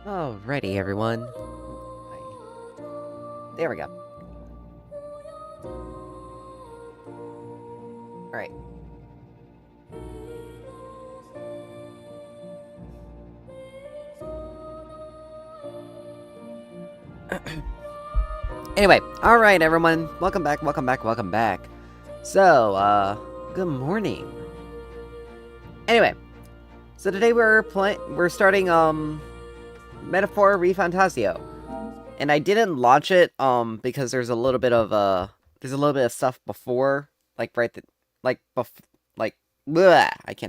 Alrighty, everyone. There we go. Alright. Anyway, alright, everyone. Welcome back, welcome back, welcome back. So, good morning. Anyway, so today we're starting, Metaphor ReFantazio. And I didn't launch it, because there's a little bit of, stuff before, I can't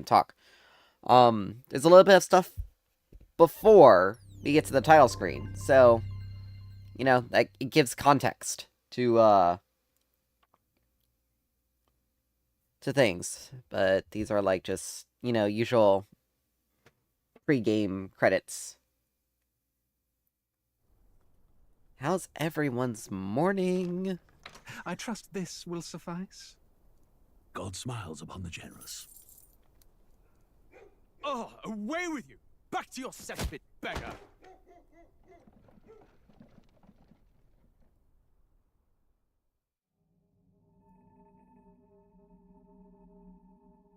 talk. There's a little bit of stuff before we get to the title screen, so, you know, like, it gives context to things, but these are, like, just, you know, usual pre-game credits. How's everyone's morning? I trust this will suffice. God smiles upon the generous. Oh, away with you! Back to your cesspit, beggar!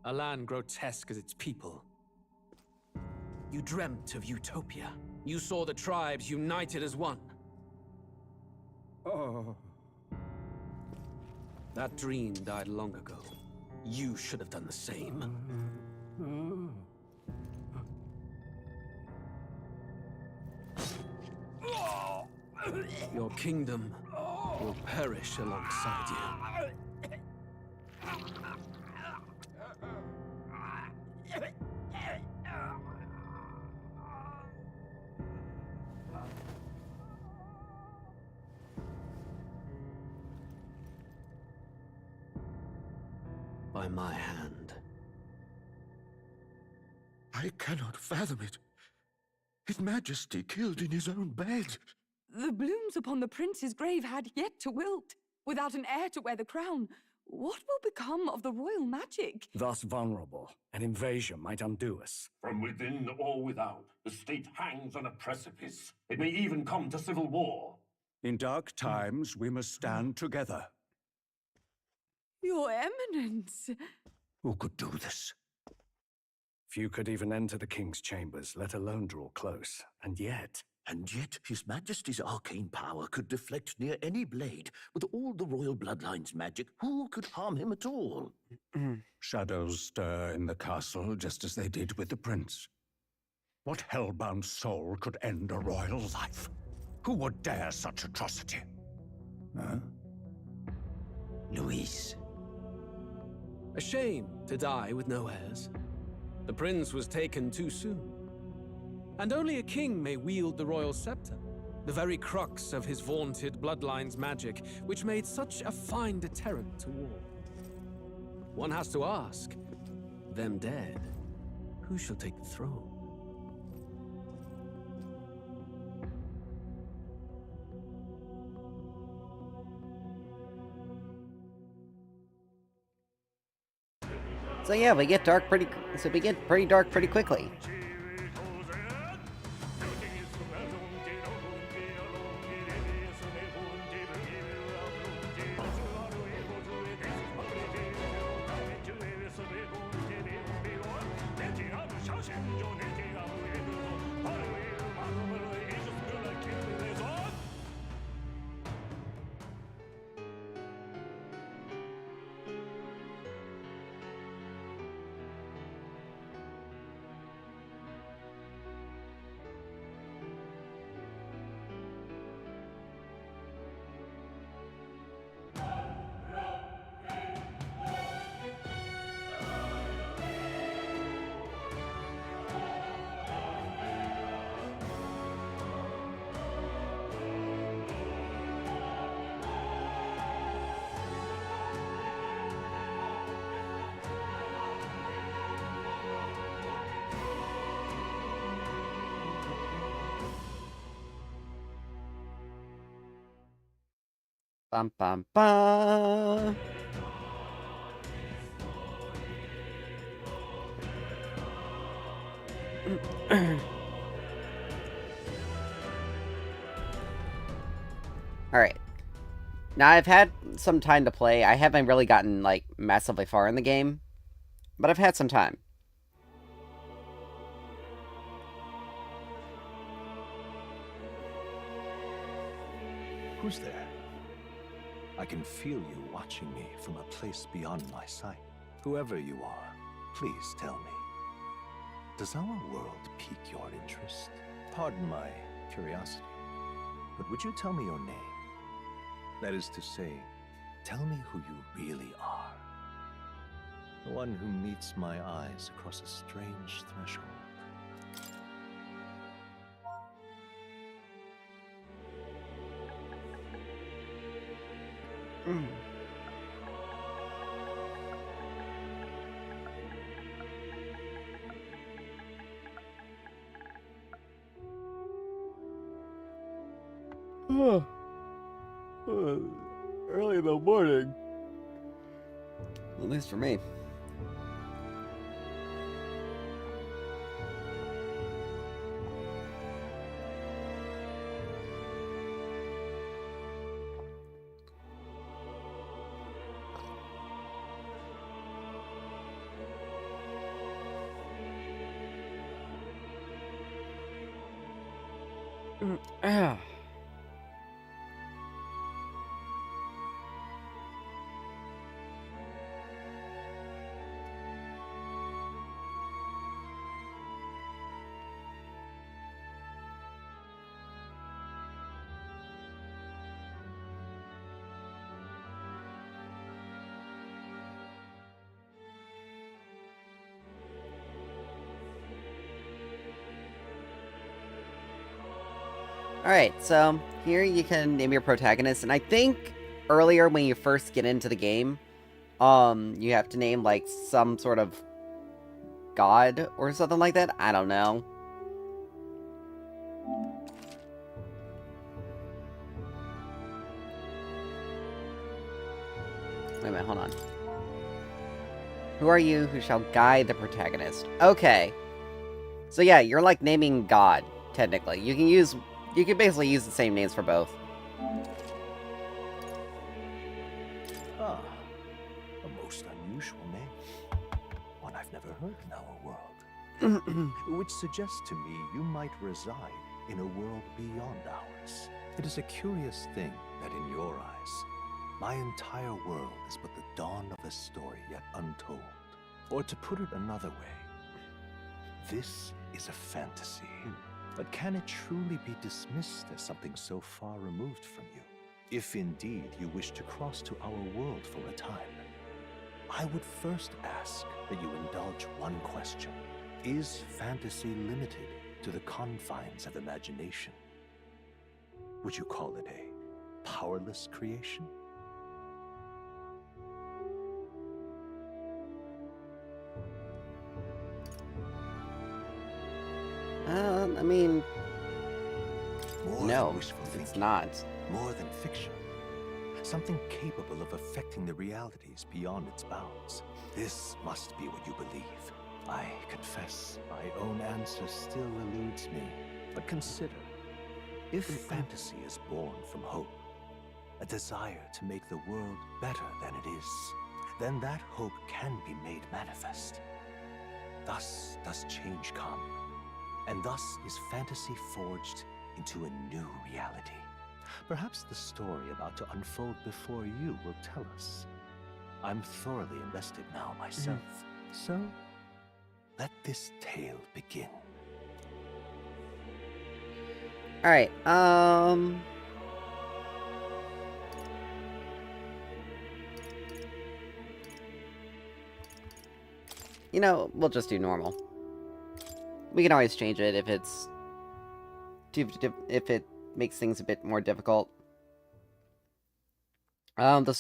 A land grotesque as its people. You dreamt of utopia. You saw the tribes united as one. Oh. That dream died long ago. You should have done the same. Your kingdom will perish alongside you. By my hand. I cannot fathom it. His Majesty killed in his own bed. The blooms upon the prince's grave had yet to wilt. Without an heir to wear the crown, what will become of the royal magic? Thus vulnerable, an invasion might undo us. From within or without, the state hangs on a precipice. It may even come to civil war. In dark times, we must stand together. Your Eminence! Who could do this? Few could even enter the king's chambers, let alone draw close. And yet His Majesty's arcane power could deflect near any blade. With all the royal bloodline's magic, who could harm him at all? shadows stir in the castle just as they did with the prince. What hellbound soul could end a royal life? Who would dare such atrocity? Huh? Luis. A shame to die with no heirs. The prince was taken too soon. And only a king may wield the royal scepter, the very crux of his vaunted bloodline's magic, which made such a fine deterrent to war. One has to ask, them dead, who shall take the throne? So yeah, we get pretty dark pretty quickly. Bum bum bum. Alright. Now, I've had some time to play. I haven't really gotten, like, massively far in the game. But I've had some time. Who's there? I can feel you watching me from a place beyond my sight. Whoever you are, please tell me. Does our world pique your interest? Pardon my curiosity, but would you tell me your name? That is to say, tell me who you really are. The one who meets my eyes across a strange threshold. Early in the morning. At least for me. Ah. Alright, so here you can name your protagonist, and I think earlier when you first get into the game, you have to name, like, some sort of god or something like that? I don't know. Wait a minute, hold on. Who are you who shall guide the protagonist? Okay. So yeah, you're like naming god, technically. You can basically use the same names for both. Ah, a most unusual name. One I've never heard in our world. Which suggests to me you might reside in a world beyond ours. It is a curious thing that in your eyes, my entire world is but the dawn of a story yet untold. Or to put it another way, this is a fantasy. But can it truly be dismissed as something so far removed from you? If indeed you wish to cross to our world for a time, I would first ask that you indulge one question. Is fantasy limited to the confines of imagination? Would you call it a powerless creation? I mean, More no, than wishful it's thinking, not. more than fiction. Something capable of affecting the realities beyond its bounds. This must be what you believe. I confess, my own answer still eludes me. But consider, if fantasy is born from hope, a desire to make the world better than it is, then that hope can be made manifest. Thus does change come, and thus is fantasy forged into a new reality. Perhaps the story about to unfold before you will tell us. I'm thoroughly invested now myself, so let this tale begin. Alright, you know, we'll just do normal. We can always change it if it's... if it makes things a bit more difficult. The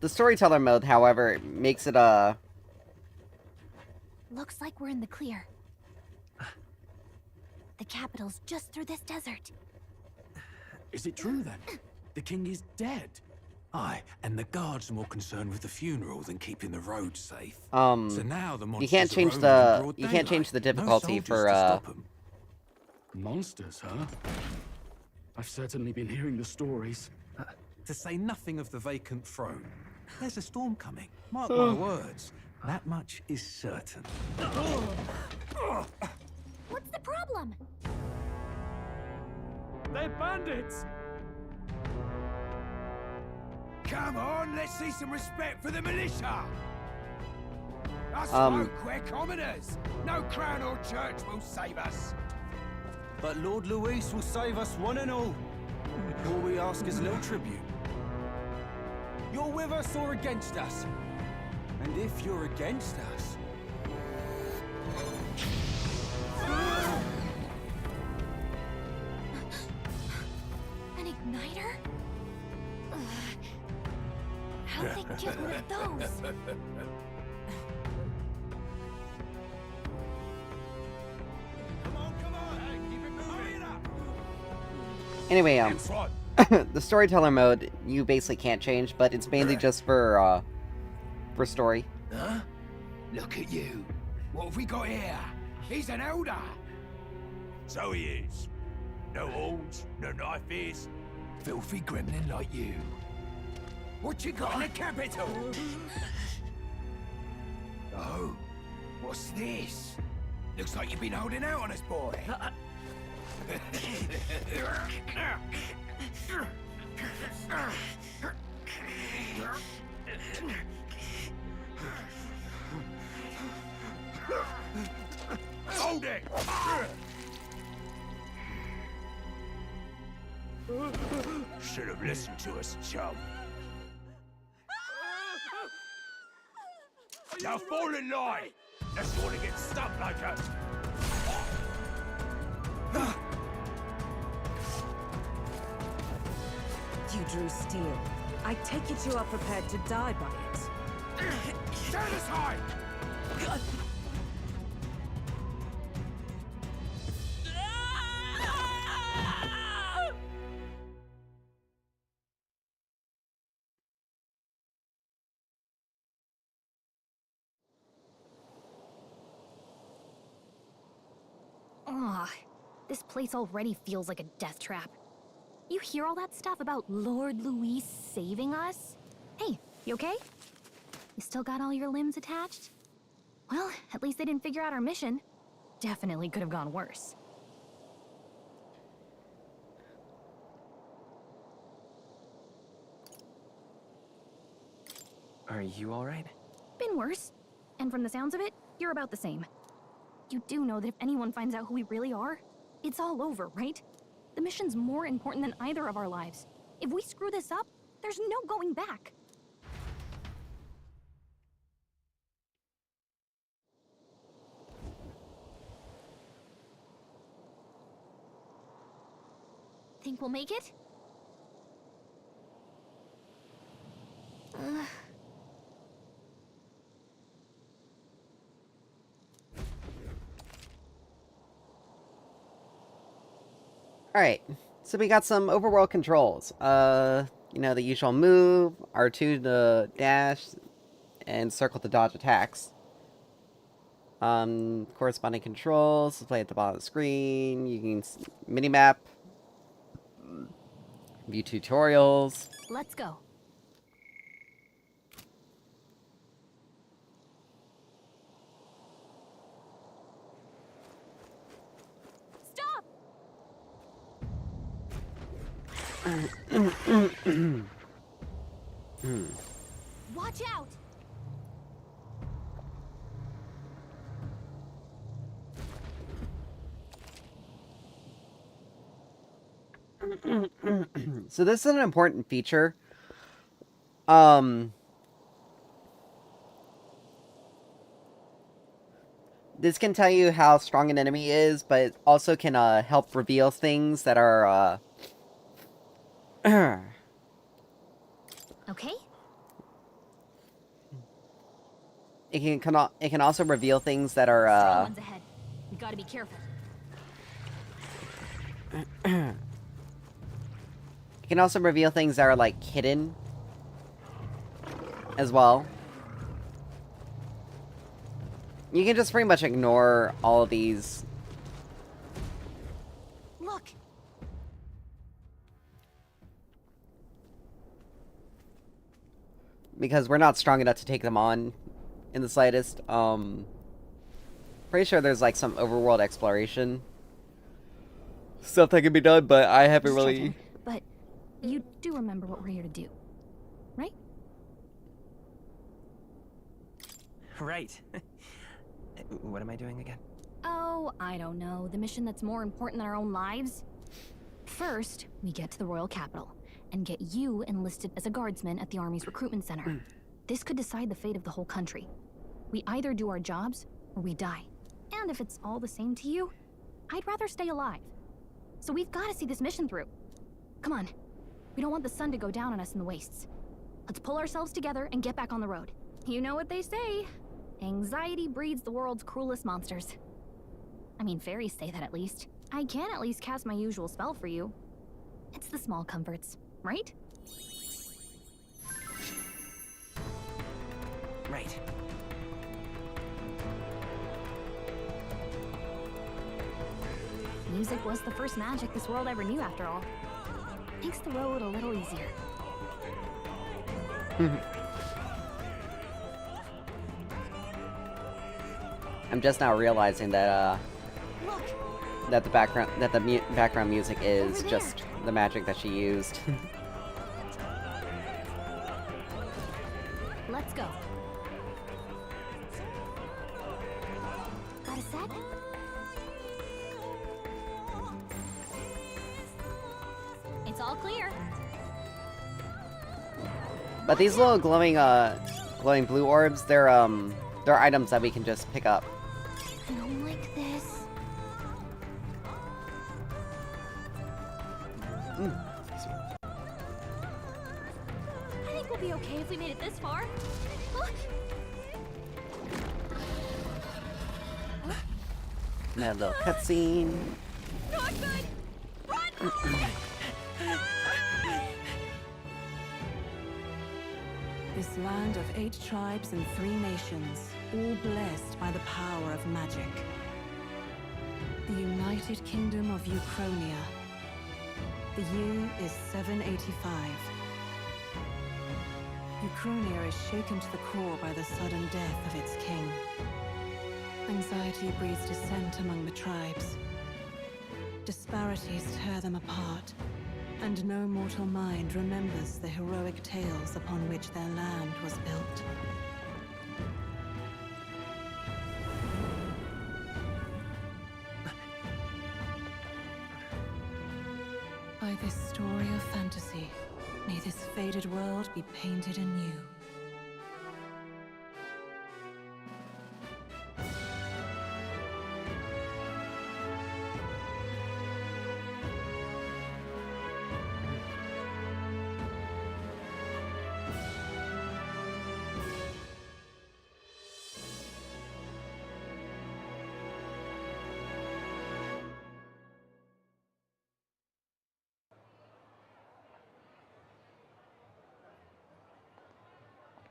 storyteller mode, however, makes it, Looks like we're in the clear. The capital's just through this desert. Is it true then? The king is dead. Aye, and the guards are more concerned with the funeral than keeping the roads safe. So now the monsters you can't change are roaming in broad you can't change the daylight. difficulty No for, soldiers to stop 'em. Monsters, huh? I've certainly been hearing the stories. To say nothing of the vacant throne. There's a storm coming. Mark my words. That much is certain. What's the problem? They're bandits! Come on, let's see some respect for the militia! Us Um. folk, we're commoners! No crown or church will save us! But Lord Luis will save us one and all. All we ask is little tribute. You're with us or against us? And if you're against us... An igniter? Ugh. How'd they get one of those? Come on, keep it moving up! Anyway, the storyteller mode, you basically can't change, but it's mainly just for story. Huh? Look at you. What have we got here? He's an elder. So he is. No horns, no knife is. Filthy gremlin like you. What you got in the capital? Oh, what's this? Looks like you've been holding out on us, boy. Hold it! Should have listened to us, chum. Now fall in line! Let's want to get stuck like us. You drew steel. I take it you are prepared to die by it. Stand aside! Ugh, this place already feels like a death trap. You hear all that stuff about Lord Luis saving us? Hey, you okay? You still got all your limbs attached? Well, at least they didn't figure out our mission. Definitely could have gone worse. Are you alright? Been worse. And from the sounds of it, you're about the same. You do know that if anyone finds out who we really are, it's all over, right? The mission's more important than either of our lives. If we screw this up, there's no going back. Think we'll make it? Alright, so we got some overworld controls. You know, the usual move, R2 to dash, and circle to dodge attacks. Corresponding controls, display at the bottom of the screen, you can minimap, view tutorials. Let's go. Stop! Watch out! So this is an important feature. This can tell you how strong an enemy is, but it also can help reveal things that are Okay. It can also reveal things that are Strong ones ahead. We gotta be careful. It can also reveal things that are like hidden as well. You can just pretty much ignore all of these. Look. because we're not strong enough to take them on in the slightest. Pretty sure there's like some overworld exploration stuff that can be done, but I haven't Just really. checking. But you do remember what we're here to do, right? Right. What am I doing again? Oh, I don't know. The mission that's more important than our own lives? First, we get to the royal capital and get you enlisted as a guardsman at the army's recruitment center. This could decide the fate of the whole country. We either do our jobs or we die. And if it's all the same to you, I'd rather stay alive. So we've got to see this mission through. Come on. We don't want the sun to go down on us in the wastes. Let's pull ourselves together and get back on the road. You know what they say. Anxiety breeds the world's cruelest monsters. I mean, fairies say that at least. I can at least cast my usual spell for you. It's the small comforts, right? Right. Music was the first magic this world ever knew, after all. Makes the road a little easier. I'm just now realizing that Look, that the background music is Over there. just the magic that she used. let's go. Got a sec? It's all clear. But these little glowing blue orbs, they're items that we can just pick up. I don't like this. I think we'll be okay if we made it this far. Look! That little cutscene. Not good! Run! This land of 8 tribes and 3 nations, all blessed by the power of magic. The United Kingdom of Uchronia. The year is 785. Uchronia is shaken to the core by the sudden death of its king. Anxiety breeds dissent among the tribes. Disparities tear them apart, and no mortal mind remembers the heroic tales upon which their land was built. By this story of fantasy, may this faded world be painted anew.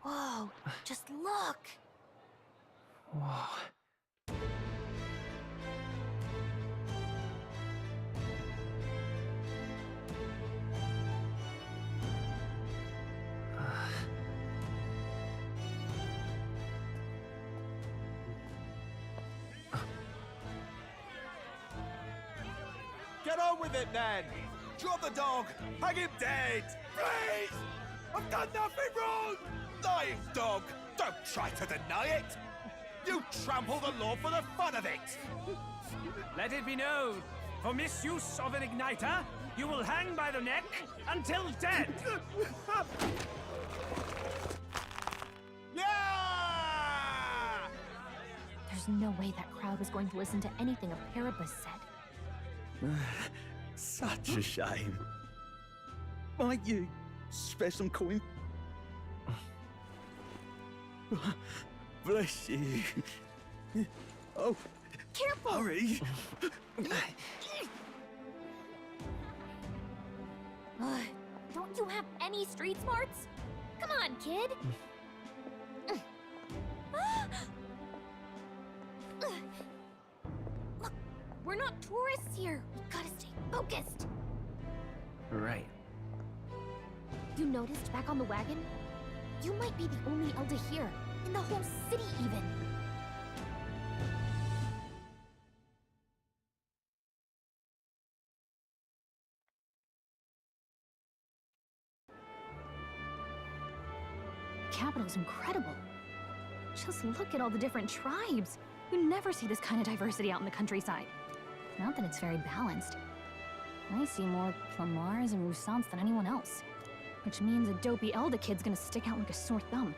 Whoa, just look! Whoa. Get on with it, then! Drop the dog! Hang him dead! Please! I've done nothing wrong! Lying dog! Don't try to deny it! You trample the law for the fun of it! Let it be known, for misuse of an igniter, you will hang by the neck until dead. Yeah! There's no way that crowd was going to listen to anything a Paribus said. Such a shame. Might you spare some coin? Bless you. Oh, Careful! hurry! Don't you have any street smarts? Come on, kid! Look, we're not tourists here. We gotta stay focused. Right. You noticed back on the wagon? You might be the only elder here, in the whole city even. The capital's incredible. Just look at all the different tribes. You never see this kind of diversity out in the countryside. Not that it's very balanced. I see more Flamars and Roussants than anyone else. Which means a dopey elder kid's gonna stick out like a sore thumb.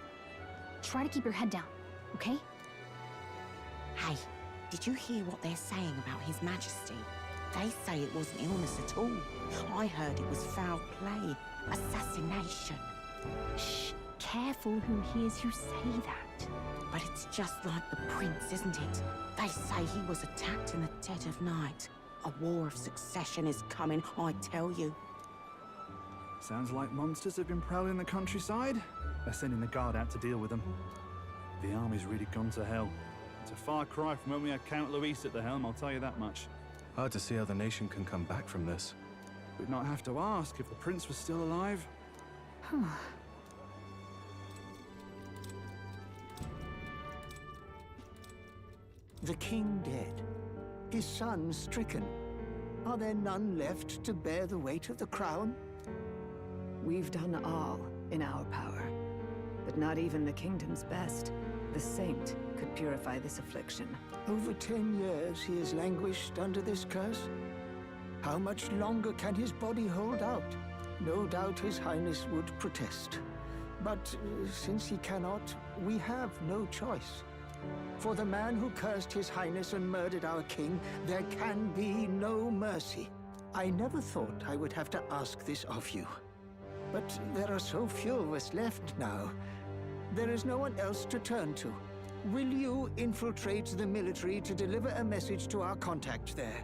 Try to keep your head down, okay? Hey, did you hear what they're saying about His Majesty? They say it wasn't illness at all. I heard it was foul play, assassination. Shh, careful who hears you say that. But it's just like the prince, isn't it? They say he was attacked in the dead of night. A war of succession is coming, I tell you. Sounds like monsters have been prowling the countryside. They're sending the guard out to deal with them. The army's really gone to hell. It's a far cry from when we had Count Luis at the helm, I'll tell you that much. Hard to see how the nation can come back from this. We'd not have to ask if the prince was still alive. The king dead, his son stricken. Are there none left to bear the weight of the crown? We've done all in our power, but not even the kingdom's best, the saint, could purify this affliction. Over 10 years he has languished under this curse. How much longer can his body hold out? No doubt his highness would protest. But since he cannot, we have no choice. For the man who cursed his highness and murdered our king, there can be no mercy. I never thought I would have to ask this of you. But there are so few of us left now. There is no one else to turn to. Will you infiltrate the military to deliver a message to our contact there?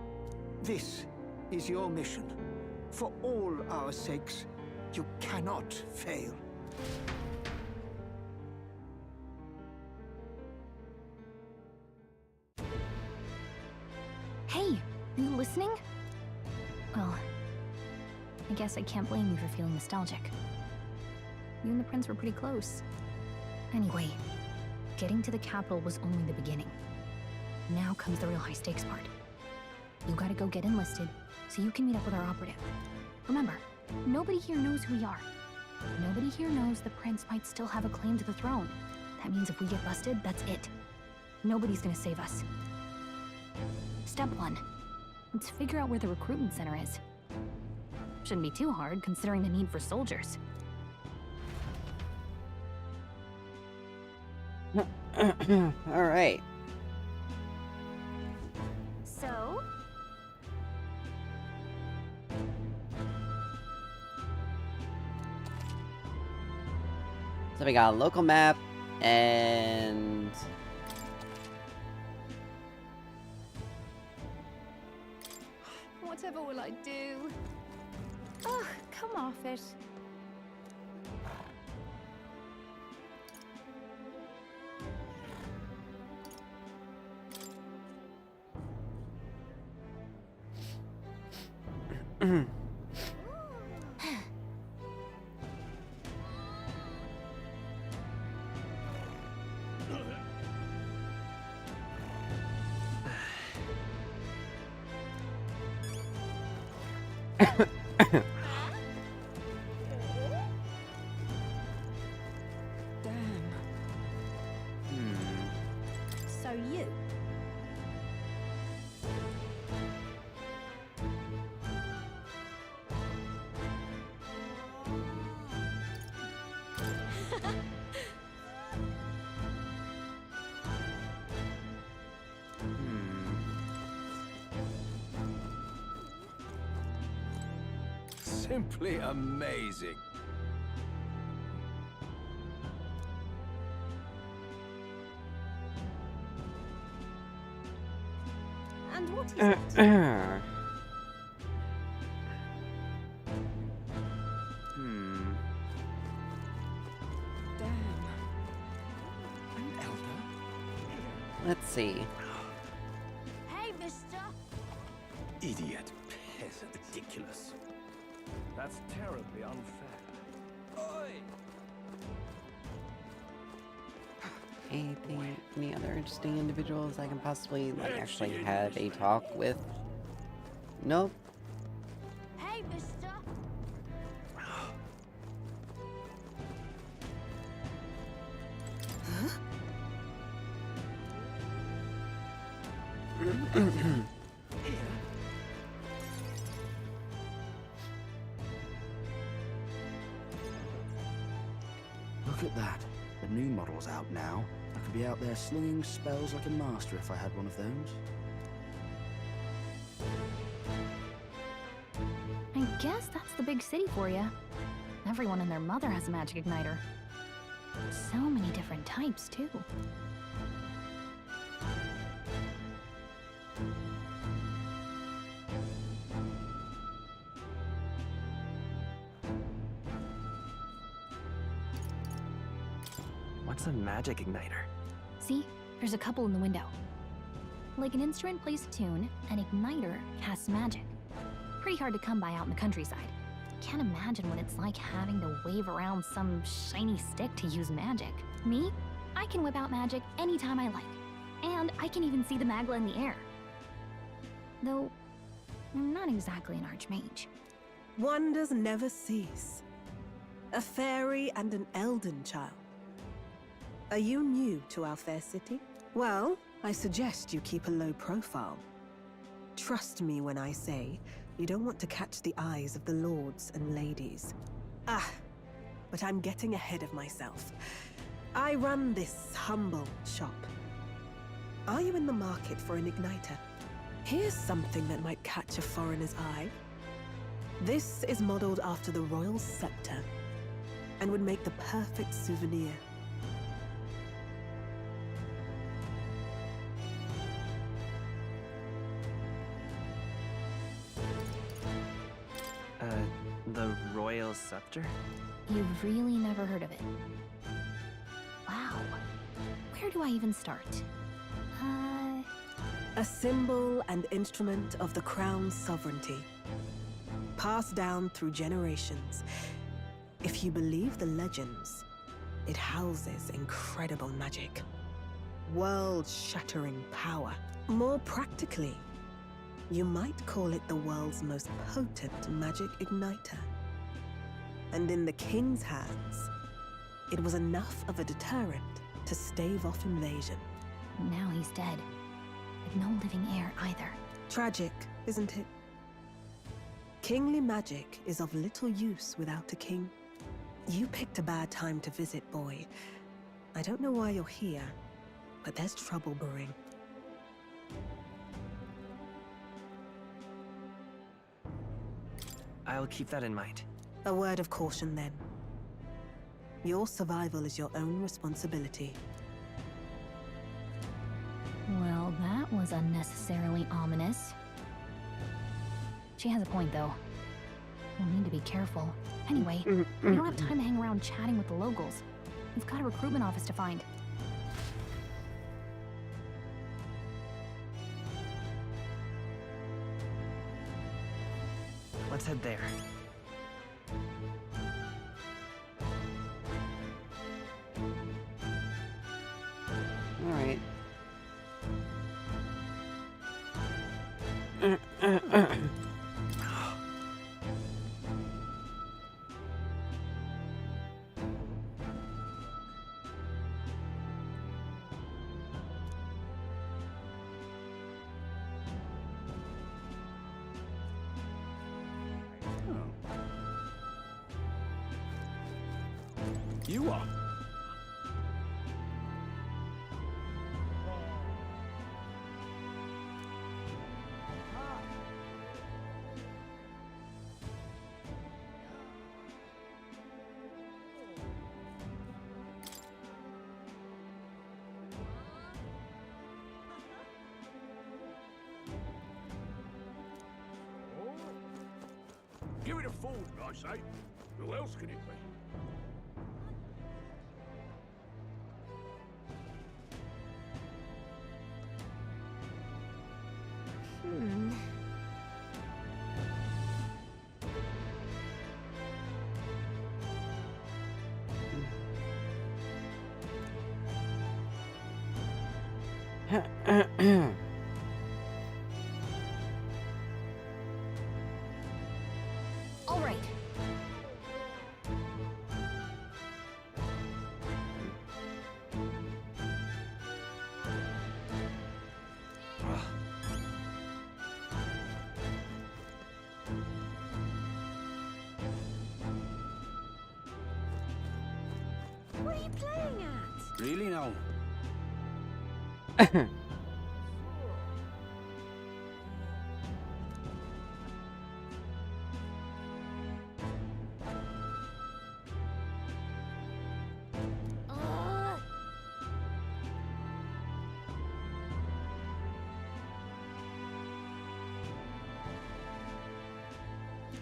This is your mission. For all our sakes, you cannot fail. Hey, you listening? Well, I guess I can't blame you for feeling nostalgic. You and the prince were pretty close. Anyway, getting to the capital was only the beginning. Now comes the real high-stakes part. You gotta go get enlisted, so you can meet up with our operative. Remember, nobody here knows who we are. Nobody here knows the prince might still have a claim to the throne. That means if we get busted, that's it. Nobody's gonna save us. Step 1. Let's figure out where the recruitment center is. Shouldn't be too hard, considering the need for soldiers. Alright. So? So we got a local map, and... Whatever will I do? Ugh, come off it. Damn. So you? Simply amazing. And what is it? Damn. An elder? Let's see. Hey, mister! Idiot. Peasant. Ridiculous. That's terribly unfair. Oi! Any other interesting individuals I can possibly, like, actually have a talk with? Nope. Hey, mister! Look at that. The new model's out now. I could be out there slinging spells like a master if I had one of those. I guess that's the big city for you. Everyone and their mother has a magic igniter. So many different types, too. What's a magic igniter? See? There's a couple in the window. Like an instrument plays a tune, an igniter casts magic. Pretty hard to come by out in the countryside. Can't imagine what it's like having to wave around some shiny stick to use magic. Me? I can whip out magic anytime I like. And I can even see the magla in the air. Though, I'm not exactly an archmage. Wonders never cease. A fairy and an elden child. Are you new to our fair city? Well, I suggest you keep a low profile. Trust me when I say you don't want to catch the eyes of the lords and ladies. But I'm getting ahead of myself. I run this humble shop. Are you in the market for an igniter? Here's something that might catch a foreigner's eye. This is modeled after the royal scepter and would make the perfect souvenir. The royal scepter? You've really never heard of it. Wow. Where do I even start? A symbol and instrument of the crown's sovereignty. Passed down through generations. If you believe the legends, it houses incredible magic. World-shattering power. More practically, you might call it the world's most potent magic igniter. And in the king's hands, it was enough of a deterrent to stave off invasion. Now he's dead. With no living heir either. Tragic, isn't it? Kingly magic is of little use without a king. You picked a bad time to visit, boy. I don't know why you're here, but there's trouble brewing. I'll keep that in mind. A word of caution, then. Your survival is your own responsibility. Well, that was unnecessarily ominous. She has a point, though. We'll need to be careful. Anyway, we don't have time to hang around chatting with the locals. We've got a recruitment office to find. Let's head there. All right. You are. Give it a forward, I say. Who else can it be? All right. What are you playing at? Really now?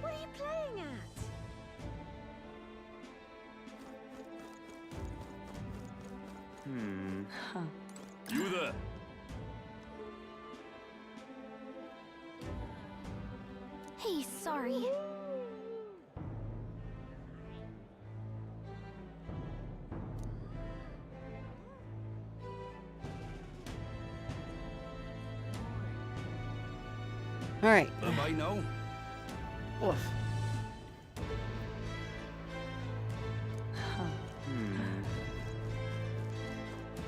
What are you playing at? You there? Hey, sorry. Alright. I know. Woof.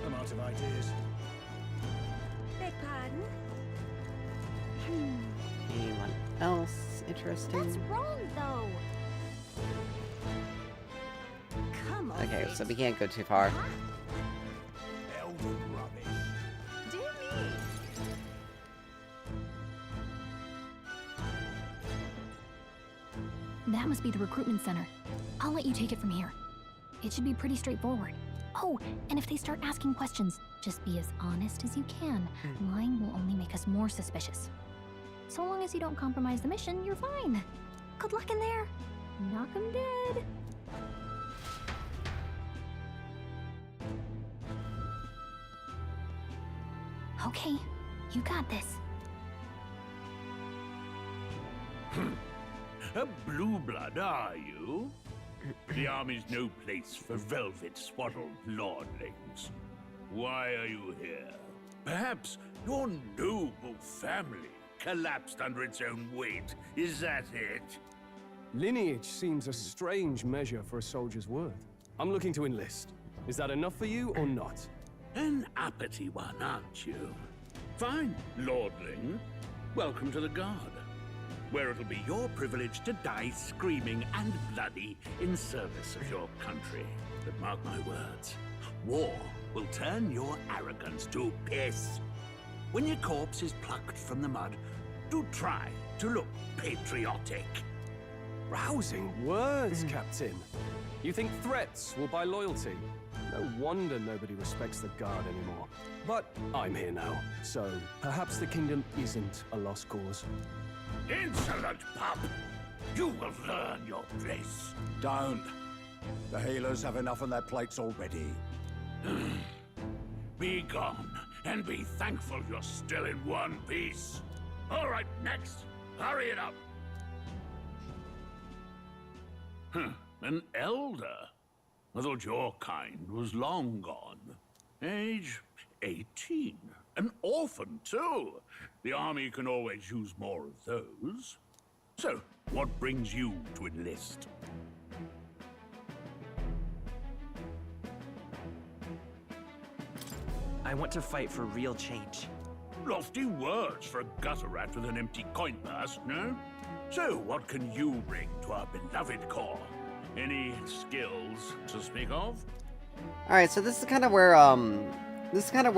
I'm out of ideas. Beg pardon? Anyone else interesting? That's wrong, though. Come on. Okay, so we can't go too far. Elven rubbish. Do me. That must be the recruitment center. I'll let you take it from here. It should be pretty straightforward. Oh, and if they start asking questions, just be as honest as you can. Lying will only make us more suspicious. So long as you don't compromise the mission, you're fine. Good luck in there. Knock 'em dead. Okay, you got this. A blue blood, are you? The army's no place for velvet-swaddled lordlings. Why are you here? Perhaps your noble family collapsed under its own weight. Is that it? Lineage seems a strange measure for a soldier's worth. I'm looking to enlist. Is that enough for you or not? An uppity one, aren't you? Fine, lordling. Welcome to the Guard, where it'll be your privilege to die screaming and bloody in service of your country. But mark my words, war will turn your arrogance to piss. When your corpse is plucked from the mud, do try to look patriotic. Rousing words, Captain. You think threats will buy loyalty? No wonder nobody respects the Guard anymore. But I'm here now, so perhaps the kingdom isn't a lost cause. Insolent pup! You will learn your place. Don't. The healers have enough on their plates already. Be gone, and be thankful you're still in one piece. All right, next. Hurry it up. An elder? I thought your kind was long gone. Age 18. An orphan, too. The army can always use more of those. So, what brings you to enlist? I want to fight for real change. Lofty words for a gutter rat with an empty coin purse, no? So, what can you bring to our beloved corps? Any skills to speak of? Alright, so this is kind of where,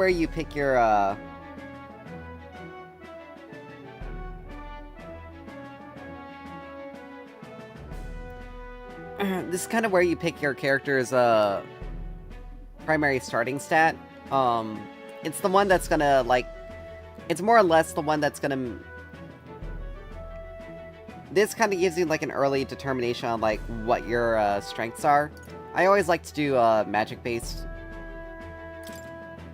you pick your, this is kind of where you pick your character's, primary starting stat. It's the one that's gonna, like, it's more or less the one that's gonna... This kind of gives you, like, an early determination on, like, what your, strengths are. I always like to do, magic-based.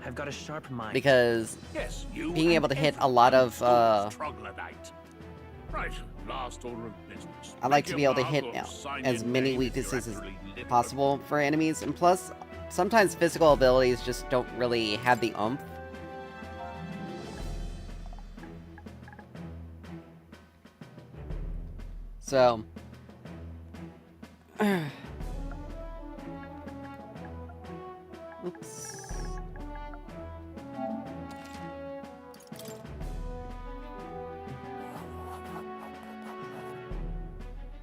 I've got a sharp mind. Because yes, being able to hit a lot of, troglodyte. Right, last order of business. I like to be able to hit as many weaknesses as possible for enemies, and plus, sometimes physical abilities just don't really have the oomph So... Oops.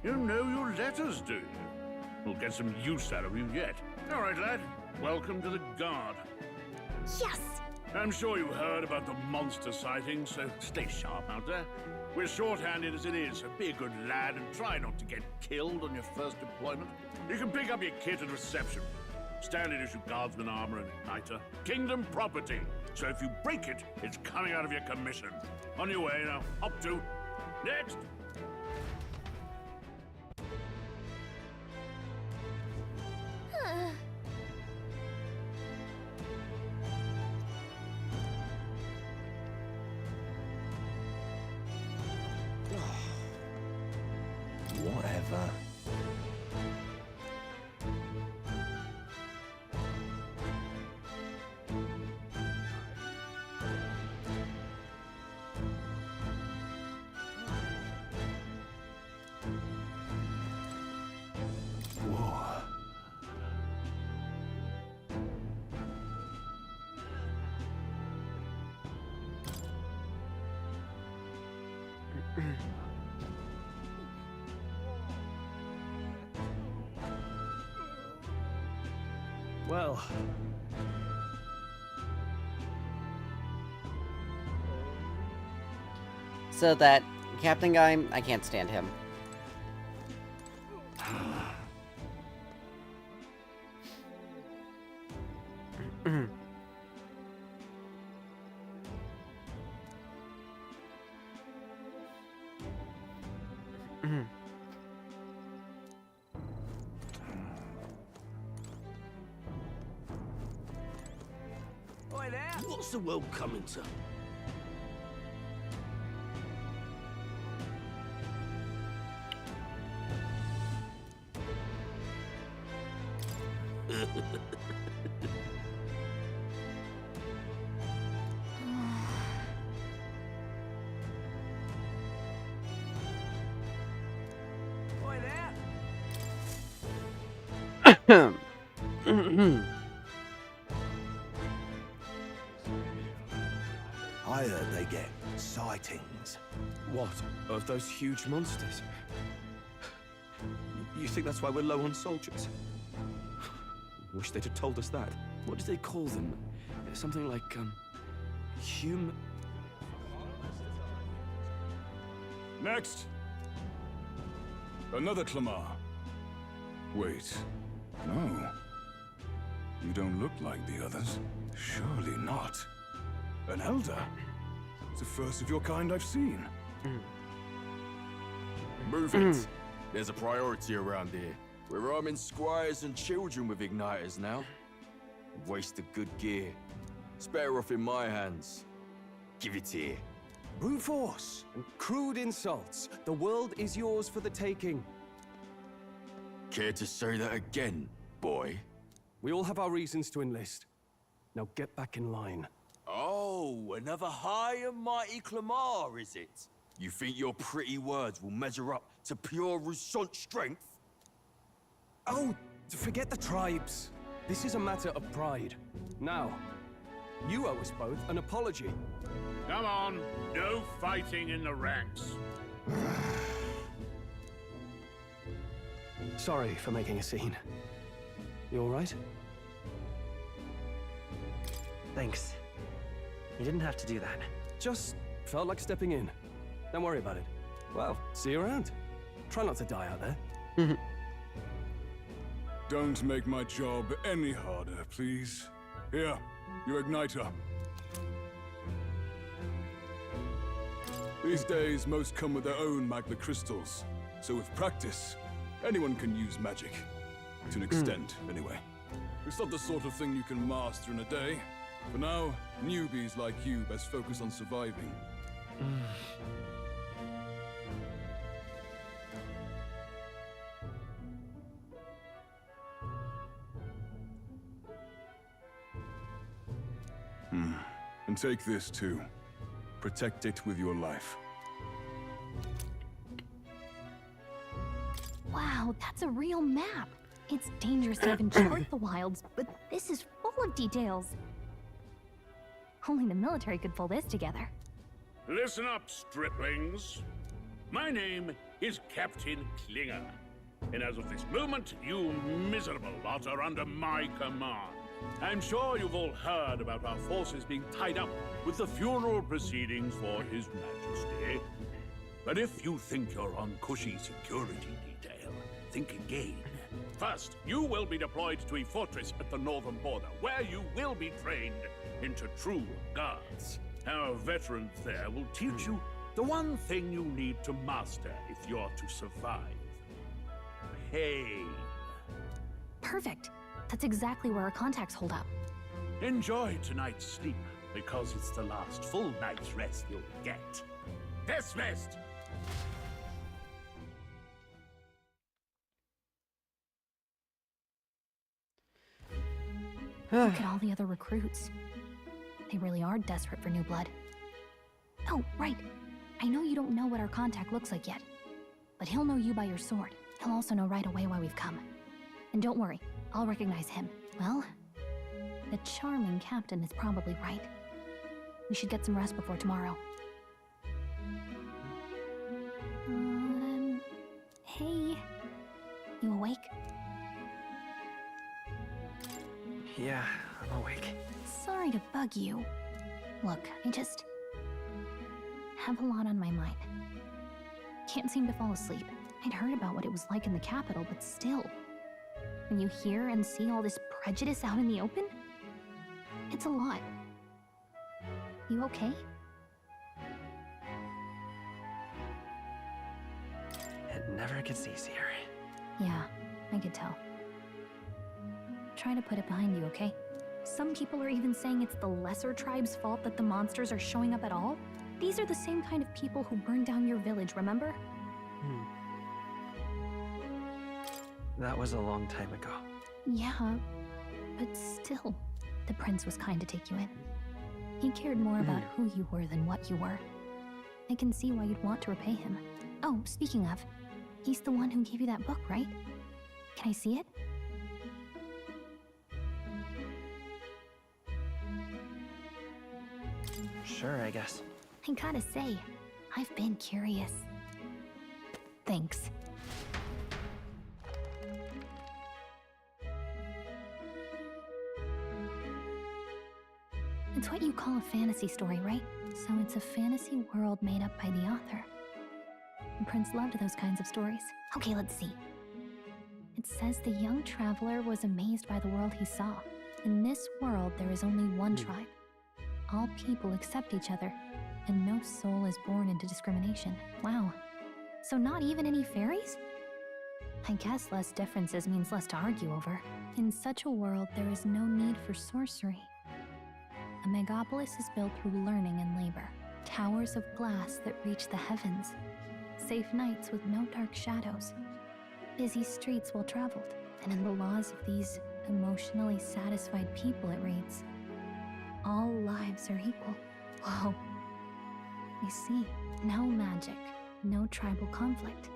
You know your letters, do you? We'll get some use out of you yet. All right, lad. Welcome to the Guard. Yes! I'm sure you heard about the monster sightings, so stay sharp out there. We're short-handed as it is, so be a good lad and try not to get killed on your first deployment. You can pick up your kit at reception. Standard issue guardsman armor and igniter. Kingdom property. So if you break it, it's coming out of your commission. On your way now. Up to. Next! Whatever. Whoa. Well, So that captain guy, I can't stand him. What's the world coming to? I heard they get sightings. what? Of those huge monsters? You think that's why we're low on soldiers? Wish they'd have told us that. What do they call them? Something like, human... Next! Another Clamar. Wait. No. You don't look like the others. Surely not. An elder? It's the first of your kind I've seen. Move it. There's a priority around here. We're arming squires and children with igniters now. Waste of good gear. It's better off in my hands. Give it here. Brute force and crude insults. The world is yours for the taking. Care to say that again, boy? We all have our reasons to enlist. Now get back in line. Oh, another high and mighty Clamar, is it? You think your pretty words will measure up to pure Roussant strength? Oh, forget the tribes. This is a matter of pride. Now, you owe us both an apology. Come on, no fighting in the ranks. Sorry for making a scene. You all right? Thanks. You didn't have to do that. Just felt like stepping in. Don't worry about it. Well, see you around. Try not to die out there. Don't make my job any harder, please. Here, your igniter. These days, most come with their own magna crystals. So with practice, anyone can use magic. To an extent, anyway. It's not the sort of thing you can master in a day. For now, newbies like you best focus on surviving. And take this too. Protect it with your life. Wow, that's a real map. It's dangerous to even chart the wilds, but this is full of details. Only the military could pull this together. Listen up, striplings. My name is Captain Klinger, and as of this moment, you miserable lot are under my command. I'm sure you've all heard about our forces being tied up with the funeral proceedings for His Majesty. But if you think you're on cushy security detail, think again. First, you will be deployed to a fortress at the northern border, where you will be trained into true guards. Our veterans there will teach you the one thing you need to master if you're to survive. Pain. Perfect. That's exactly where our contacts hold up. Enjoy tonight's sleep, because it's the last full night's rest you'll get. Dismissed! Look at all the other recruits. They really are desperate for new blood. Oh, right. I know you don't know what our contact looks like yet, but he'll know you by your sword. He'll also know right away why we've come. And don't worry, I'll recognize him. Well, the charming captain is probably right. We should get some rest before tomorrow. Hey. You awake? Yeah, I'm awake. Sorry to bug you. Look, I just have a lot on my mind. Can't seem to fall asleep. I'd heard about what it was like in the capital, but still. When you hear and see all this prejudice out in the open, it's a lot. You okay? It never gets easier. Yeah, I could tell. Try to put it behind you, okay? Some people are even saying it's the lesser tribe's fault that the monsters are showing up at all. These are the same kind of people who burned down your village, remember? That was a long time ago. Yeah, but still, the prince was kind to take you in. He cared more about who you were than what you were. I can see why you'd want to repay him. Oh, speaking of, he's the one who gave you that book, right? Can I see it? Sure, I guess. I gotta say, I've been curious. Thanks. It's what you call a fantasy story, right? So it's a fantasy world made up by the author. The prince loved those kinds of stories. Okay, let's see. It says the young traveler was amazed by the world he saw. In this world, there is only one tribe. All people accept each other, and no soul is born into discrimination. Wow. So not even any fairies? I guess less differences means less to argue over. In such a world, there is no need for sorcery. A megapolis is built through learning and labor. Towers of glass that reach the heavens. Safe nights with no dark shadows. Busy streets well traveled. And in the laws of these emotionally satisfied people, it reads, all lives are equal. Whoa. You see, no magic, no tribal conflict,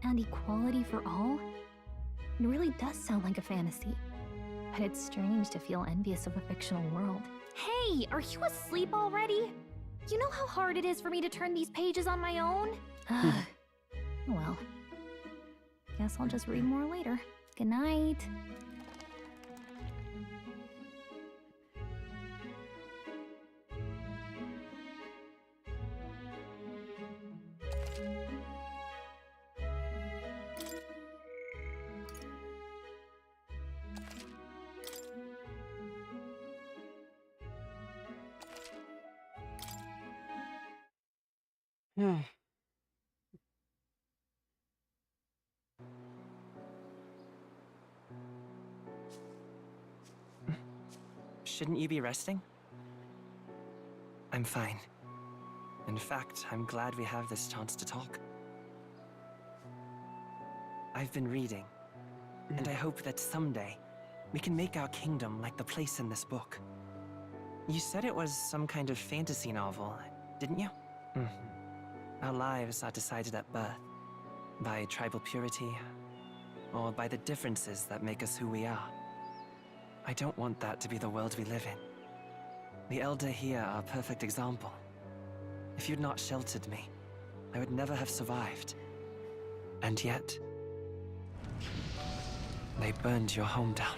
and equality for all? It really does sound like a fantasy. But it's strange to feel envious of a fictional world. Hey, are you asleep already? You know how hard it is for me to turn these pages on my own? Well, guess I'll just read more later. Good night. Shouldn't you be resting? I'm fine. In fact, I'm glad we have this chance to talk. I've been reading, and I hope that someday we can make our kingdom like the place in this book. You said it was some kind of fantasy novel, didn't you? Our lives are decided at birth, by tribal purity, or by the differences that make us who we are. I don't want that to be the world we live in. The Elder here are a perfect example. If you'd not sheltered me, I would never have survived. And yet, they burned your home down.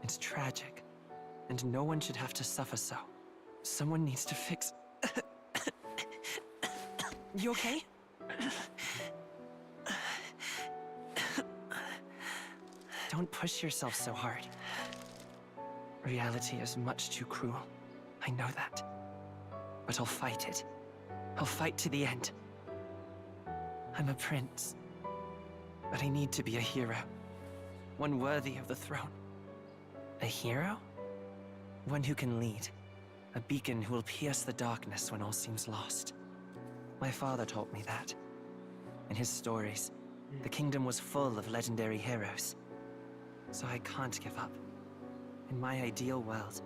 It's tragic, and no one should have to suffer so. Someone needs to fix... You okay? Don't push yourself so hard. Reality is much too cruel. I know that. But I'll fight it. I'll fight to the end. I'm a prince. But I need to be a hero. One worthy of the throne. A hero? One who can lead. A beacon who will pierce the darkness when all seems lost. My father taught me that. In his stories, the kingdom was full of legendary heroes. So I can't give up. In my ideal world,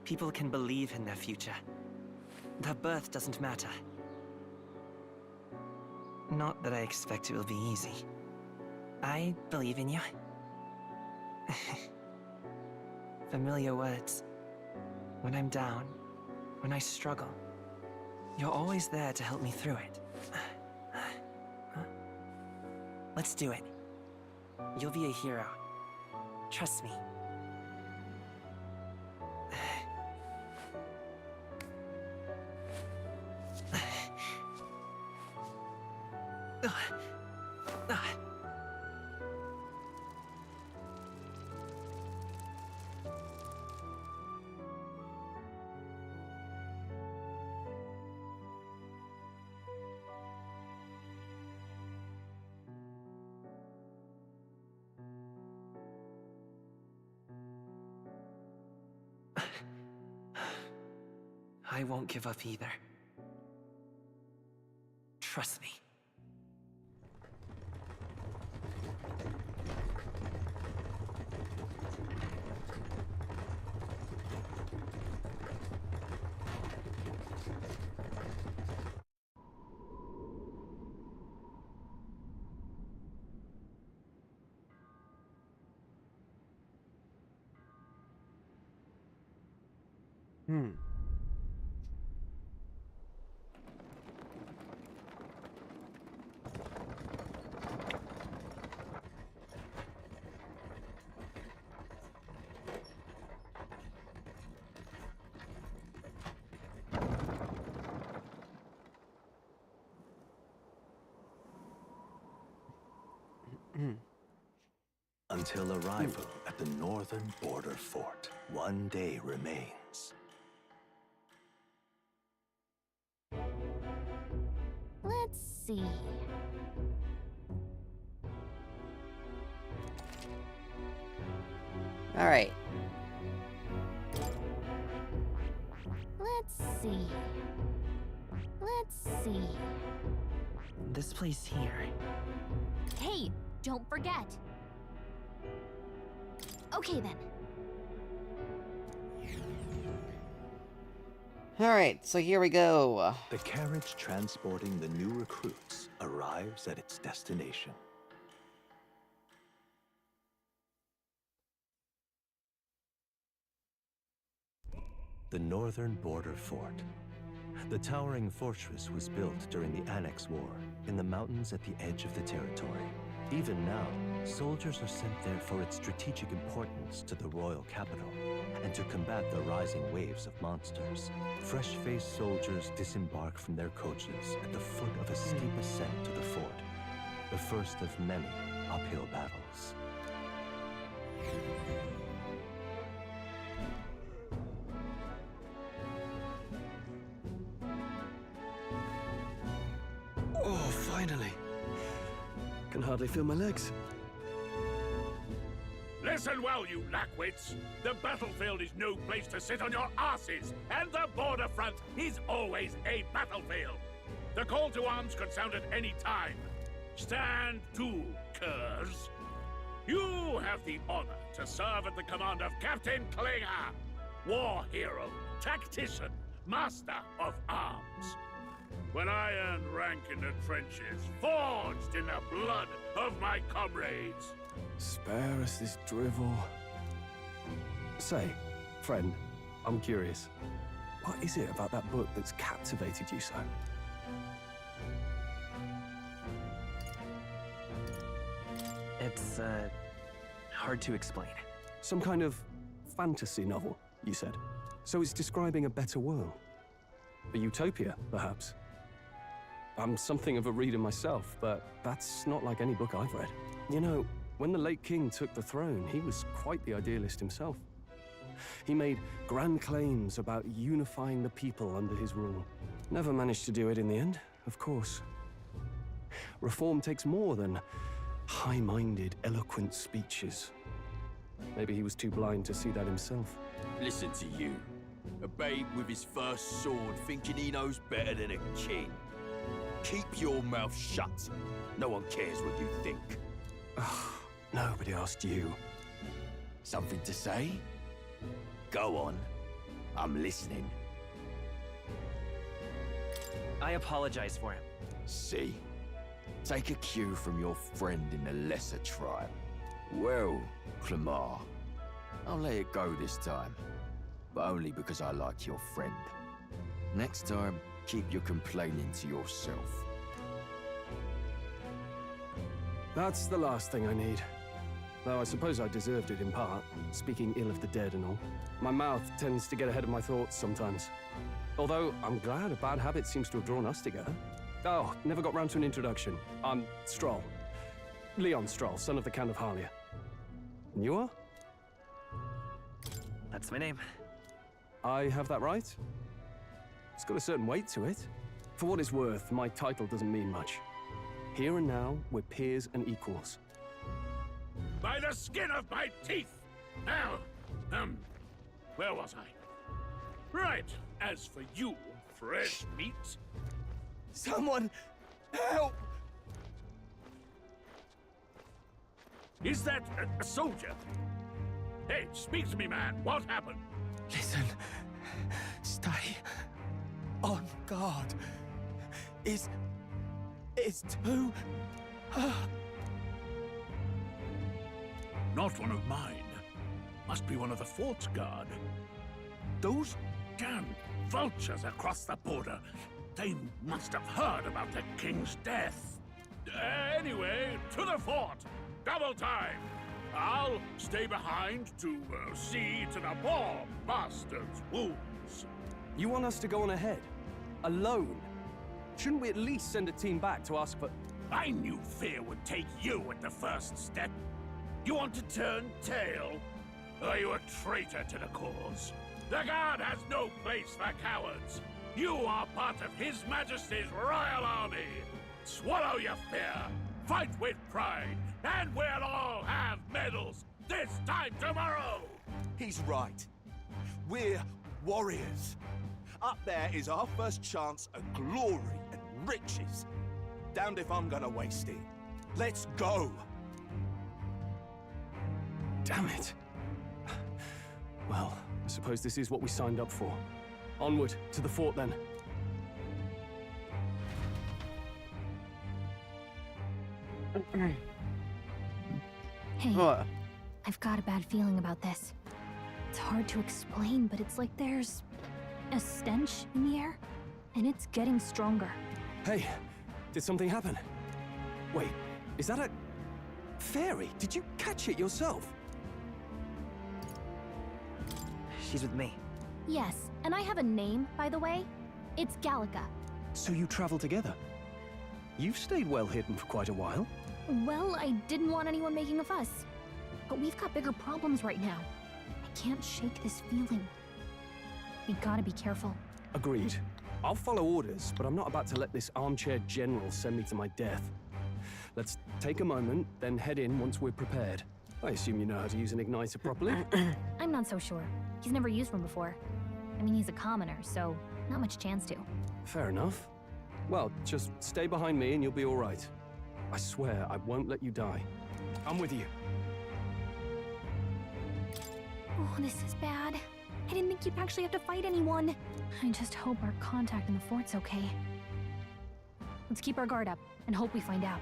people can believe in their future. Their birth doesn't matter. Not that I expect it will be easy. I believe in you. Familiar words. When I'm down, when I struggle, you're always there to help me through it. Let's do it. You'll be a hero. Trust me. I won't give up either. Trust me. Until arrival at the northern border fort, one day remains. Let's see. All right. Let's see. Let's see. This place here. Hey, don't forget. Okay then. Alright, so here we go. The carriage transporting the new recruits arrives at its destination. The northern border fort. The towering fortress was built during the Annex War in the mountains at the edge of the territory. Even now, soldiers are sent there for its strategic importance to the royal capital and to combat the rising waves of monsters. Fresh-faced soldiers disembark from their coaches at the foot of a steep ascent to the fort, the first of many uphill battles. Oh, finally. Can hardly feel my legs. Listen well, you lackwits. The battlefield is no place to sit on your asses, and the border front is always a battlefield. The call to arms could sound at any time. Stand to, curs. You have the honor to serve at the command of Captain Klinger, war hero, tactician, master of arms. when I earned rank in the trenches, forged in the blood of my comrades. Spare us this drivel. Say, friend, I'm curious. What is it about that book that's captivated you so? It's, hard to explain. Some kind of fantasy novel, you said. So it's describing a better world. A utopia, perhaps. I'm something of a reader myself, but that's not like any book I've read. You know, when the late king took the throne, he was quite the idealist himself. He made grand claims about unifying the people under his rule. Never managed to do it in the end, of course. Reform takes more than high-minded, eloquent speeches. Maybe he was too blind to see that himself. Listen to you. A babe with his first sword thinking he knows better than a king. Keep your mouth shut. No one cares what you think. Nobody asked you. Something to say? Go on. I'm listening. I apologize for him. See? Take a cue from your friend in the lesser tribe. Well, Clemar, I'll let it go this time. But only because I like your friend. Next time, keep your complaining to yourself. That's the last thing I need. Though I suppose I deserved it in part, speaking ill of the dead and all. My mouth tends to get ahead of my thoughts sometimes. Although, I'm glad a bad habit seems to have drawn us together. Oh, never got round to an introduction. I'm Stroll. Leon Stroll, son of the Count of Harlia. And you are? That's my name. I have that right? It's got a certain weight to it. For what it's worth, my title doesn't mean much. Here and now, we're peers and equals. By the skin of my teeth! Now, where was I? Right, as for you, fresh meat... Someone help! Is that a soldier? Hey, speak to me, man. What happened? Listen. Stay on guard. It's too... Not one of mine. Must be one of the fort's guard. Those damn vultures across the border. They must have heard about the king's death. Anyway, to the fort. Double time. I'll stay behind to see to the poor bastard's wounds. You want us to go on ahead? Alone? Shouldn't we at least send a team back to ask for... I knew fear would take you at the first step. You want to turn tail? Are you a traitor to the cause? The Guard has no place for cowards. You are part of His Majesty's Royal Army. Swallow your fear, fight with pride, and we'll all have medals this time tomorrow! He's right. We're warriors. Up there is our first chance at glory and riches. Damned if I'm gonna waste it. Let's go! Damn it. Well, I suppose this is what we signed up for. Onward, to the fort then. Hey, What? I've got a bad feeling about this. It's hard to explain, but it's like there's a stench in the air, and it's getting stronger. Hey, did something happen? Wait, is that a... fairy? Did you catch it yourself? She's with me. Yes, and I have a name, by the way. It's Gallica. So you travel together? You've stayed well hidden for quite a while. Well, I didn't want anyone making a fuss. But we've got bigger problems right now. I can't shake this feeling. We gotta be careful. Agreed. I'll follow orders, but I'm not about to let this armchair general send me to my death. Let's take a moment, then head in once we're prepared. I assume you know how to use an igniter properly? I'm not so sure. He's never used one before. I mean, he's a commoner, so not much chance to. Fair enough. Well, just stay behind me and you'll be all right. I swear I won't let you die. I'm with you. Oh, this is bad. I didn't think you'd actually have to fight anyone. I just hope our contact in the fort's okay. Let's keep our guard up and hope we find out.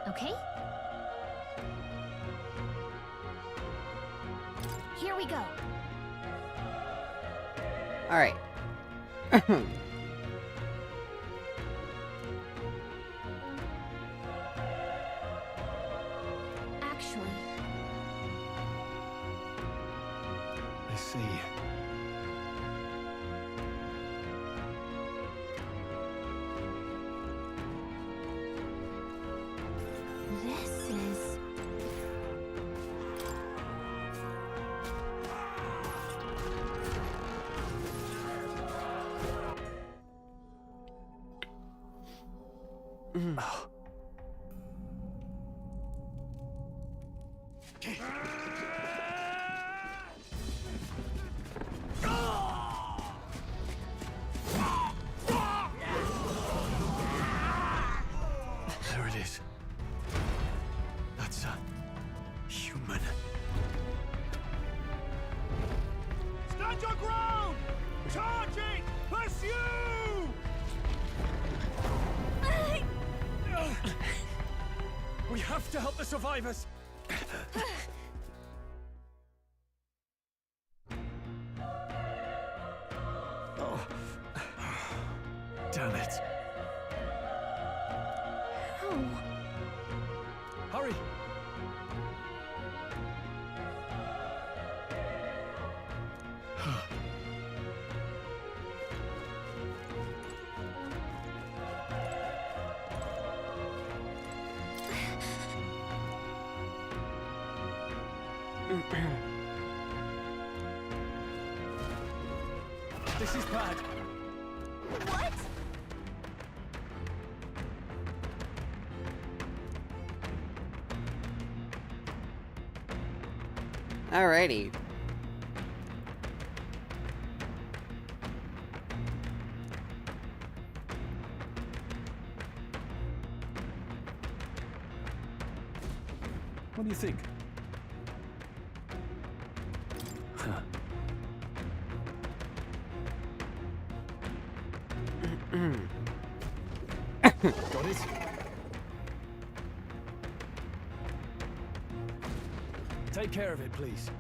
Okay? Here we go. All right. Actually, I see. this is... There it is. That's a human. Stand your ground! Charging! Pursue! We have to help the survivors. Oh. Damn it. Oh. Hurry! This is bad. What? Alrighty. What do you think? Got it? Take care of it, please.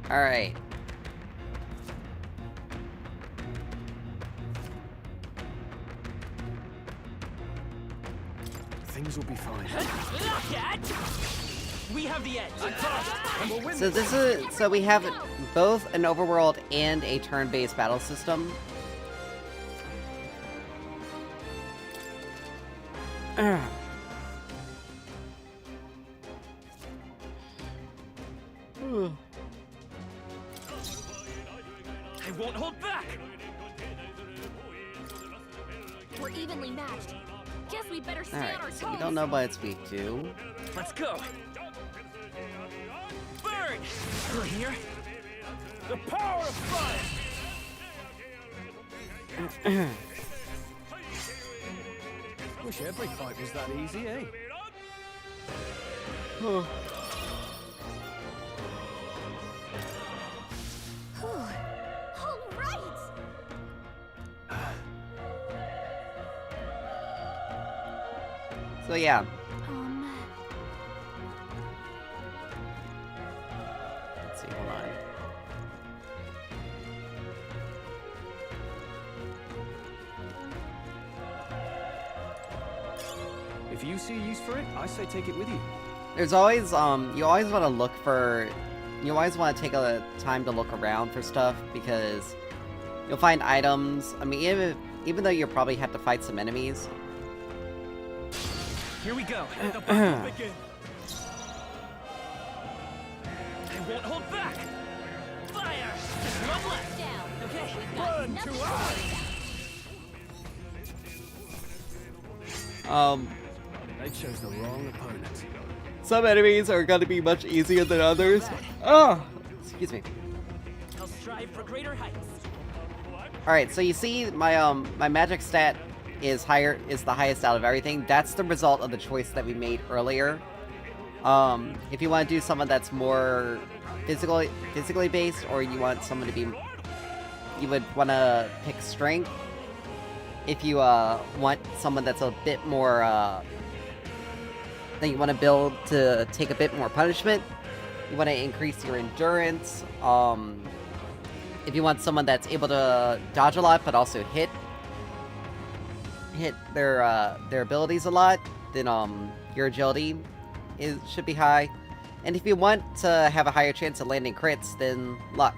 Alright. Things will be fine. We have the edge. And we'll win So this is we have both an overworld and a turn-based battle system. I won't hold back. We're evenly matched. Guess we better stay Alright, on our so we toes. don't know what it's weak to. Let's go. Burn! Through here. The power of fire. Wish every fight was that easy, eh? All right. So yeah. Let's see, hold on. If you see use for it, I say take it with you. There's always, you always want to look for, you always want to take a time to look around for stuff, because you'll find items, I mean, even though you'll probably have to fight some enemies. Here we go. The battle will begin. I won't hold back. Fire! Just one left. Down. Okay. Burn to us! They chose the wrong opponent. Some enemies are going to be much easier than others. Oh, excuse me. I'll strive for greater heights. All right, so you see my my magic stat is the highest out of everything. That's the result of the choice that we made earlier. If you want to do someone that's more physically based, or you want someone to be, you would want to pick strength. If you want someone that's a bit more, that you want to build to take a bit more punishment, you want to increase your endurance. If you want someone that's able to dodge a lot but also hit their abilities a lot, then your agility should be high. And if you want to have a higher chance of landing crits, then luck.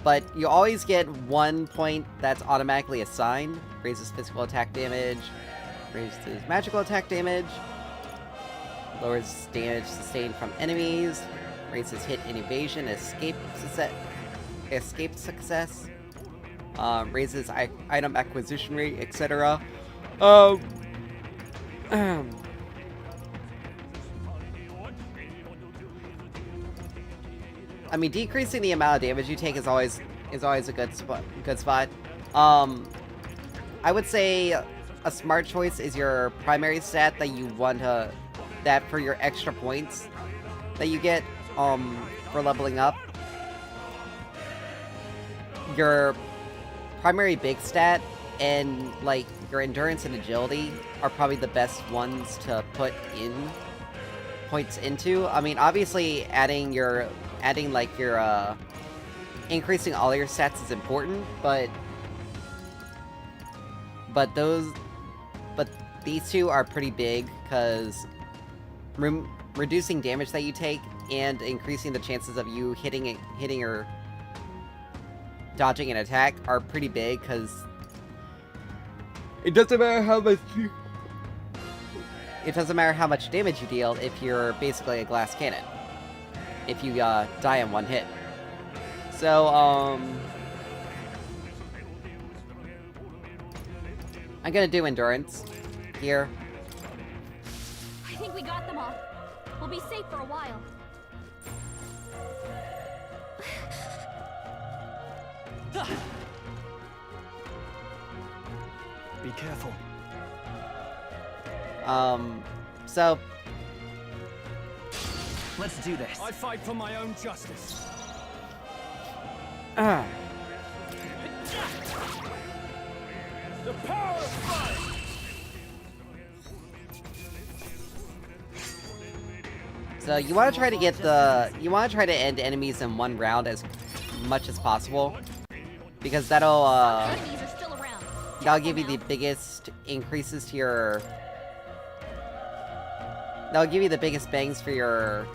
But you always get 1 point that's automatically assigned. Raises physical attack damage, raises magical attack damage, lowers damage sustained from enemies, raises hit and evasion, escape success, raises item acquisition rate, etc. I mean, decreasing the amount of damage you take is always a good spot. I would say a smart choice is your primary stat that you want to, that for your extra points that you get for leveling up. Your primary big stat and like your endurance and agility are probably the best ones to put in points into. I mean, obviously increasing all your stats is important, but these two are pretty big, because reducing damage that you take and increasing the chances of you hitting or dodging an attack are pretty big, because it doesn't matter how much damage you deal if you're basically a glass cannon. If you die in one hit. So, I'm gonna do endurance here. I think we got them all. We'll be safe for a while. Be careful. So let's do this. I fight for my own justice. The power of fight! So you want to try to end enemies in one round as much as possible, because that'll give you the biggest increases to your. That'll give you the biggest bangs for your.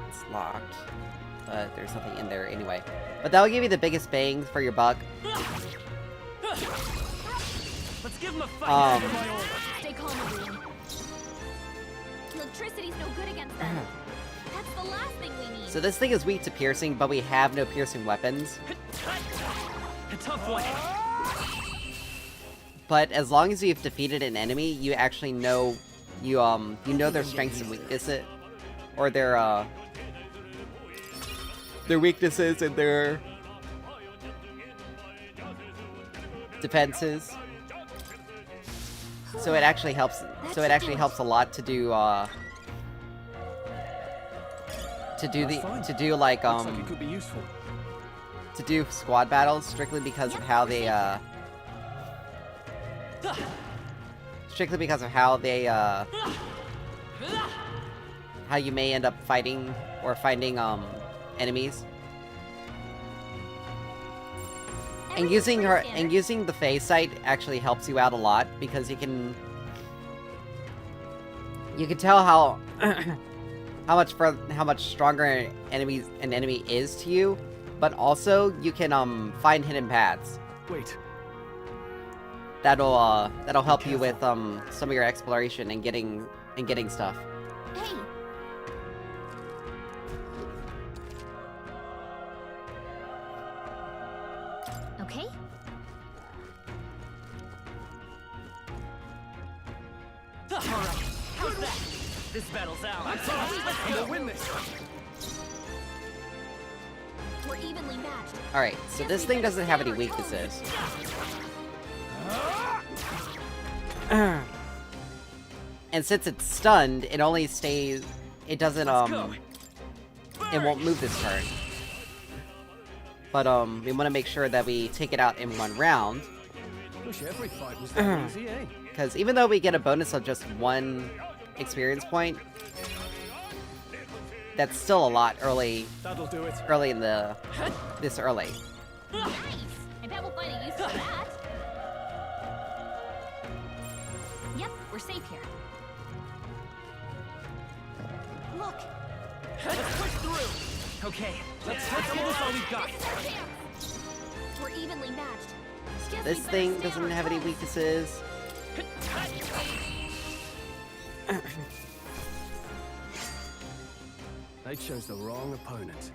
It's locked, but there's nothing in there anyway. But that'll give you the biggest bangs for your buck. Let's give him a fight. Stay calm, everyone. Electricity's no good against them. That's the last thing we need. So this thing is weak to piercing, but we have no piercing weapons. A tough one. But as long as you've defeated an enemy, you actually know you know their strengths and weaknesses, or their weaknesses and their defenses. So it actually helps. So it actually helps a lot to do to do squad battles, strictly because of how they how you may end up fighting or finding enemies. And using the phase sight actually helps you out a lot, because you can tell how how much stronger an enemy is to you, but also you can find hidden paths. Wait. That'll help you with some of your exploration and getting stuff. Hey. Okay. All right. How's that? This battle's out. Let's go. We'll win this. We're evenly matched. All right. So this thing doesn't have any weaknesses. And since it's stunned, it only stays... It doesn't, it won't move this turn. But, we want to make sure that we take it out in one round. Wish every fight was that easy, eh? Because even though we get a bonus of just 1 experience point, that's still a lot early. That'll do it. Early in the... This early. Nice! I bet we'll find a use for that. Yep, we're safe here. Look! Let's push through! Okay, let's see this all we've got. We're evenly matched. Excuse This me, but thing stand doesn't our have any toes. weaknesses. They chose the wrong opponent.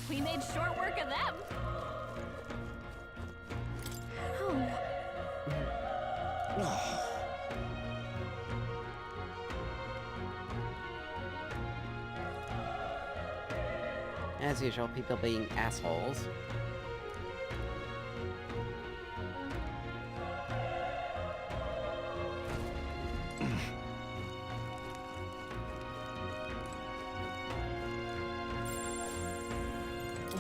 We made short work of them. Oh. As usual, people being assholes.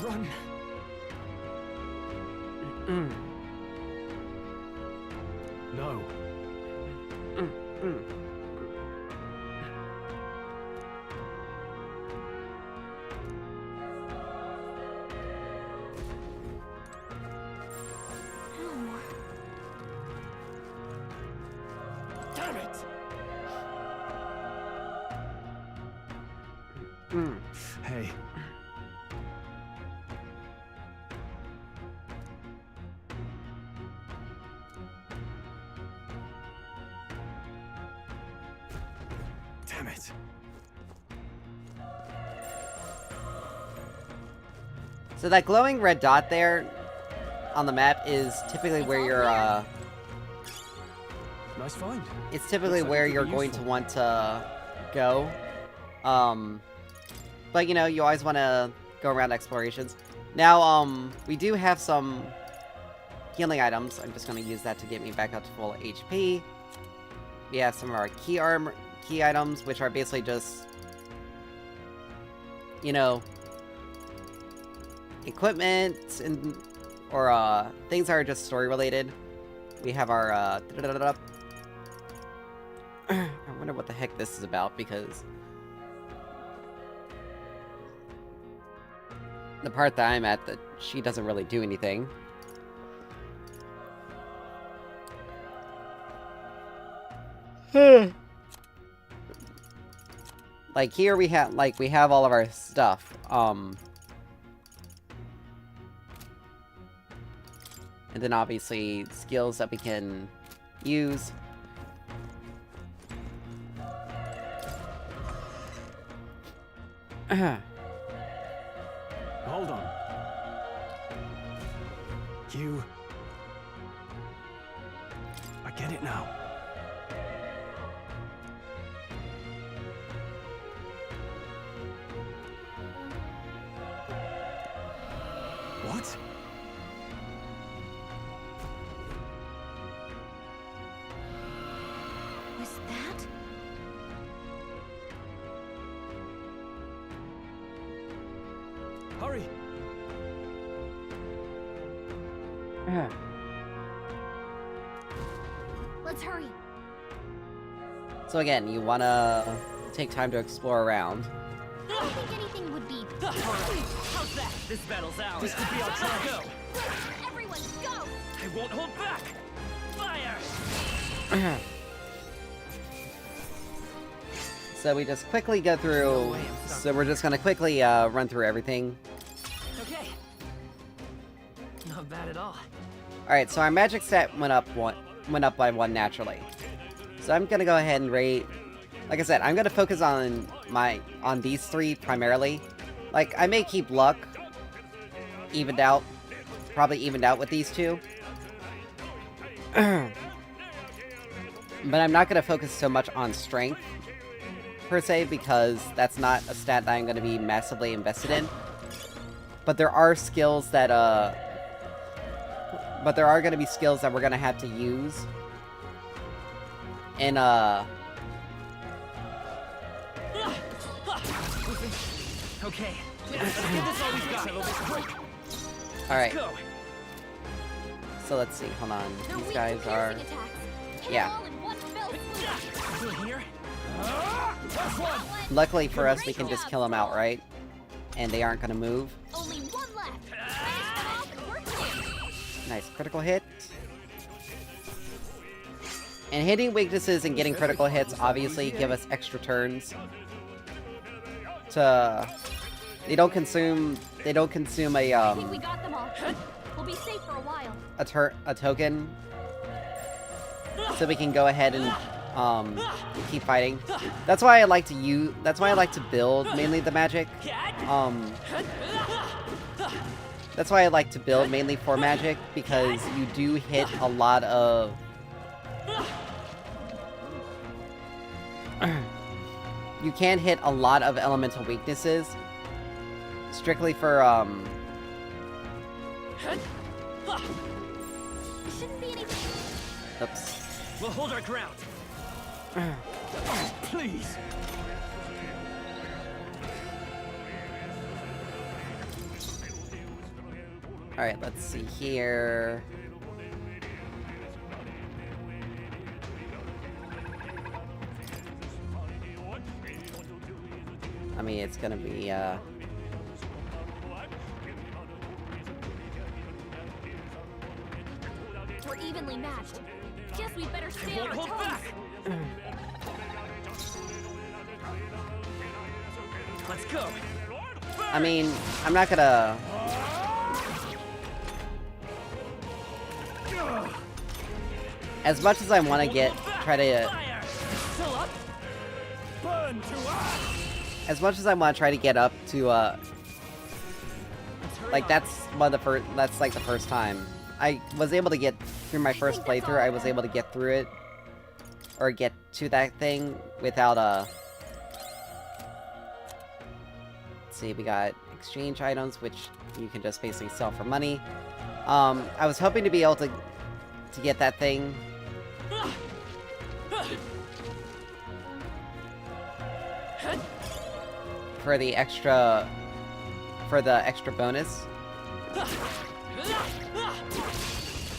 Run! No. Damn it! Hey. Damn it. So that glowing red dot there on the map is typically where you're, Nice find. it's typically Looks like where it could you're be going useful. to want to go. But you know, you always want to go around explorations. Now, we do have some healing items. I'm just going to use that to get me back up to full HP. We have some of our key items, which are basically just, you know, equipment and or things that are just story related. We have our I wonder what the heck this is about, because the part that I'm at, that she doesn't really do anything. Like here we have all of our stuff. And then obviously skills that we can use. Hold on. You... I get it now. What? Was that? Hurry! Let's hurry. So again, you wanna take time to explore around. I don't think anything would be. How's that? This battle's ours. This could be our time. Go! Everyone, go! I won't hold back! Fire! So we just quickly go through. So we're just gonna quickly run through everything. Okay. Not bad at all. All right, so our magic stat went up by 1 naturally. So I'm gonna go ahead and rate. Like I said, I'm gonna focus on these 3 primarily. Like, I may keep luck probably evened out with these 2. But I'm not gonna focus so much on strength per se, because that's not a stat that I'm gonna be massively invested in. But there are skills that but there are going to be skills that we're going to have to use in, Okay. Let's give this all we've got. Alright. So let's see, hold on. These guys are... Yeah. Luckily for us, we can just kill them outright. And they aren't gonna move. Only one left. Nice critical hit. And hitting weaknesses and getting critical hits obviously give us extra turns. They don't consume a I think we got them all. We'll be safe for a while. a token, so we can go ahead and keep fighting. That's why I like to build mainly the magic. That's why I like to build mainly for magic, because you do hit a lot of you can hit a lot of elemental weaknesses strictly for Shouldn't be anything. oops. We'll hold our ground. Oh, please. Alright, let's see here. I mean, it's gonna be, We're evenly matched. Guess we better stay on our toes. Let's go. I mean, I'm not gonna... As much as I want to as much as I want to try to get up to, like, that's like the first time. I was able to get through my first playthrough, I was able to get through it, or get to that thing without, let's see, we got exchange items, which you can just basically sell for money. I was hoping to be able to get that thing. For the extra bonus.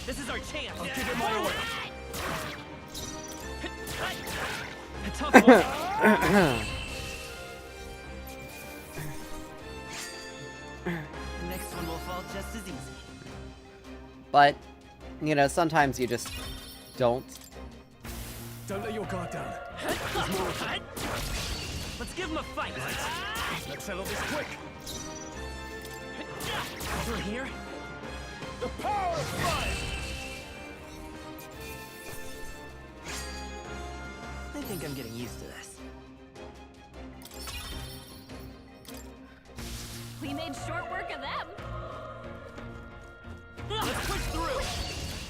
This is our chance. I'll give it my order. A tough one. The next one will fall just as easy. But, you know, sometimes you just don't. Don't let your guard down. Let's give him a fight. Let's settle this quick. Through here. The power of fire! I think I'm getting used to this. We made short work of them. Let's push through.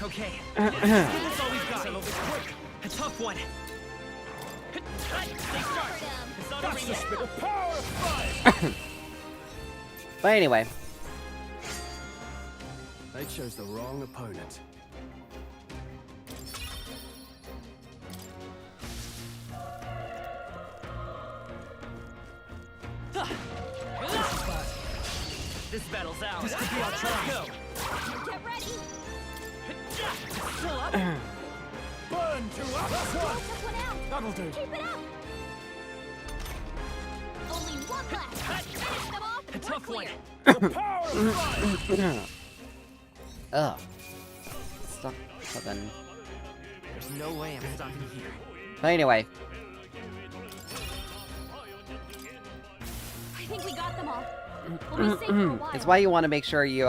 Okay. That's all we've got. Settle this quick. A tough one. Stay sharp. It's not over yet. The power of fire! But anyway. They chose the wrong opponent. This battle's out. This could be our chance. Go. Get ready. Still up. Burn to us! Took one out. That'll do. Keep it up. Only one left. Finish them off. A tough one. The power of fire! Ugh. Stuck. So then. There's no way I'm stopping here. But anyway. I think we got them all. We'll be safe for a while. It's why you want to make sure you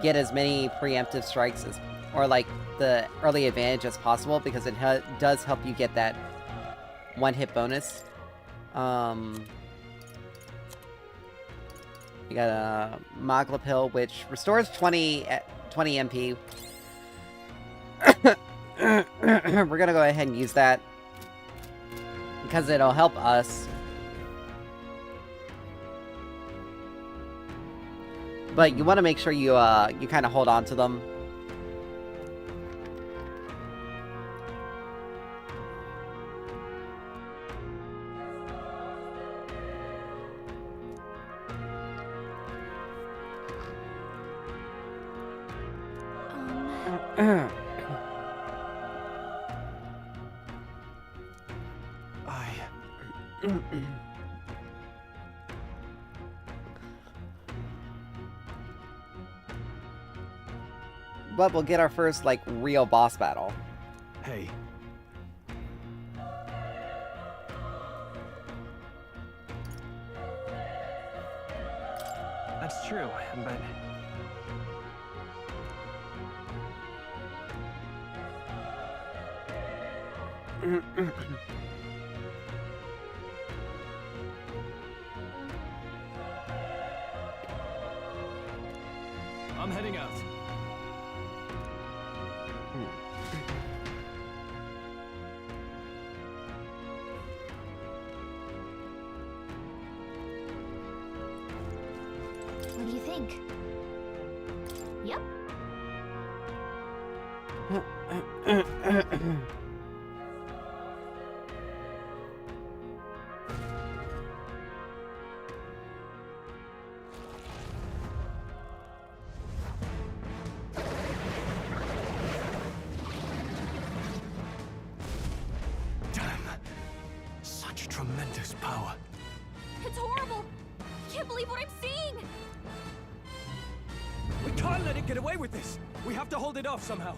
get as many preemptive strikes as, or like the early advantage as possible, because it does help you get that one hit bonus. We got a Magla pill, which restores 20 MP. We're gonna go ahead and use that because it'll help us. But you want to make sure you you kind of hold on to them. But we'll get our first, like, real boss battle. Hey. That's true, but... I'm heading out. What do you think? Yep. Such tremendous power. It's horrible! I can't believe what I'm seeing! We can't let it get away with this. We have to hold it off somehow.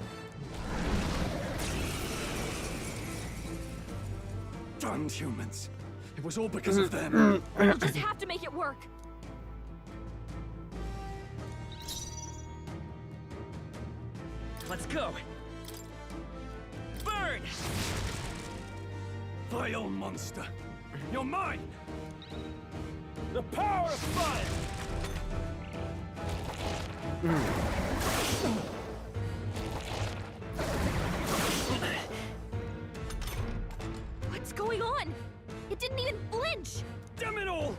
Damned humans. It was all because of them. We'll just have to make it work. Let's go. Burn! Vile monster. You're mine! The power of fire! What's going on? It didn't even flinch! Damn it all!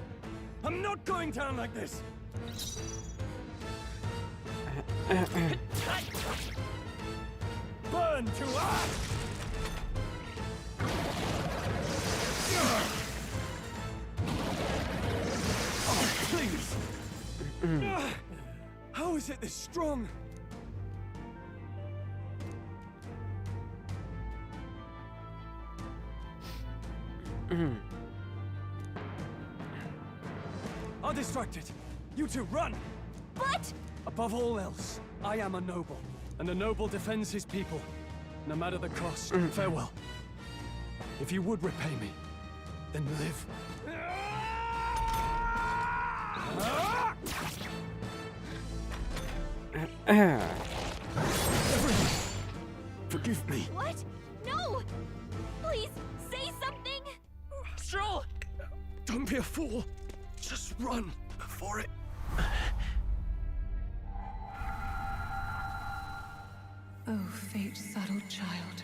I'm not going down like this! Burn to ash! Oh, please! How is it this strong? I'll distract it. You two run! But... Above all else, I am a noble, and a noble defends his people, no matter the cost. Farewell. If you would repay me, then live. Forgive me. What? No! Please, say something! Stroll! Don't be a fool. Just run before it... Oh, fate-saddled child.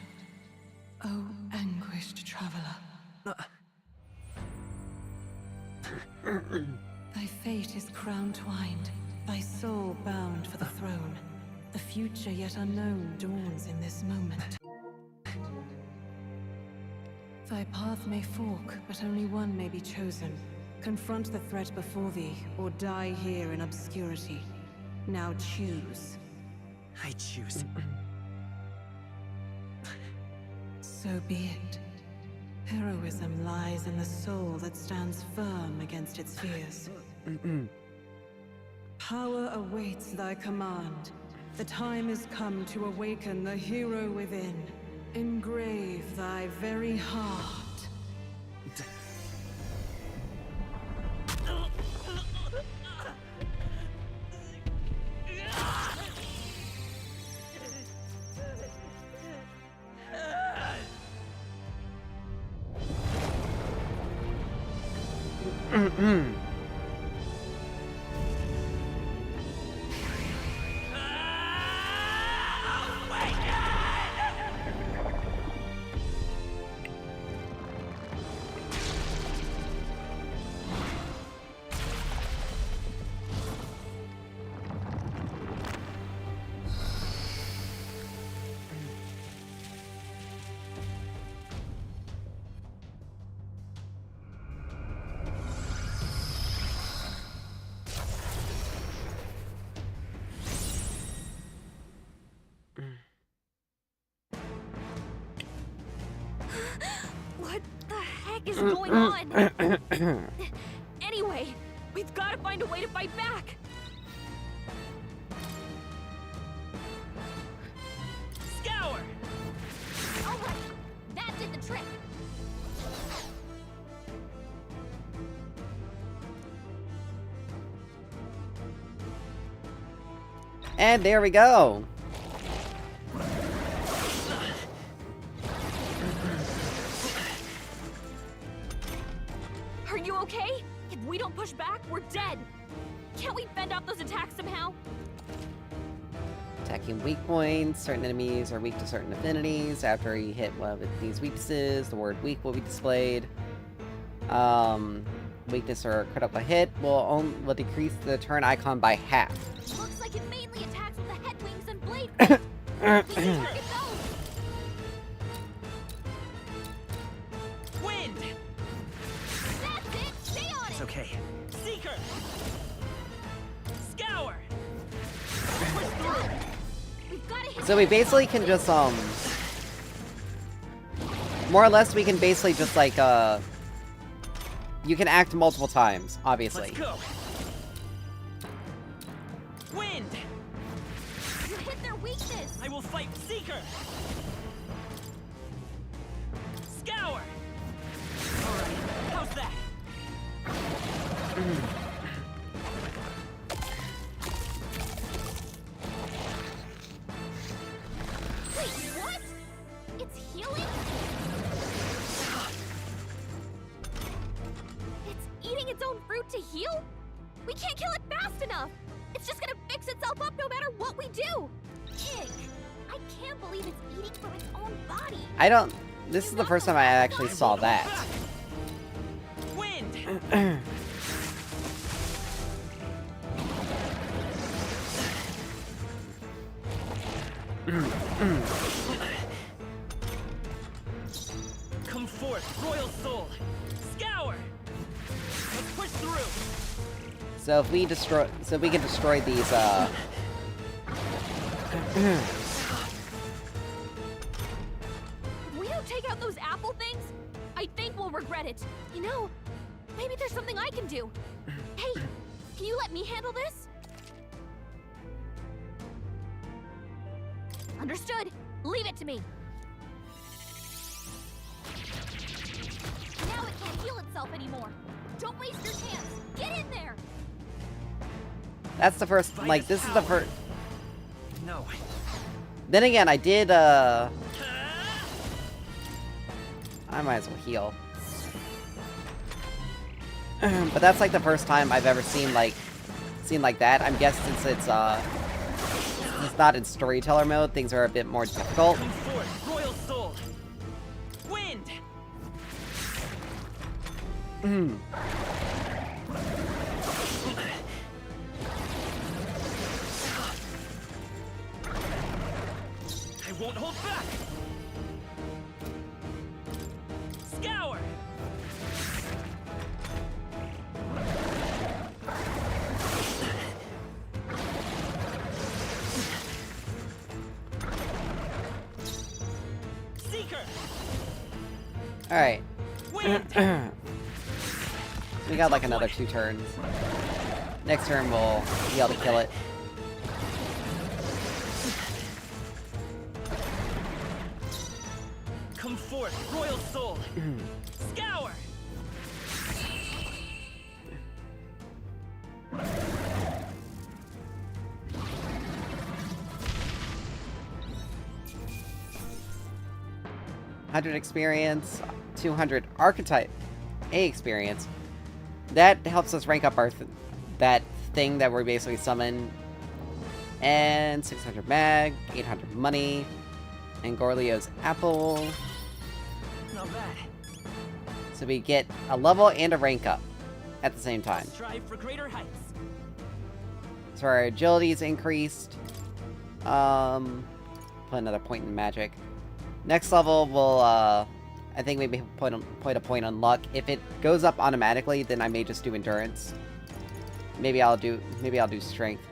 Oh, anguished traveler. Thy fate is crown-twined, thy soul bound for the throne. The future yet unknown dawns in this moment. Thy path may fork, but only one may be chosen. Confront the threat before thee, or die here in obscurity. Now choose. I choose. So be it. Heroism lies in the soul that stands firm against its fears. Power awaits thy command. The time is come to awaken the hero within. Engrave thy very heart. heck is going on? Anyway, we've got to find a way to fight back. Scour! All right, that did the trick. And there we go. Are you okay? If we don't push back, we're dead. Can't we fend off those attacks somehow? Attacking weak points. Certain enemies are weak to certain affinities. After you hit one of these weaknesses, the word weak will be displayed. Weakness or critical hit will decrease the turn icon by half. Looks like it mainly attacks with the head wings and blade wings. We can target those. Wind! That's it! Stay on it! It's okay. Seeker! Scour! Push through! We've got to hit. So we basically can just, more or less we can basically just, like, you can act multiple times, obviously. Let's go! Wind! You hit their weakness! I will fight Seeker! Scour! Alright, how's that? Wait, what? It's healing? It's eating its own fruit to heal? We can't kill it fast enough! It's just gonna fix itself up no matter what we do! Ick! I can't believe it's eating from its own body! I don't... This is the first time I actually saw that. Wind! Come forth, royal soul! Scour! Let's push through! So if we destroy... So we can destroy these, If we don't take out those apple things, I think we'll regret it. You know, maybe there's something I can do. Hey, can you let me handle this? Understood. Leave it to me. Now it can't heal itself anymore. Don't waste your chance. Get in there. That's the first... Like, this is the first... No. Then again, I did, I might as well heal. But that's like the first time I've ever seen like that. I'm guessing since it's not in storyteller mode, things are a bit more difficult. Come forth, royal soul. Wind. I won't hold back. Scour. Seeker. All right. Wind. We got like another 2 turns. Next turn we'll be able to kill it. Come forth, royal soul. Scour. $100 experience, 200 archetype A experience. That helps us rank up our that thing that we're basically summon. And 600 mag, 800 money, and Gorlio's apple. Not bad. So we get a level and a rank up at the same time. Strive for greater heights. So our agility is increased. Put another point in magic. Next level will, I think maybe put a point on luck. If it goes up automatically, then I may just do endurance. Maybe I'll do strength.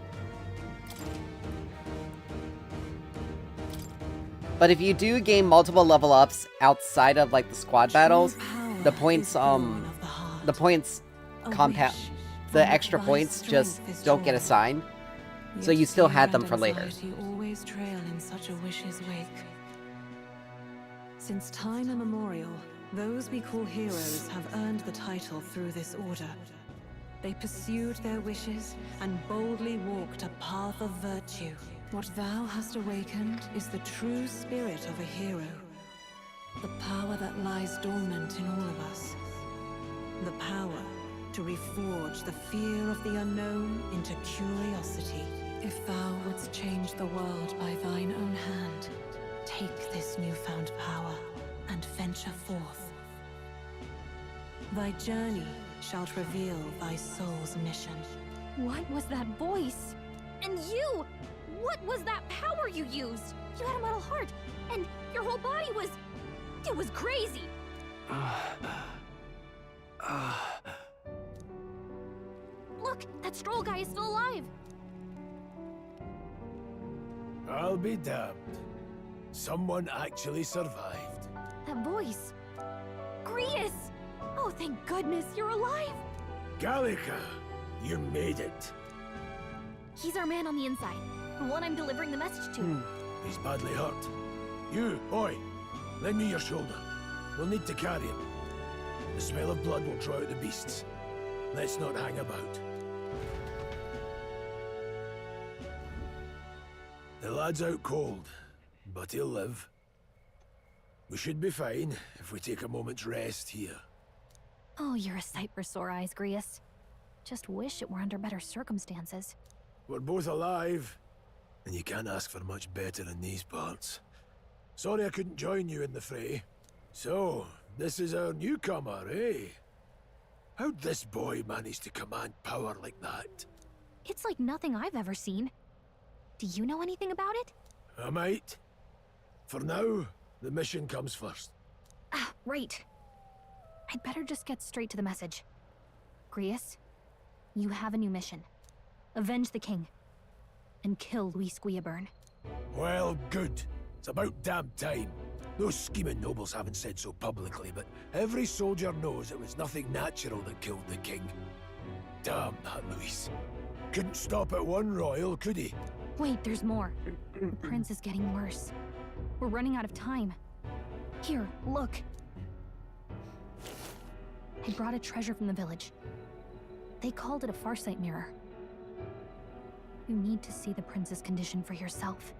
But if you do gain multiple level ups outside of like the squad battles, the points, the points compound, the extra points just don't get assigned. So you still had them for later. Always trail in such a wish's wake. Since time immemorial, those we call heroes have earned the title through this order. They pursued their wishes and boldly walked a path of virtue. What thou hast awakened is the true spirit of a hero. The power that lies dormant in all of us. The power to reforge the fear of the unknown into curiosity. If thou wouldst change the world by thine own hand, take this newfound power and venture forth. Thy journey shalt reveal thy soul's mission. What was that voice? And you! What was that power you used? You had a metal heart, and your whole body was... It was crazy! Look, that Stroll guy is still alive! I'll be damned. Someone actually survived. That voice... Grius! Oh, thank goodness you're alive! Gallica, you made it. He's our man on the inside. The one I'm delivering the message to. He's badly hurt. You, boy, lend me your shoulder. We'll need to carry him. The smell of blood will draw out the beasts. Let's not hang about. The lad's out cold, but he'll live. We should be fine if we take a moment's rest here. Oh, you're a sight for sore eyes, Grius. Just wish it were under better circumstances. We're both alive, and you can't ask for much better in these parts. Sorry I couldn't join you in the fray. So, this is our newcomer, eh? How'd this boy manage to command power like that? It's like nothing I've ever seen. Do you know anything about it? I might. For now, the mission comes first. Ah, right. I'd better just get straight to the message. Grius, you have a new mission. Avenge the king. And kill Luis Guillaburn. Well, good. It's about damn time. Those scheming nobles haven't said so publicly, but every soldier knows it was nothing natural that killed the king. Damn that Luis. Couldn't stop at one royal, could he? Wait, there's more. The prince is getting worse. We're running out of time. Here, look. I brought a treasure from the village. They called it a farsight mirror. You need to see the prince's condition for yourself.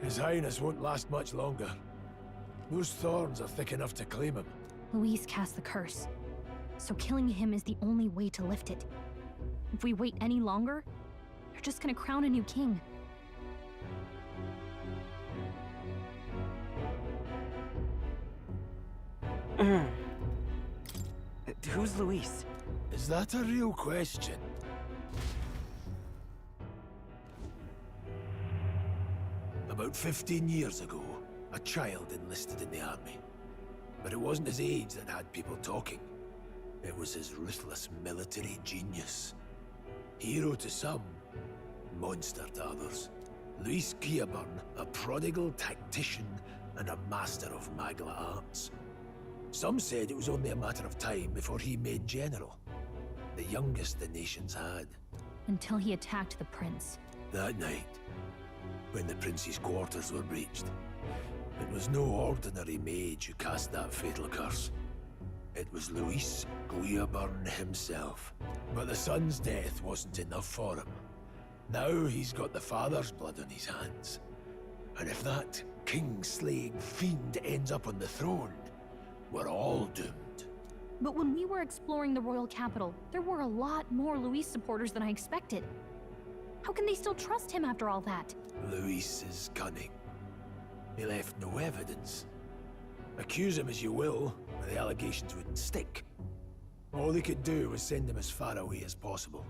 His Highness won't last much longer. Those thorns are thick enough to claim him. Luis cast the curse, so killing him is the only way to lift it. If we wait any longer, they're just gonna crown a new king. Who's Luis? Is that a real question? About 15 years ago, a child enlisted in the army. But it wasn't his age that had people talking. It was his ruthless military genius. Hero to some, monster to others. Luis Guillaburn, a prodigal tactician and a master of Magla arts. Some said it was only a matter of time before he made general. The youngest the nations had. Until he attacked the prince. That night, when the prince's quarters were breached, it was no ordinary mage who cast that fatal curse. It was Luis Guillaburn himself. But the son's death wasn't enough for him. Now he's got the father's blood on his hands. And if that king-slaying fiend ends up on the throne, we're all doomed. But when we were exploring the royal capital, there were a lot more Luis supporters than I expected. How can they still trust him after all that? Luis is cunning. He left no evidence. Accuse him as you will, the allegations wouldn't stick. All they could do was send him as far away as possible.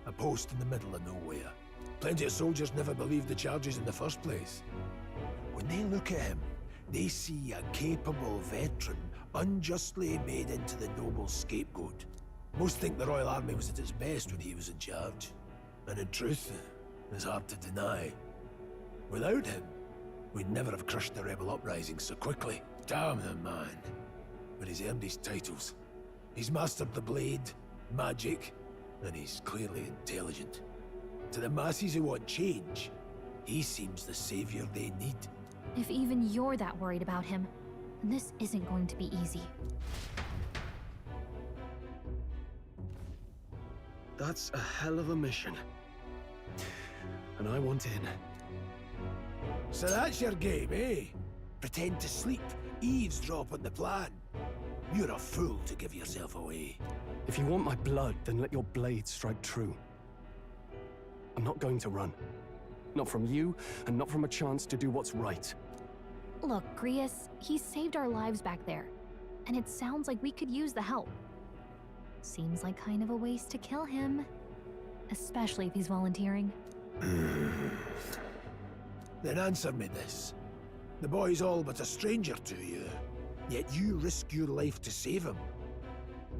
A post in the middle of nowhere. Plenty of soldiers never believed the charges in the first place. When they look at him, they see a capable veteran unjustly made into the noble's scapegoat. Most think the Royal Army was at its best when he was in charge. And in truth, is hard to deny. Without him, we'd never have crushed the rebel uprising so quickly. Damn the man. But he's earned his titles. He's mastered the blade, magic, and he's clearly intelligent. To the masses who want change, he seems the savior they need. If even you're that worried about him, this isn't going to be easy. That's a hell of a mission. And I want in. So that's your game, eh? Pretend to sleep, eavesdrop on the plan. You're a fool to give yourself away. If you want my blood, then let your blade strike true. I'm not going to run. Not from you, and not from a chance to do what's right. Look, Grius, he saved our lives back there, and it sounds like we could use the help. Seems like kind of a waste to kill him, especially if he's volunteering. Then answer me this. The boy's all but a stranger to you, yet you risk your life to save him.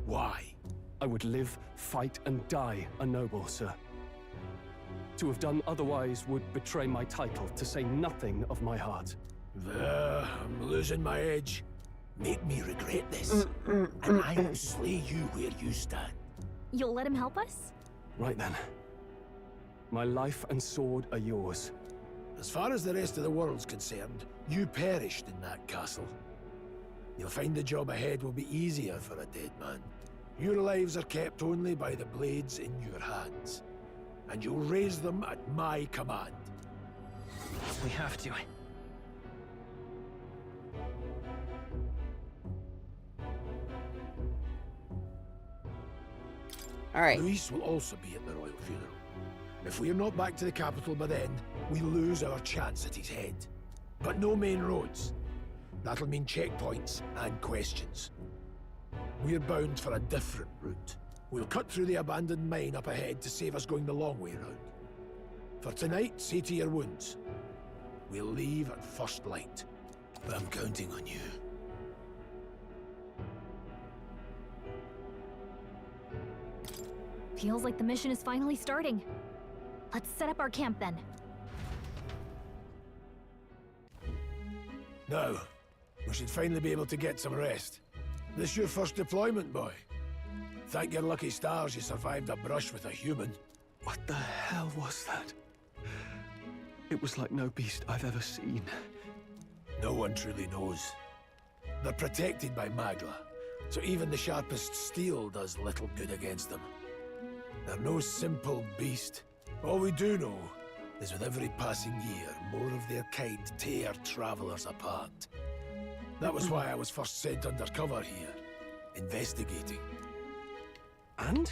Why? I would live, fight, and die a noble, sir. To have done otherwise would betray my title, to say nothing of my heart. I'm losing my edge. Make me regret this, and I will slay you where you stand. You'll let him help us? Right then. My life and sword are yours. As far as the rest of the world's concerned, you perished in that castle. You'll find the job ahead will be easier for a dead man. Your lives are kept only by the blades in your hands, and you'll raise them at my command. We have to. Alright. Luis will also be at the royal funeral. If we're not back to the capital by then, we lose our chance at his head. But no main roads. That'll mean checkpoints and questions. We're bound for a different route. We'll cut through the abandoned mine up ahead to save us going the long way round. For tonight, see to your wounds. We'll leave at first light. But I'm counting on you. Feels like the mission is finally starting. Let's set up our camp then. Now, we should finally be able to get some rest. This your first deployment, boy? Thank your lucky stars you survived a brush with a human. What the hell was that? It was like no beast I've ever seen. No one truly knows. They're protected by Magla, so even the sharpest steel does little good against them. They're no simple beast. All we do know is with every passing year, more of their kind tear travelers apart. That was why I was first sent undercover here, investigating. And?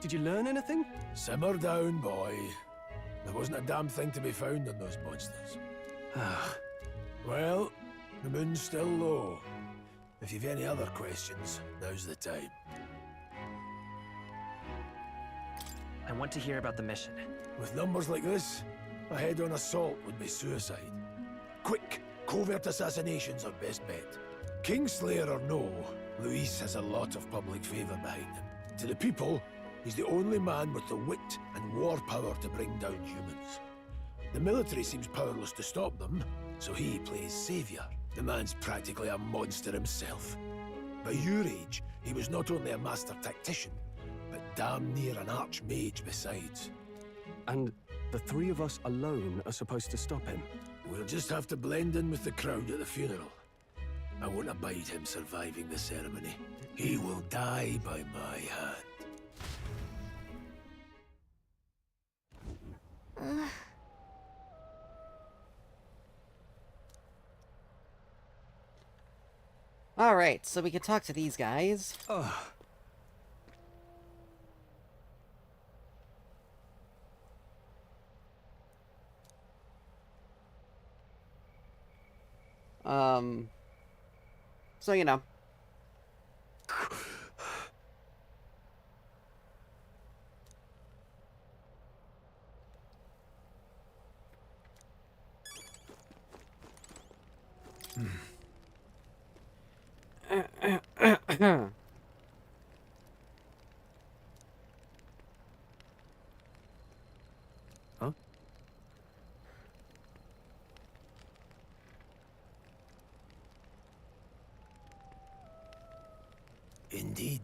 Did you learn anything? Simmer down, boy. There wasn't a damn thing to be found on those monsters. Well, the moon's still low. If you've any other questions, now's the time. I want to hear about the mission. With numbers like this, a head-on assault would be suicide. Quick, covert assassinations are best bet. Kingslayer or no, Luis has a lot of public favor behind him. To the people, he's the only man with the wit and war power to bring down humans. The military seems powerless to stop them, so he plays savior. The man's practically a monster himself. By your age, he was not only a master tactician, but damn near an archmage besides. And the three of us alone are supposed to stop him? We'll just have to blend in with the crowd at the funeral. I won't abide him surviving the ceremony. He will die by my hand. Alright, so we can talk to these guys. So, you know. Huh? Indeed.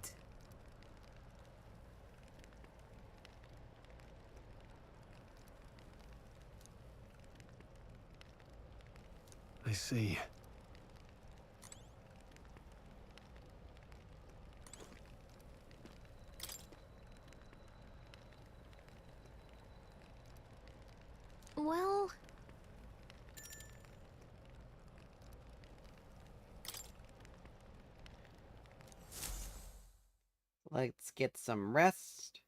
I see. Well... Let's get some rest.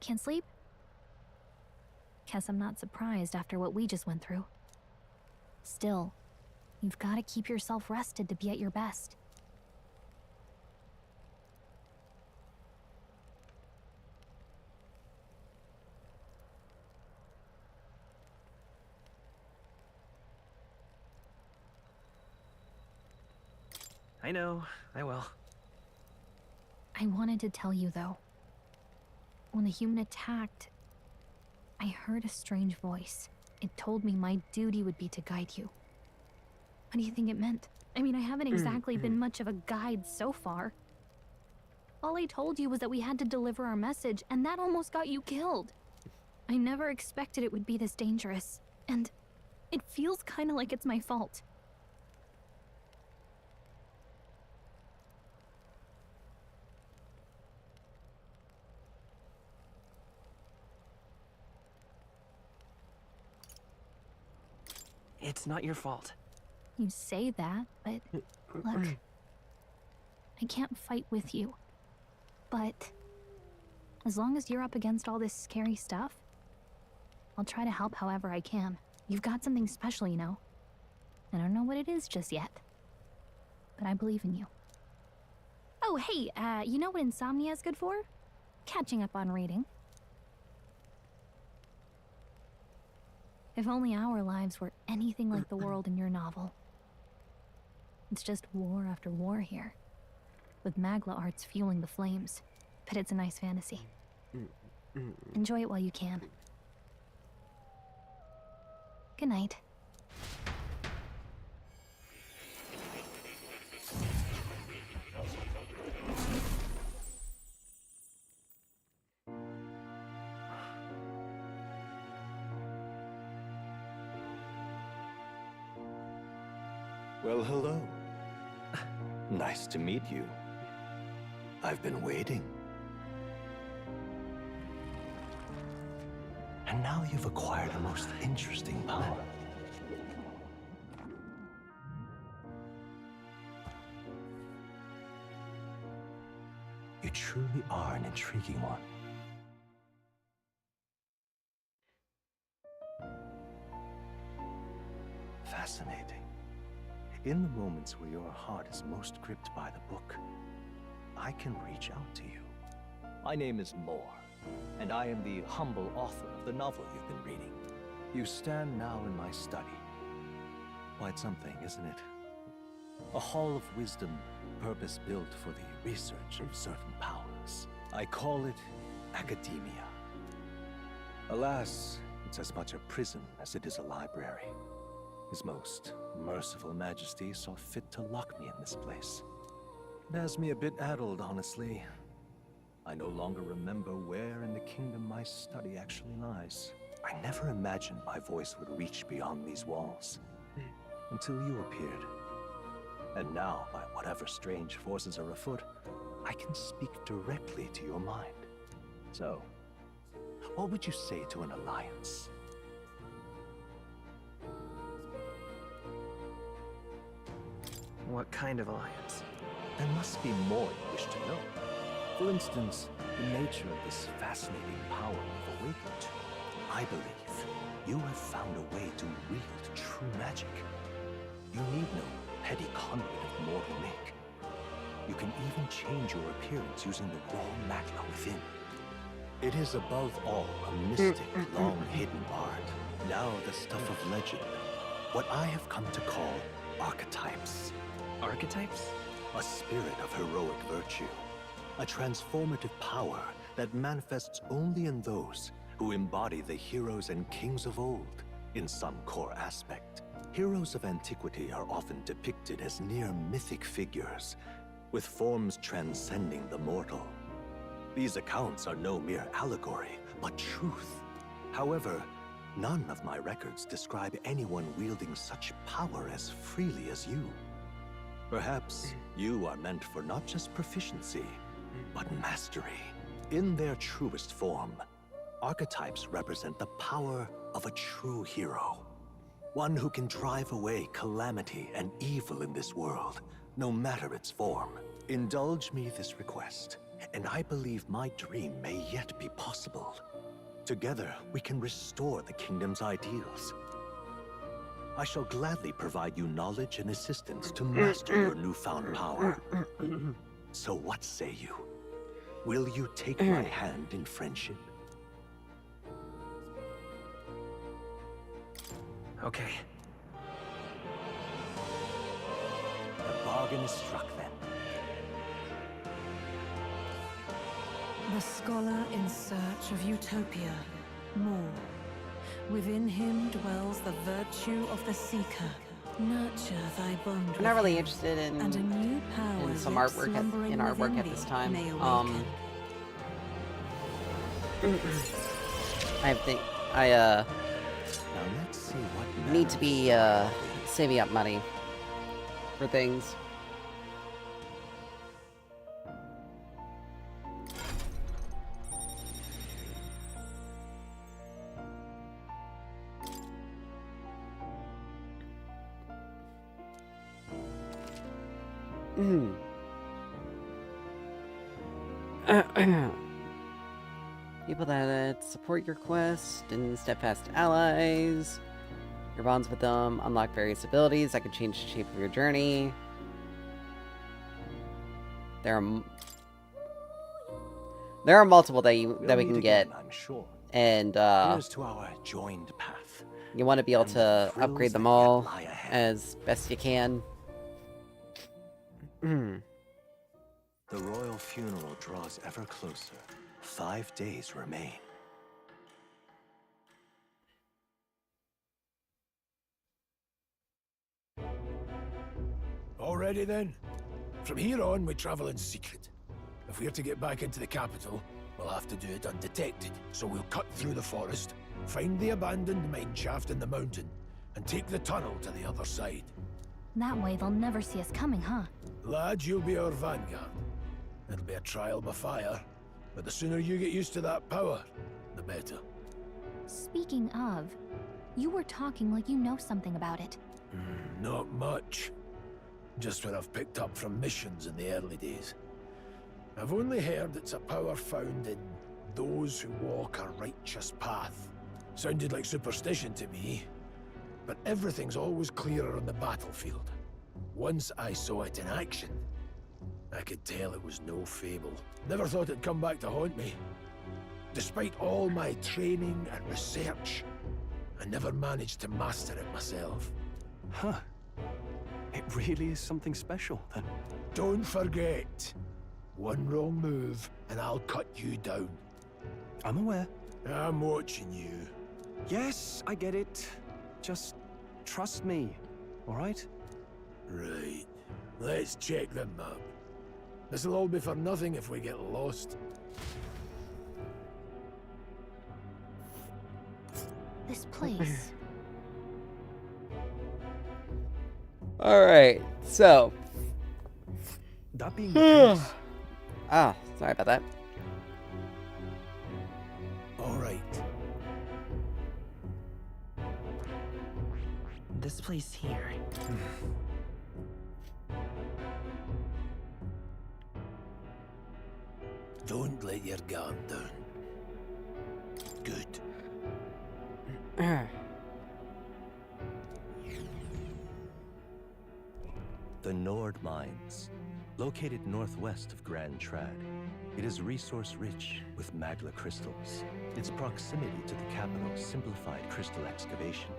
Can't sleep? Guess I'm not surprised after what we just went through. Still, you've got to keep yourself rested to be at your best. I know, I will. I wanted to tell you, though. When the human attacked, I heard a strange voice. It told me my duty would be to guide you. What do you think it meant? I mean, I haven't exactly been much of a guide so far. All I told you was that we had to deliver our message, and that almost got you killed. I never expected it would be this dangerous, and it feels kind of like it's my fault. It's not your fault. You say that, but look, I can't fight with you. But as long as you're up against all this scary stuff, I'll try to help however I can. You've got something special, you know. I don't know what it is just yet, but I believe in you. Oh, hey, you know what insomnia is good for? Catching up on reading. If only our lives were anything like the world in your novel. It's just war after war here, with Magla arts fueling the flames. But it's a nice fantasy. Enjoy it while you can. Good night. Well, hello. Nice to meet you. I've been waiting. And now you've acquired a most interesting power. You truly are an intriguing one. Fascinating. In the moments where your heart is most gripped by the book, I can reach out to you. My name is Moore, and I am the humble author of the novel you've been reading. You stand now in my study. Quite something, isn't it? A hall of wisdom, purpose-built for the research of certain powers. I call it academia. Alas, it's as much a prison as it is a library. His most merciful majesty saw fit to lock me in this place. It has me a bit addled, honestly. I no longer remember where in the kingdom my study actually lies. I never imagined my voice would reach beyond these walls. Until you appeared. And now, by whatever strange forces are afoot, I can speak directly to your mind. So, what would you say to an alliance? What kind of alliance? There must be more you wish to know. For instance, the nature of this fascinating power you've awakened to. I believe you have found a way to wield true magic. You need no petty conduit of mortal make. You can even change your appearance using the raw magma within. It is above all a mystic, long-hidden art. Now the stuff of legend. What I have come to call archetypes. Archetypes? A spirit of heroic virtue. A transformative power that manifests only in those who embody the heroes and kings of old. In some core aspect, heroes of antiquity are often depicted as near mythic figures, with forms transcending the mortal. These accounts are no mere allegory, but truth. However, none of my records describe anyone wielding such power as freely as you. Perhaps you are meant for not just proficiency, but mastery. In their truest form, archetypes represent the power of a true hero. One who can drive away calamity and evil in this world, no matter its form. Indulge me this request, and I believe my dream may yet be possible. Together, we can restore the kingdom's ideals. I shall gladly provide you knowledge and assistance to master your newfound power. So what say you? Will you take my hand in friendship? Okay. The bargain is struck then. The scholar in search of utopia. More. Within him dwells the virtue of the seeker. Nurture thy bond I'm not really interested in, and a new power in some yet artwork slumbering in artwork within at thee this time. may awaken. Now let's see what need to be saving up money for things. People that support your quest and steadfast allies. Your bonds with them unlock various abilities that can change the shape of your journey. There are multiple that we can get, I'm sure. and Here's to our joined path. you want to be able and to the upgrade thrills them that all yet lie ahead. as best you can. The royal funeral draws ever closer. 5 days remain. Already then? From here on, we travel in secret. If we're to get back into the capital, we'll have to do it undetected. So we'll cut through the forest, find the abandoned mine shaft in the mountain, and take the tunnel to the other side. That way they'll never see us coming, huh? Lad, you'll be our vanguard. It'll be a trial by fire, but the sooner you get used to that power, the better. Speaking of, you were talking like you know something about it. Not much. Just what I've picked up from missions in the early days. I've only heard it's a power found in those who walk a righteous path. Sounded like superstition to me, but everything's always clearer on the battlefield. Once I saw it in action, I could tell it was no fable. Never thought it'd come back to haunt me. Despite all my training and research, I never managed to master it myself. Huh. It really is something special, then. Don't forget, one wrong move and I'll cut you down. I'm aware. I'm watching you. Yes, I get it. Just trust me, all right? Right. Let's check the map. This'll all be for nothing if we get lost. This place. Alright, so. That being the case. Ah, sorry about that. All right. This place here. Don't let your guard down. Good. The Nord Mines, located northwest of Grand Trad. It is resource-rich with magma crystals. Its proximity to the capital simplified crystal excavation,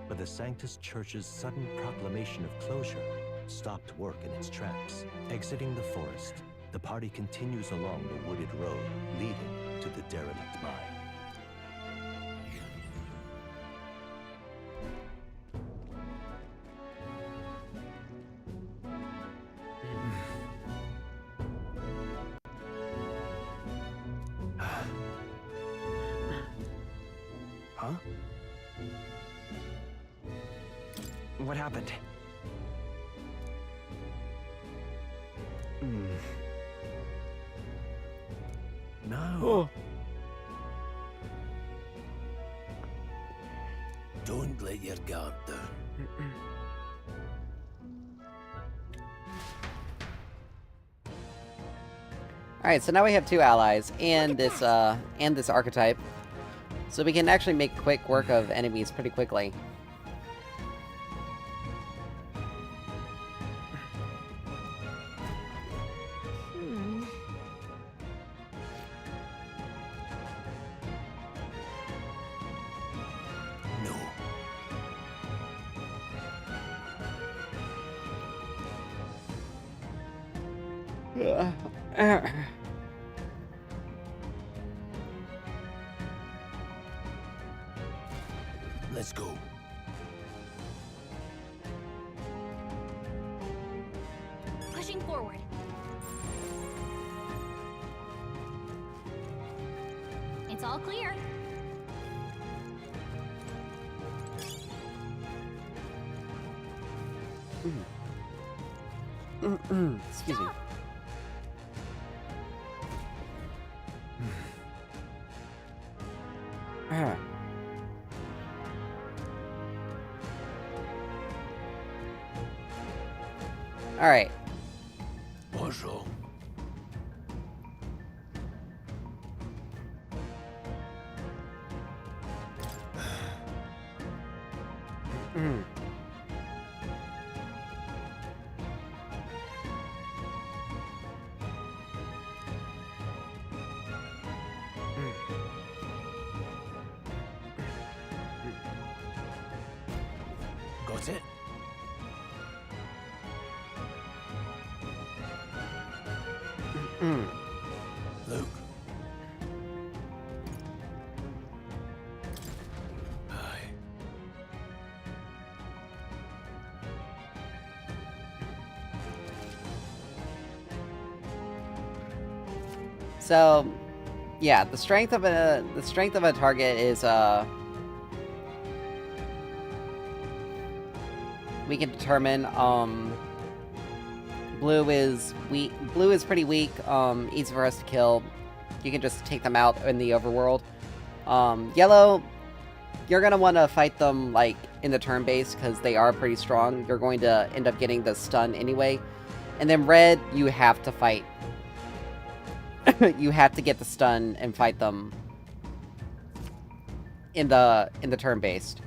but the Sanctus Church's sudden proclamation of closure stopped work in its tracks. Exiting the forest, the party continues along the wooded road leading to the derelict mine. Huh? What happened? No. Don't let your guard down. Alright, so now we have 2 allies and this archetype. So we can actually make quick work of enemies pretty quickly. Let's go. Pushing forward. It's all clear. Excuse me. Alright. What's wrong? Got it? Luke. Aye. So, yeah, the strength of a target is we can determine. Blue is weak. Blue is pretty weak. Easy for us to kill. You can just take them out in the overworld. Yellow, you're gonna want to fight them like in the turn base because they are pretty strong. You're going to end up getting the stun anyway. And then red, you have to fight. You have to get the stun and fight them in the turn based.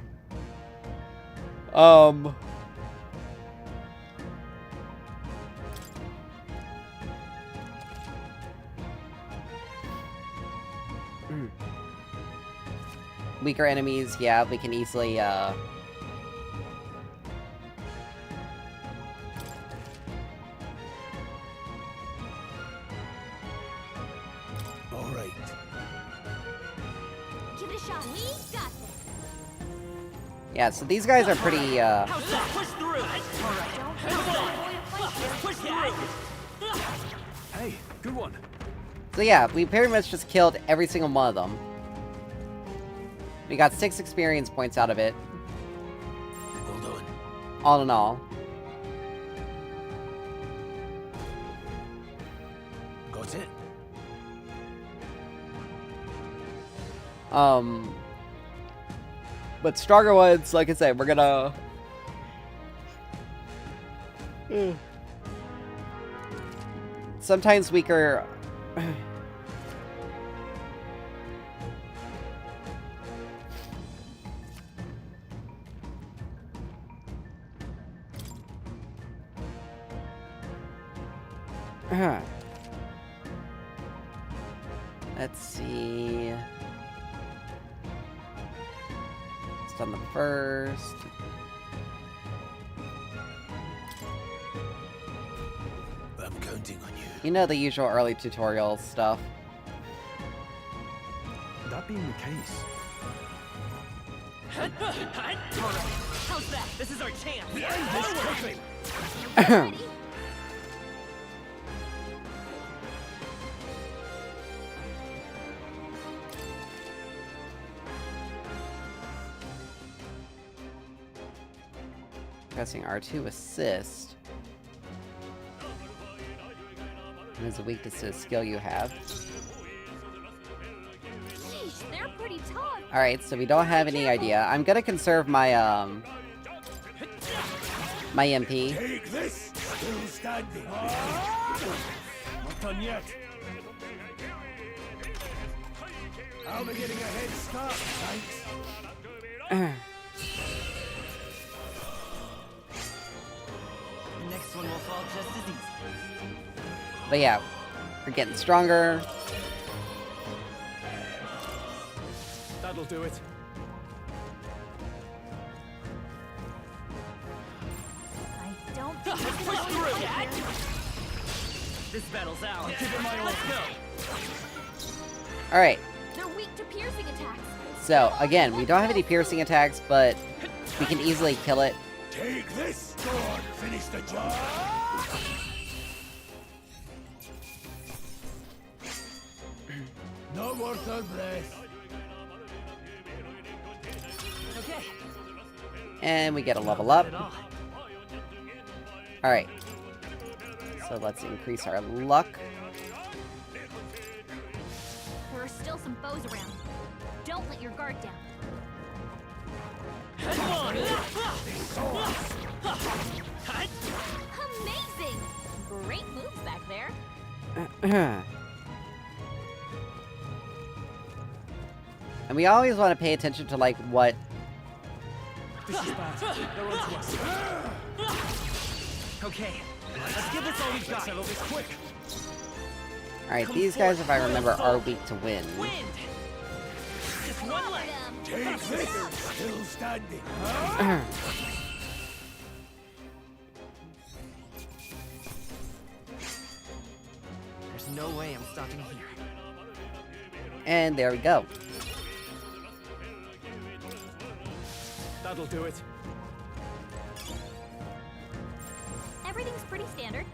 Weaker enemies, yeah, we can easily, All right. Give it a shot. We got this. yeah, so these guys are pretty, Push through. Push through. Hey, good one. so yeah, we pretty much just killed every single one of them. We got 6 experience points out of it. Hold on. All in all. Got it? But stronger ones, like I said, we're gonna... Sometimes weaker... Let's see. It's done the first. I'm counting on you. You know the usual early tutorial stuff. That being the case. How's that? This is our chance. pressing R2 assist. And there's a weakness to a skill you have. Sheesh, they're pretty tough. Alright, so we don't have any idea. I'm gonna conserve my, my MP. Take this! Still standing. Not done yet. I'll be getting a head start, thanks. The next one will fall just as easy. But yeah, we're getting stronger. That'll do it. I don't think Let's this push is through! here. This battle's ours. I'll give it my all. Let's go! Alright, They're weak to piercing attacks. so again, we don't have any piercing attacks, but we can easily kill it. Take this! Go on, finish the job! Not worth our breath. Okay. And we get a level up. Alright. So let's increase our luck. There are still some foes around. Don't let your guard down. Amazing! Great moves back there. And we always want to pay attention to, like, what... This is bad. They're on to us. Okay, let's give this all we've got. Settle this quick. Alright, these guys, if I remember, are weak to wind. Just one leg. Take this! Still standing. There's no way I'm stopping here. And there we go. That'll do it. Everything's pretty standard.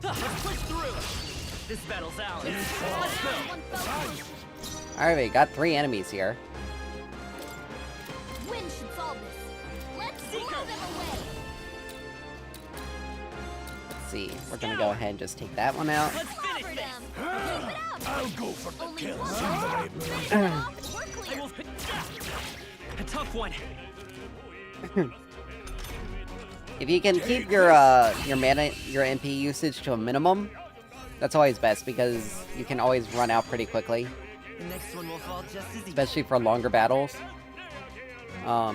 Let's push through! This battle's ours. Let's go! Alright, we got 3 enemies here. Wind should solve this. Let's blow them away. Let's see. We're gonna go ahead and just take that one out. Let's finish this! I'll go for the Only kill. one See what I mean? We're clear. A tough one. If you can keep your mana, your MP usage to a minimum, that's always best because you can always run out pretty quickly, The next one will fall just as easy. especially for longer battles. I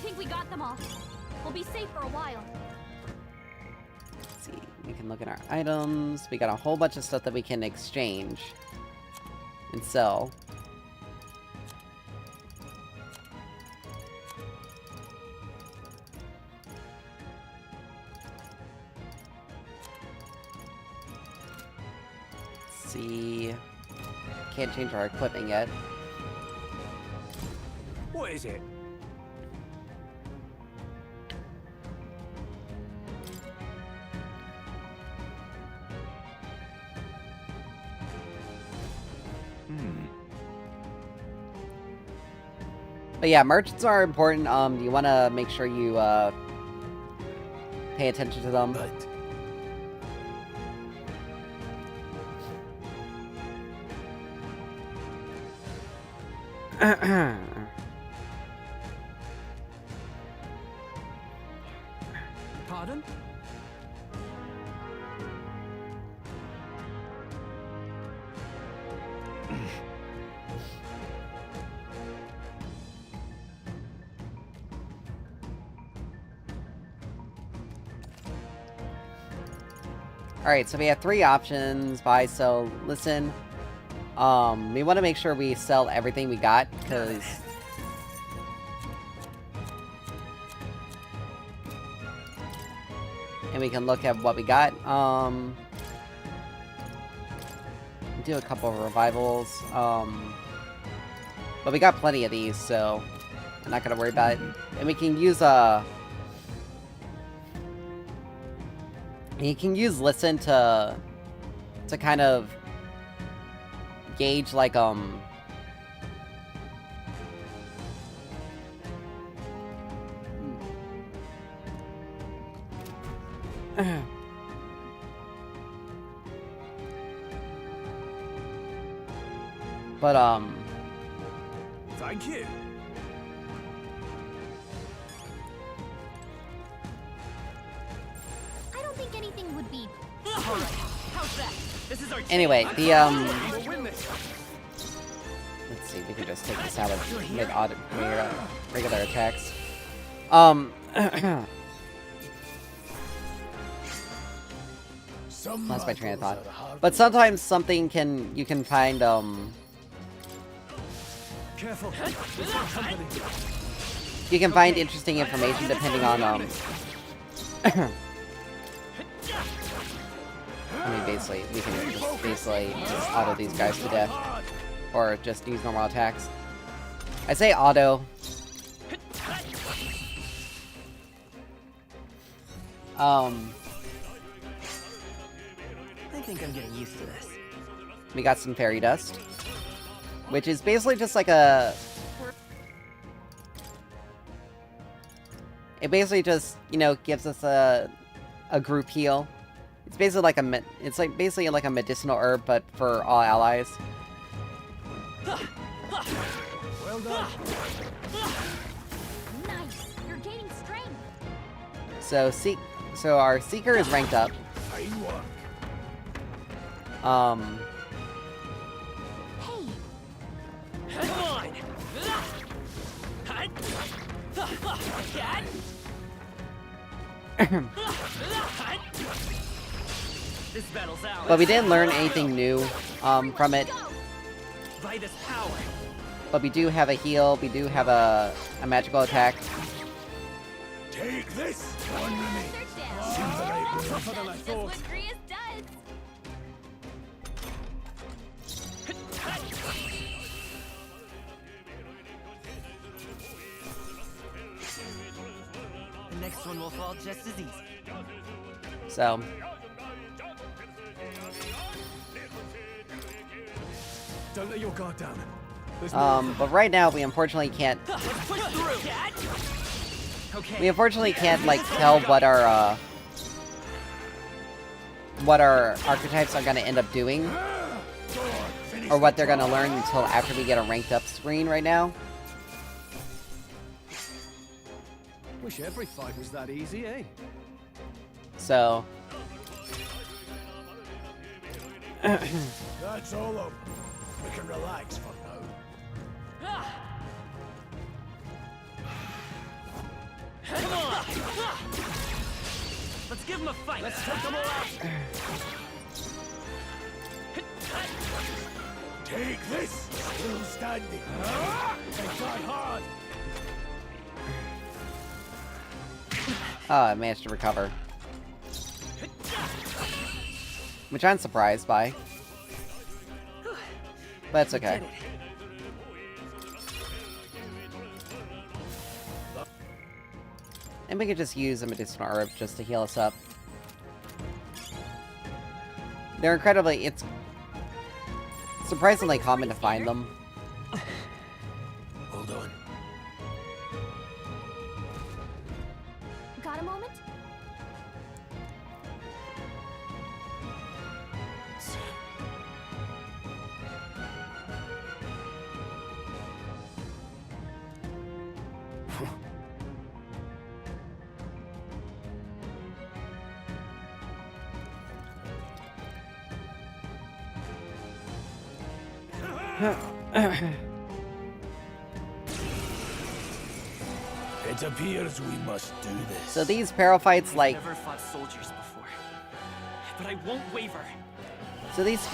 think we got them all. We'll be safe for a while. Let's see, we can look at our items. We got a whole bunch of stuff that we can exchange and sell. Let's see. Can't change our equipment yet. What is it? But yeah, merchants are important. You want to make sure you pay attention to them. Pardon? Alright, so we have 3 options: buy, sell, listen. We want to make sure we sell everything we got, because... And we can look at what we got. Do a couple of revivals. But we got plenty of these, so I'm not gonna worry about it. And we can use you can use listen to kind of gauge like but Thank you. I don't think anything would be. Alright, how's that? This is our anyway, chance. the We'll win this. let's see, we can just take this out of regular attacks. Lost my train of thought. But sometimes something you can find Careful. you can find interesting information depending on I mean, basically, we can just auto these guys to death. Or just use normal attacks. I say auto. I think I'm getting used to this. We got some fairy dust. Which is basically just like a... It basically just, you know, gives us a group heal. It's basically like basically like a medicinal herb, but for all allies. Well done. Nice. You're gaining strength. So our Seeker is ranked up. Fine work. Come on! This battle's out. But we didn't learn anything new from it. By this power. But we do have a heal, we do have a magical attack. Take this. One remaining. Seems the right way. Tougher than I Just thought. what Grius does. The next one will fall just as easy. So Don't let your guard down. but right now we unfortunately can't Let's push through. Okay. we unfortunately can't like tell what our archetypes are gonna end up doing. Or what they're gonna learn until after we get a ranked up screen right now. Wish every fight was that easy, eh? So That's all up. We can relax for now. Come on! Let's give them a fight. Let's take them all out. Take this. Still standing. They try hard. oh, I managed to recover. Which I'm surprised by. But it's okay. And we could just use a medicinal herb just to heal us up. They're it's surprisingly common to find them. Hold on. Got a moment? It appears we must do this. So these Paraphytes, like... I've never fought soldiers before, but I won't waver. So these,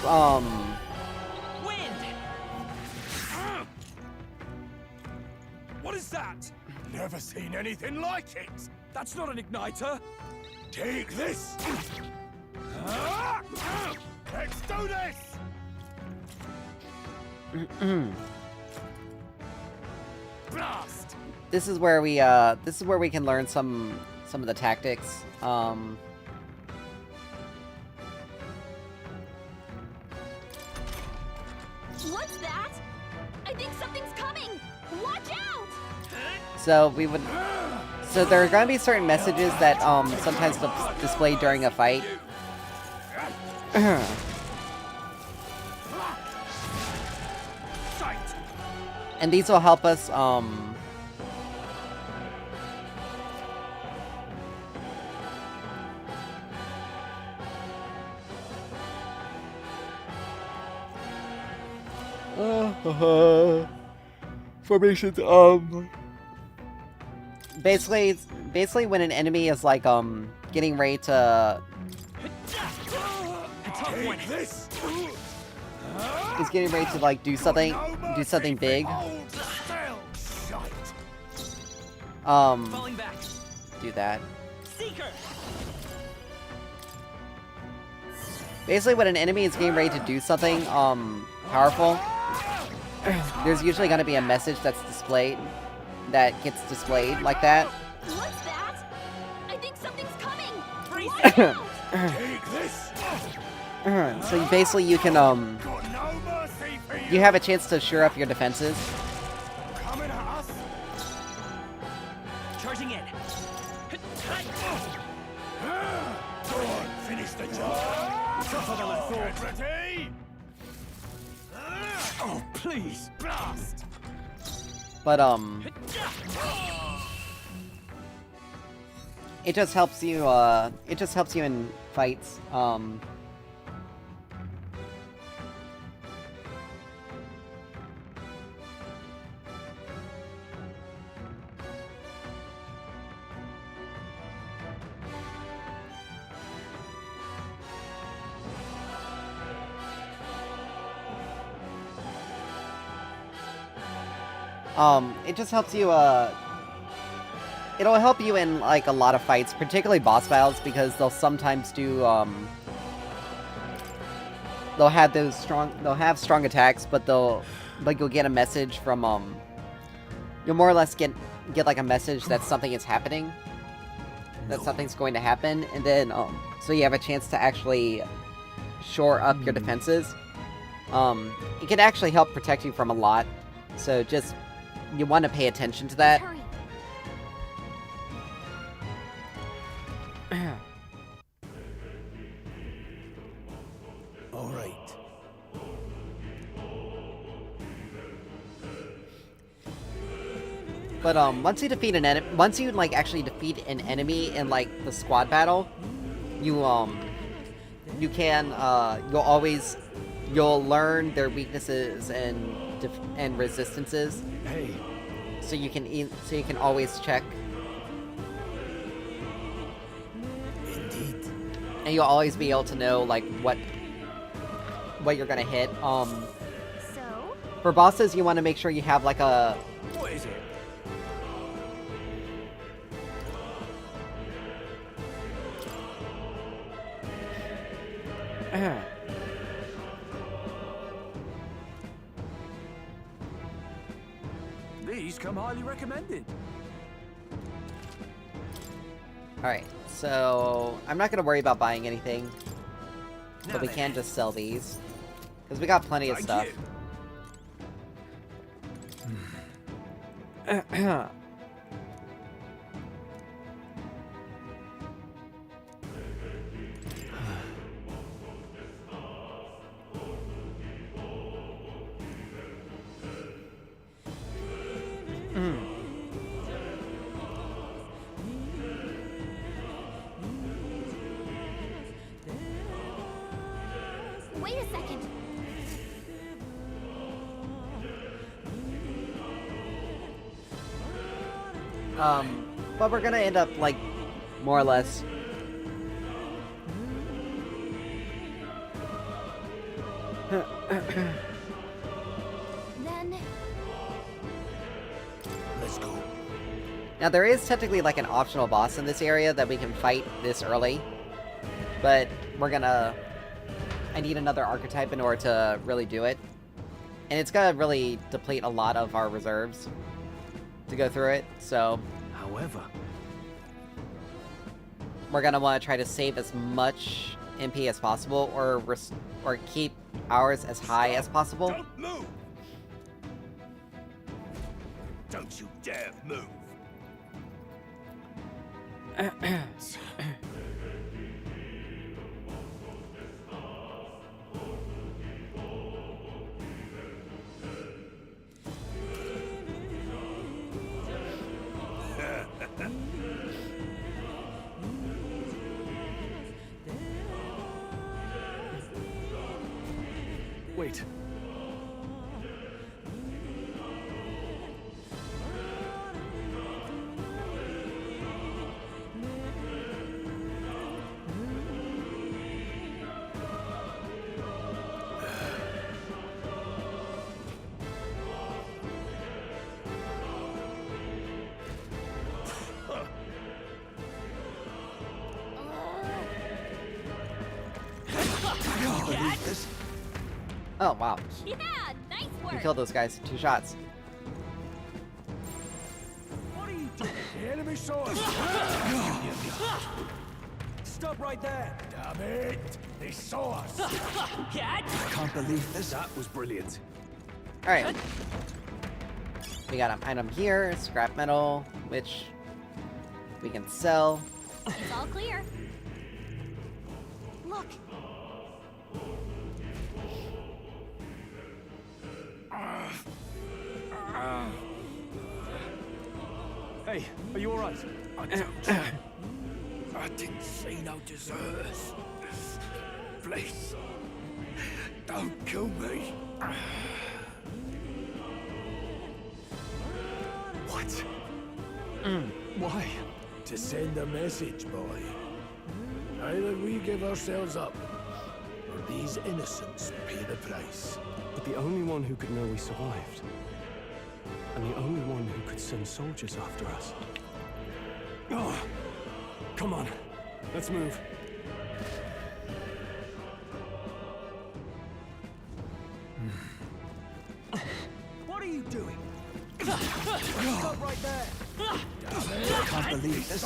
Wind! What is that? Never seen anything like it. That's not an igniter. Take this. Let's do this. Blast. This is where we can learn some of the tactics. What's that? I think something's coming! Watch out! So we would... So there are going to be certain messages that sometimes display during a fight. And these will help us formations, basically when an enemy is like getting ready to like do something big, do that. Basically when an enemy is getting ready to do something powerful, there's usually going to be a message that gets displayed like that. What's that? I think something's coming! Watch out! Take this! So basically you can you have a chance to shore up your defenses. Coming at us! Charging in. Go on, finish the job! Tougher than I thought. Ready? Oh, please, blast! But it just helps you in fights. It just helps you, it'll help you in, like, a lot of fights, particularly boss battles, because they'll sometimes do, they'll have strong attacks, but you'll get a message from, you'll more or less get, like, a message that something is happening, that something's going to happen, and then, so you have a chance to actually shore up your defenses. It can actually help protect you from a lot, so just... You want to pay attention to that. All right. But once you defeat an enemy, once you like actually defeat an enemy in like the squad battle, you can you'll learn their weaknesses and resistances. Hey. So you can always check. Indeed. And you'll always be able to know like what you're gonna hit. So? For bosses, you want to make sure you have like a. What is it? These come highly recommended. Alright, so I'm not gonna worry about buying anything. But we can just sell these. Because we got plenty of stuff. Wait a second. But we're gonna end up, like, more or less. Then... Let's go. Now, there is technically, like, an optional boss in this area that we can fight this early. But we're gonna... I need another archetype in order to really do it. And it's gonna really deplete a lot of our reserves to go through it, so... However... We're gonna want to try to save as much MP as possible, or keep ours as high as possible. Don't move! Don't you dare move! Wait. Oh, wow. Yeah, nice work. You killed those guys in 2 shots. What are you doing? The enemy saw us! Stop right there! Damn it! They saw us! I can't believe this. That was brilliant. Alright. We got an item here, scrap metal, which we can sell. It's all clear. Look. Hey, are you alright? I didn't see no deserters. Please, don't kill me. What? Why? To send a message, boy. Either we give ourselves up, or these innocents pay the price. But the only one who could know we survived, and the only one who could send soldiers after us. Oh, come on, let's move. What are you doing? Stop right there! I can't believe this.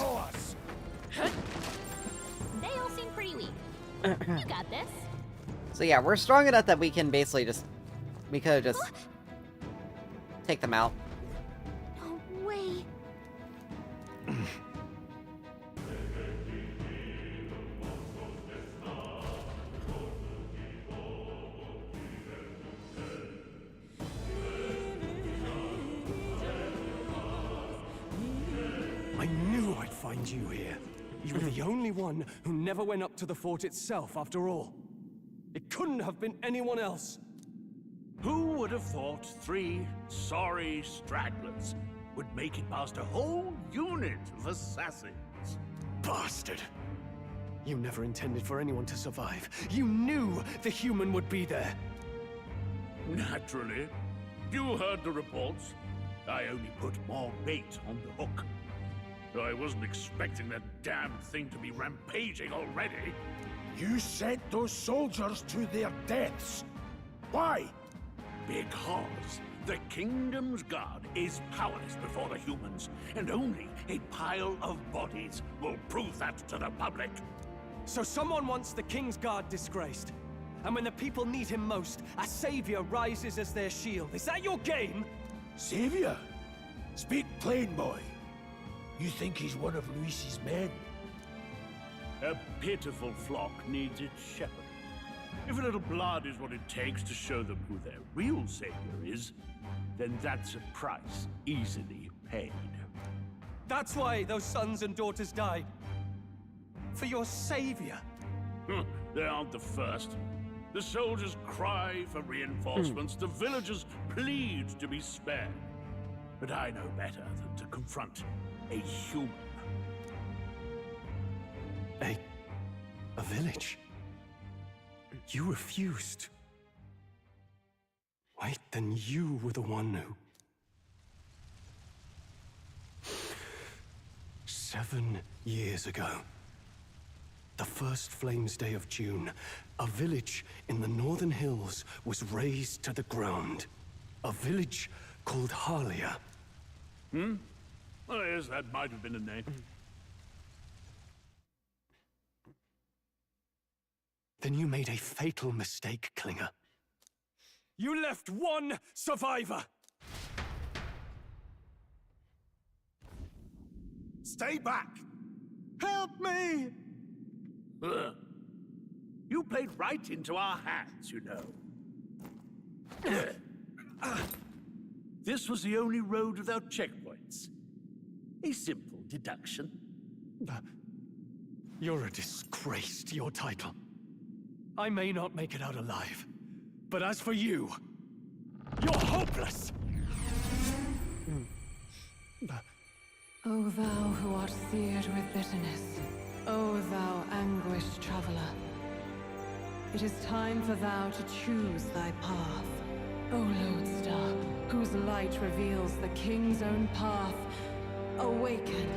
They all seem pretty weak. You got this. So yeah, we're strong enough that we can basically just... We could just... take them out. No way. I knew I'd find you here. You were the only one who never went up to the fort itself, after all. It couldn't have been anyone else. Who would have thought 3 sorry stragglers would make it past a whole unit of assassins? Bastard! You never intended for anyone to survive. You knew the human would be there. Naturally. You heard the reports. I only put more bait on the hook. I wasn't expecting that damn thing to be rampaging already. You sent those soldiers to their deaths. Why? Because the Kingdom's Guard is powerless before the humans, and only a pile of bodies will prove that to the public. So someone wants the King's Guard disgraced. And when the people need him most, a savior rises as their shield. Is that your game? Savior? Speak plain, boy. You think he's one of Luis's men? A pitiful flock needs its shepherd. If a little blood is what it takes to show them who their real savior is, then that's a price easily paid. That's why those sons and daughters died. For your savior. They aren't the first. The soldiers cry for reinforcements, the villagers plead to be spared. But I know better than to confront a human. A village? You refused. Wait, then you were the one who... 7 years ago, the first Flames Day of June, a village in the northern hills was razed to the ground. A village called Harlia. Oh, yes, that might have been a name. Then you made a fatal mistake, Klinger. You left one survivor! Stay back! Help me! Ugh. You played right into our hands, you know. This was the only road without checkpoints. A simple deduction. You're a disgrace to your title. I may not make it out alive, but as for you, you're hopeless! O thou who art seared with bitterness, O thou anguished traveler, it is time for thou to choose thy path. O lodestar, whose light reveals the king's own path, awaken.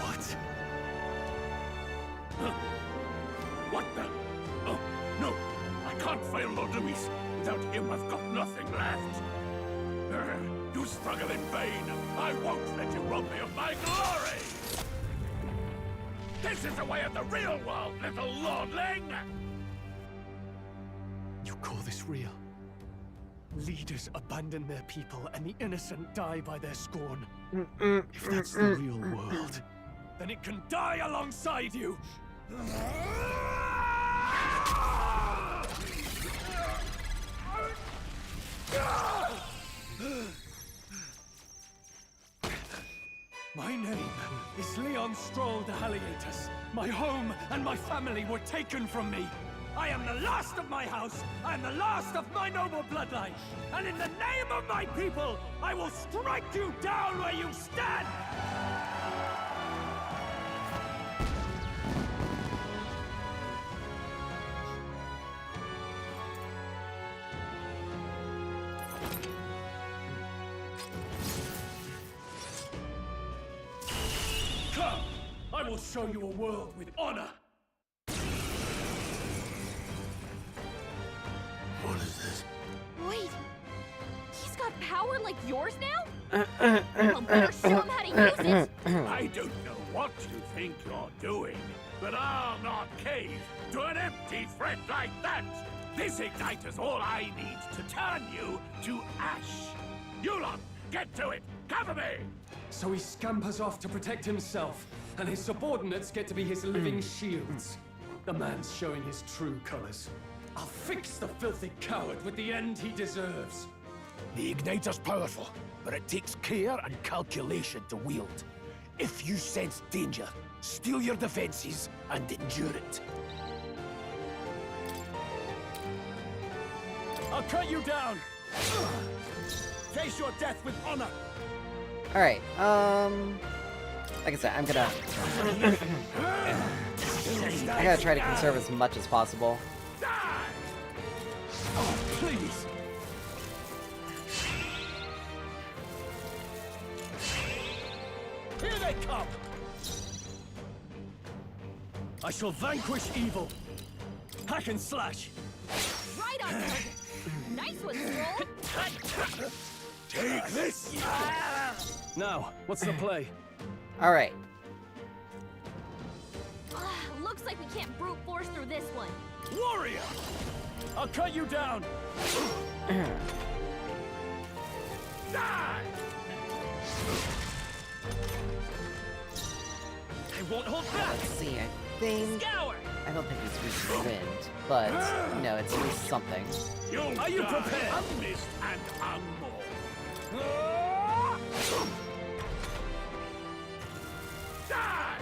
What? What the? Oh, no! I can't fail Lord Luis. Without him, I've got nothing left. You struggle in vain. I won't let you rob me of my glory! This is the way of the real world, little lordling! You call this real? Leaders abandon their people and the innocent die by their scorn. If that's the real world, then it can die alongside you! My name is Leon Stroll de Halietus. My home and my family were taken from me. I am the last of my house. I am the last of my noble bloodline. And in the name of my people, I will strike you down where you stand! Come! I will show you a world with honor! What is this? Wait, he's got power like yours now? Well, better show him how to use it! I don't know what you think you're doing, but I'll not cave to an empty threat like that! This igniter's all I need to turn you to ash! You lot, get to it! Cover me! So he scampers off to protect himself, and his subordinates get to be his living shields. The man's showing his true colors. I'll fix the filthy coward with the end he deserves. The igniter's powerful, but it takes care and calculation to wield. If you sense danger, steel your defenses and endure it. I'll cut you down! Face your death with honor! Alright, like I said, I'm gonna... I gotta try to conserve as much as possible. Oh, please! Here they come! I shall vanquish evil. Hack and slash. Right on target! Nice one, Stroll! Take this! Now, what's the play? Alright. Looks like we can't brute force through this one. Warrior! I'll cut you down! Die! I won't hold back! Let's see, I think... Scour! I don't think it's reached wind, but, you know, it's at least something. Are you prepared? Unmissed and unmoored. Die!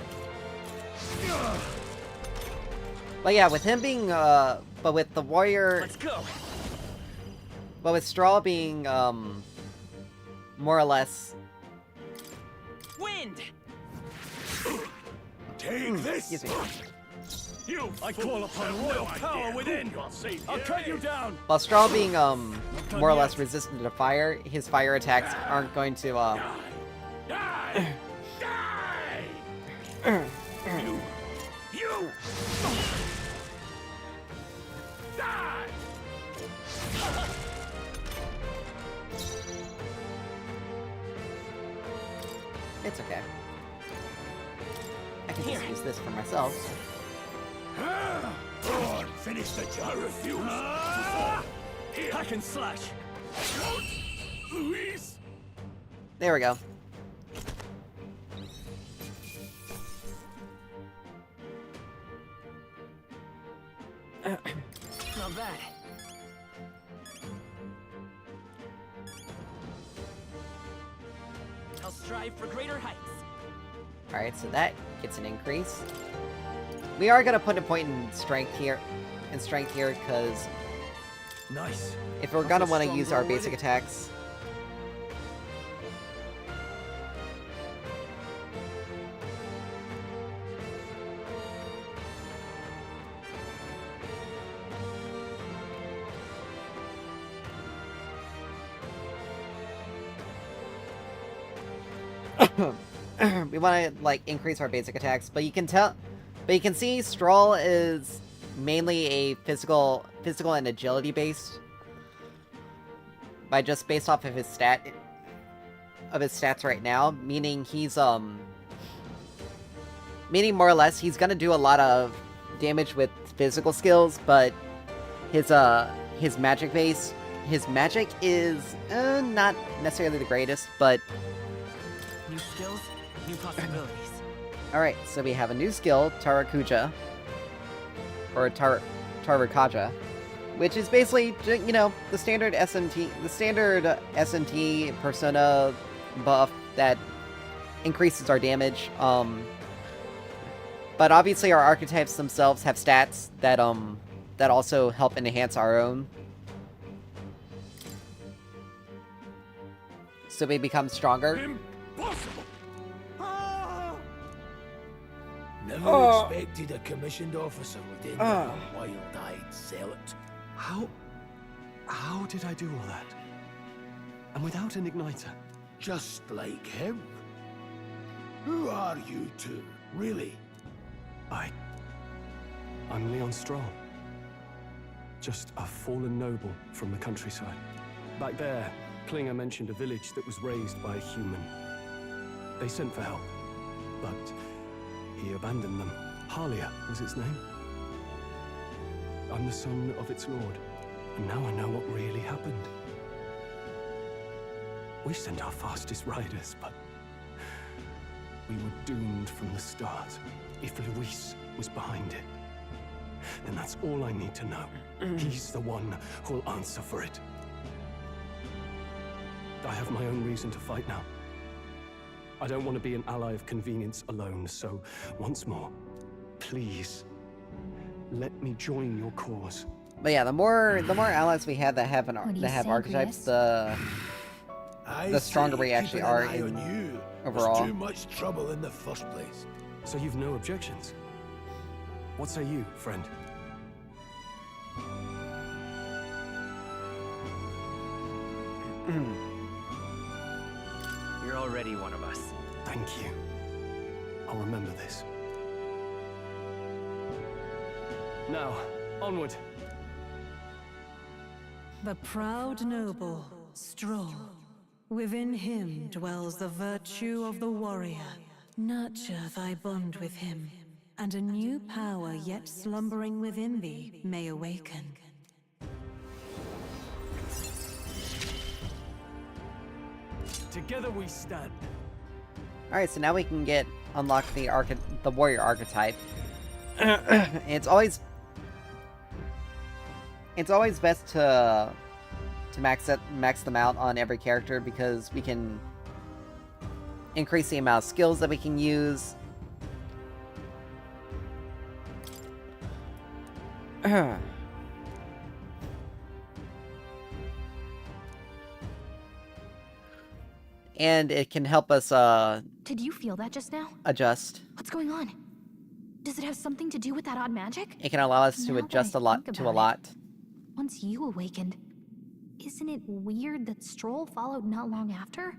But yeah, with him being, but with the warrior... Let's go! But with Straw being, more or less... Wind! Take this! Excuse me. I call upon royal power within! I'll cut you down! While Straw being, more or less resistant to fire, his fire attacks aren't going to, Die! Die! You! Die! It's okay. I can just use this for myself. Go on, finish the job. I refuse. Hack and slash. Louise! There we go. Not bad. I'll strive for greater heights. Alright, so that gets an increase. We are gonna put a point in strength here, because Nice. if we're gonna want to use our basic attacks, we want to like increase our basic attacks, but you can see Stroll is mainly a physical and agility based, based off of his stats right now, meaning he's meaning more or less he's gonna do a lot of damage with physical skills, but his magic is not necessarily the greatest, but New skills, new possibilities. alright, so we have a new skill, Tarakuja. Or Tarukaja. Which is basically, you know, the standard SMT persona buff that increases our damage. But obviously our archetypes themselves have stats that also help enhance our own. So we become stronger. Impossible! Never expected a commissioned officer would end up a wild-eyed zealot. How did I do all that? And without an igniter? Just like him. Who are you two, really? I'm Leon Stroll. Just a fallen noble from the countryside. Back there, Klinger mentioned a village that was raised by a human. They sent for help, but he abandoned them. Halia was its name. I'm the son of its lord, and now I know what really happened. We sent our fastest riders, but we were doomed from the start. If Luis was behind it, then that's all I need to know. He's the one who'll answer for it. I have my own reason to fight now. I don't want to be an ally of convenience alone, so once more, please, let me join your cause. But yeah, the more allies we have that have archetypes, the stronger we actually are in overall. Too much trouble in the first place. So you've no objections? What say you, friend? You're already one of us. Thank you. I'll remember this. Now, onward. The proud noble, Stroll. Within him dwells the virtue of the warrior. Nurture thy bond with him, and a new power yet slumbering within thee may awaken. Together we stand. Alright, so now we can unlock the warrior archetype. It's always best to max them out on every character, because we can increase the amount of skills that we can use. And it can help us Did you feel that just now? adjust. What's going on? Does it have something to do with that odd magic? It can allow us to Now that adjust I a lot think to a about lot. it, once you awakened, isn't it weird that Stroll followed not long after?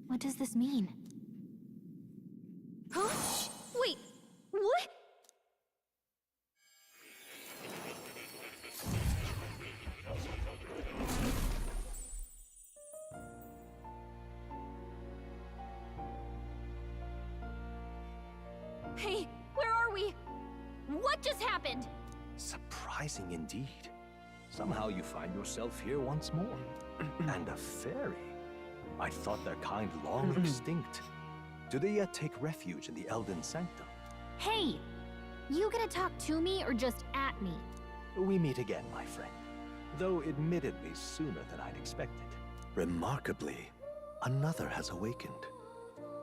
What does this mean? Huh? Wait, what? Hey, just happened? Surprising indeed. Somehow you find yourself here once more. And a fairy. I thought their kind long extinct. Do they yet take refuge in the Elden Sanctum? Hey! You gonna talk to me or just at me? We meet again, my friend. Though admittedly sooner than I'd expected. Remarkably, another has awakened.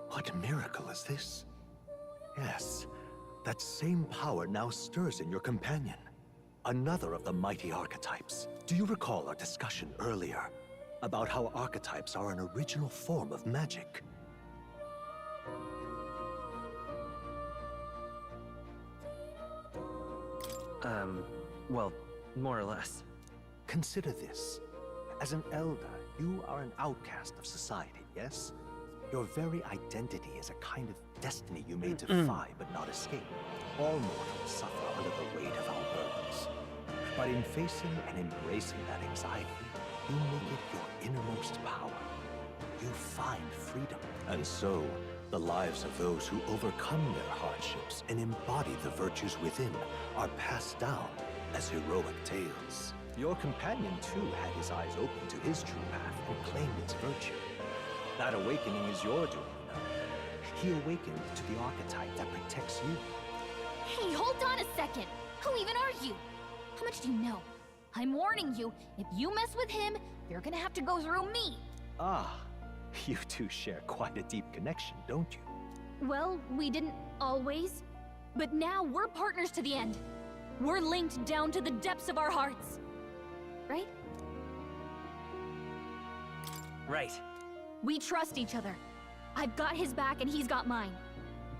What miracle is this? Yes, that same power now stirs in your companion. Another of the mighty archetypes. Do you recall our discussion earlier about how archetypes are an original form of magic? Well, more or less. Consider this. As an elder, you are an outcast of society, yes? Your very identity is a kind of destiny you may defy but not escape. All mortals suffer under the weight of our burdens. But in facing and embracing that anxiety, you make it your innermost power. You find freedom. And so, the lives of those who overcome their hardships and embody the virtues within are passed down as heroic tales. Your companion, too, had his eyes open to his true path and claimed its virtue. That awakening is your doing, you know. He awakened to the archetype that protects you. Hey, hold on a second! Who even are you? How much do you know? I'm warning you, if you mess with him, you're gonna have to go through me! Ah, you two share quite a deep connection, don't you? Well, we didn't always. But now we're partners to the end. We're linked down to the depths of our hearts. Right? Right. We trust each other. I've got his back and he's got mine.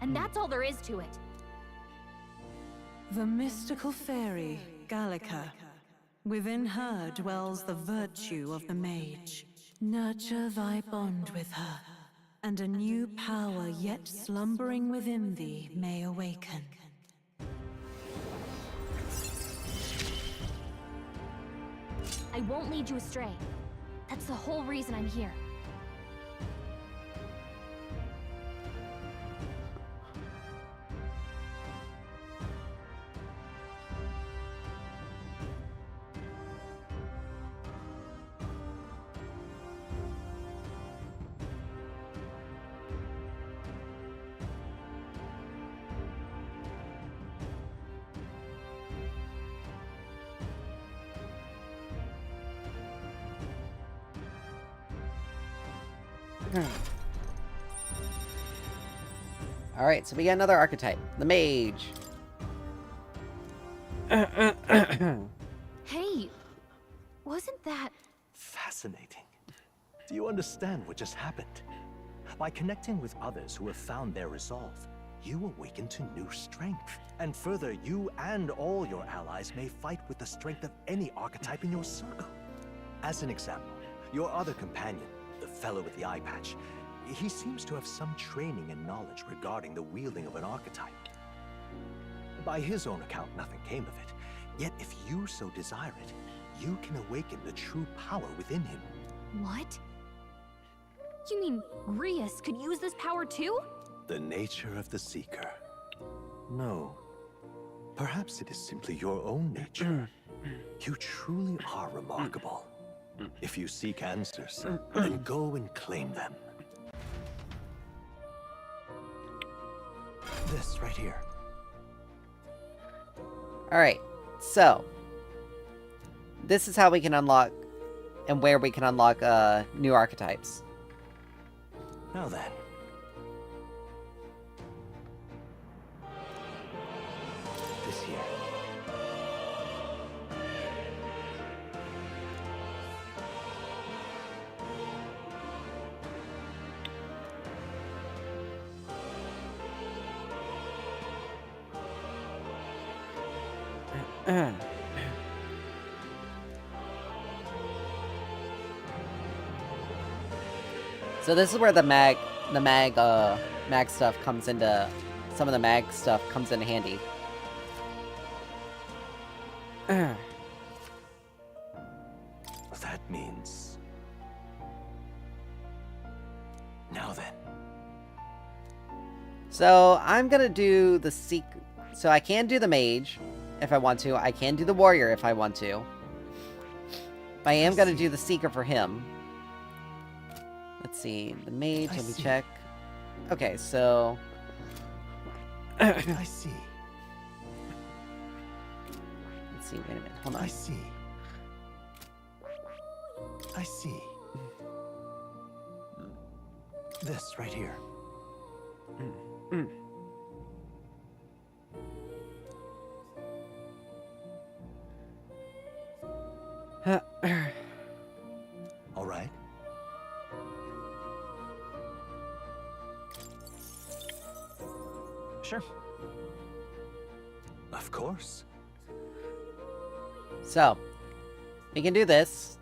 And that's all there is to it. The mystical fairy, Gallica. Within her dwells the virtue of the mage. Nurture thy bond with her, and a new power yet slumbering within thee may awaken. I won't lead you astray. That's the whole reason I'm here. Alright, so we got another archetype. The mage. Hey, wasn't that... Fascinating. Do you understand what just happened? By connecting with others who have found their resolve, you awaken to new strength. And further, you and all your allies may fight with the strength of any archetype in your circle. As an example, your other companion, the fellow with the eye patch, he seems to have some training and knowledge regarding the wielding of an archetype. By his own account, nothing came of it. Yet if you so desire it, you can awaken the true power within him. What? You mean Rias could use this power too? The nature of the Seeker. No. Perhaps it is simply your own nature. You truly are remarkable. If you seek answers, then go and claim them. This right here. Alright, so this is how we can unlock and where we can unlock new archetypes. Now then. This here. So this is where the mag stuff comes into, some of the mag stuff comes in handy. That means... Now then. So I'm gonna do the so I can do the mage, if I want to. I can do the warrior if I want to. But I am going to do the seeker for him. Let's see. The mage, let me check. Okay, so... I see. Let's see, wait a minute. Hold on. I see. I see. This right here. All right. Sure. Of course. So, we can do this.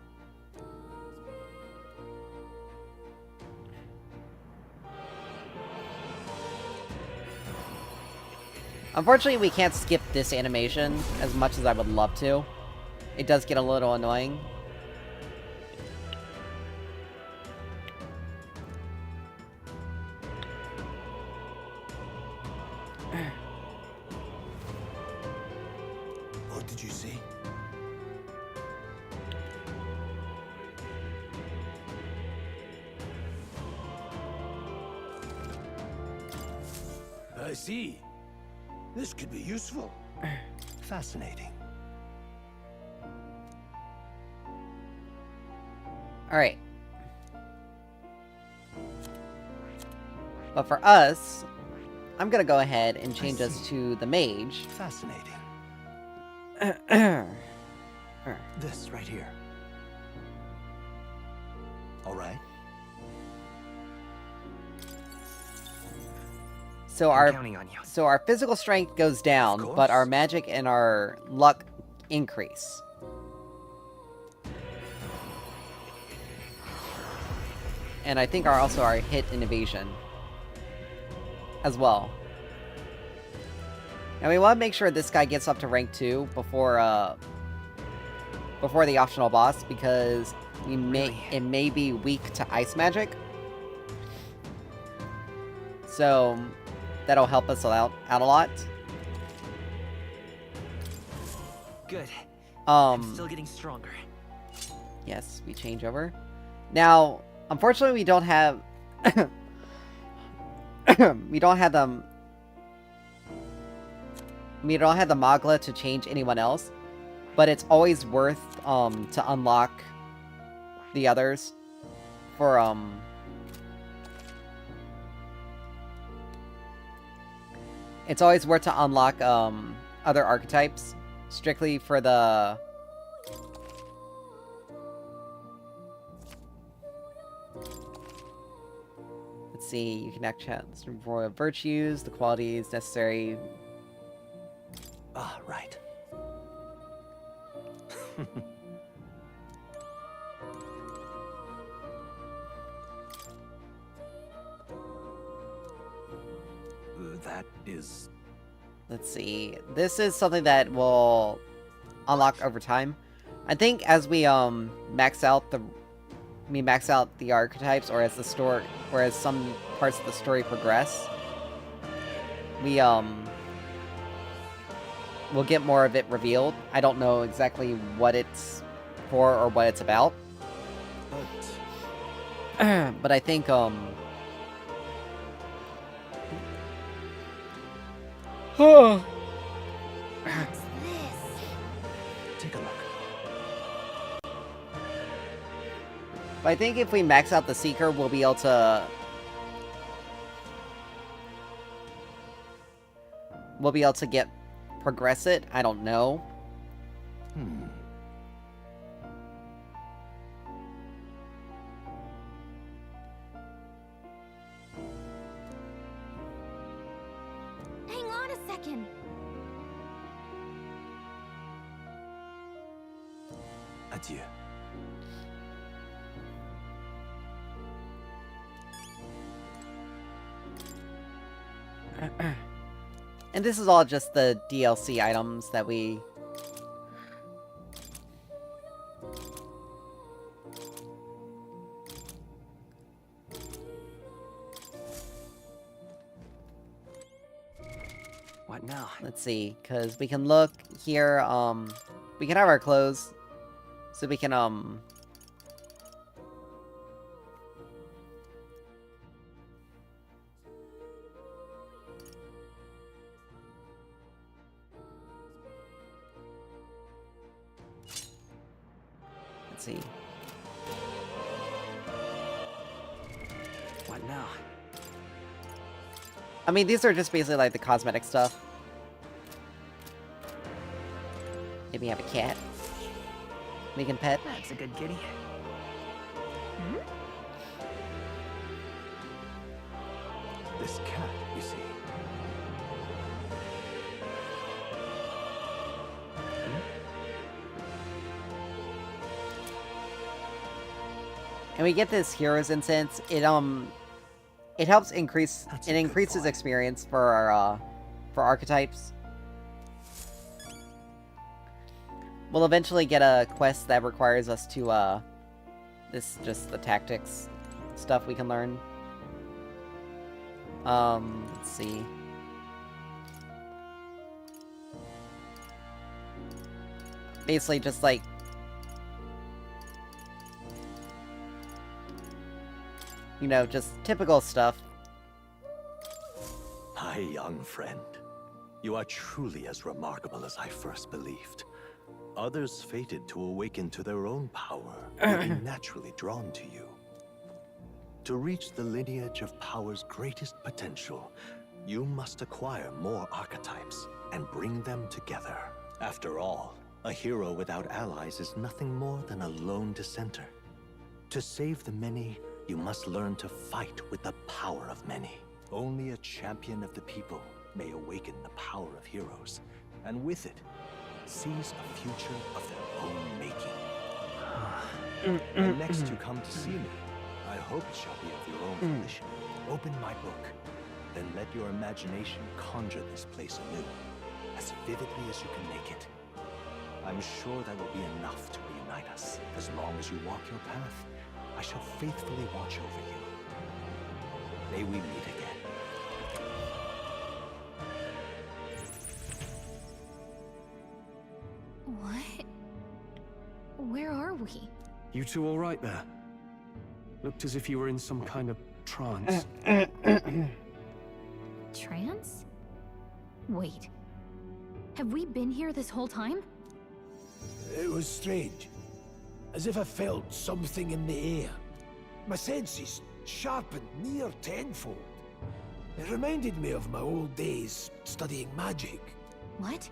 Unfortunately, we can't skip this animation as much as I would love to. It does get a little annoying. What did you see? I see. This could be useful. Fascinating. Alright. But for us, I'm gonna go ahead and change us to the mage. Fascinating. This right here. All right. So I'm counting on you. So our physical strength goes down, but our magic and our luck increase. And I think also our hit and evasion as well. And we want to make sure this guy gets up to rank 2 before the optional boss, because it may be weak to ice magic. So that'll help us out a lot. Good. I'm still getting stronger. Yes, we change over. Now, unfortunately, we don't have we don't have the Magla to change anyone else, but it's always worth to unlock the others for it's always worth to unlock other archetypes strictly for the let's see, you can access royal virtues, the qualities necessary. Ah, right. That is... Let's see. This is something that will unlock over time. I think as we max out the archetypes, or as some parts of the story progress, we'll get more of it revealed. I don't know exactly what it's for or what it's about. But I think Take a look. But I think if we max out the Seeker, we'll be able to progress it. I don't know. Hang on a second. Adieu. And this is all just the DLC items that we... What now? let's see, because we can look here, we can have our clothes, so we can, let's see. What now? I mean, these are just basically like the cosmetic stuff. Maybe have a cat. We can pet. That's a good kitty. This cat, you see. And we get this hero's incense. It helps increase. It increases experience for our archetypes. We'll eventually get a quest that requires us to just the tactics stuff we can learn. Let's see. Basically just like you know, just typical stuff. My young friend, you are truly as remarkable as I first believed. Others fated to awaken to their own power will be naturally drawn to you. To reach the lineage of power's greatest potential, you must acquire more archetypes and bring them together. After all, a hero without allies is nothing more than a lone dissenter. To save the many, you must learn to fight with the power of many. Only a champion of the people may awaken the power of heroes, and with it, seize a future of their own making. And next you come to see me, I hope it shall be of your own volition. Open my book, then let your imagination conjure this place anew, as vividly as you can make it. I'm sure that will be enough to reunite us. As long as you walk your path, I shall faithfully watch over you. May we meet again. What? Where are we? You two all right there? Looked as if you were in some kind of trance. Trance? Wait. Have we been here this whole time? It was strange. As if I felt something in the air. My senses sharpened near tenfold. It reminded me of my old days studying magic. What?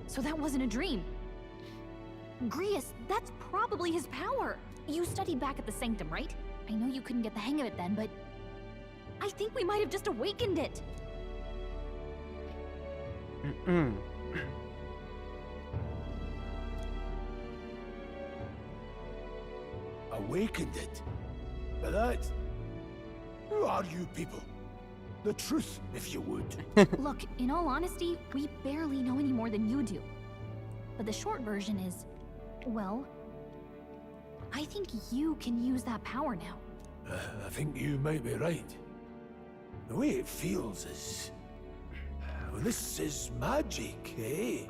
So that wasn't a dream. Grius, that's probably his power. You studied back at the Sanctum, right? I know you couldn't get the hang of it then, but I think we might have just awakened it. Awakened it? But that... Who are you people? The truth, if you would. Look, in all honesty, we barely know any more than you do. But the short version is, well, I think you can use that power now. I think you might be right. The way it feels is... Well, this is magic, eh?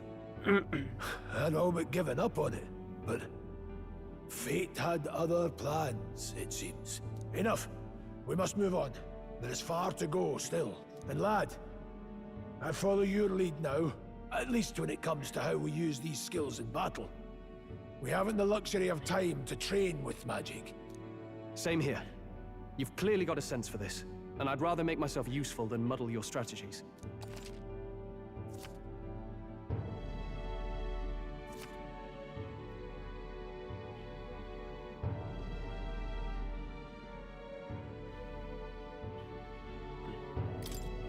I'd all but given up on it, but... Fate had other plans, it seems. Enough. We must move on. There is far to go still. And lad, I follow your lead now, at least when it comes to how we use these skills in battle. We haven't the luxury of time to train with magic. Same here. You've clearly got a sense for this, and I'd rather make myself useful than muddle your strategies.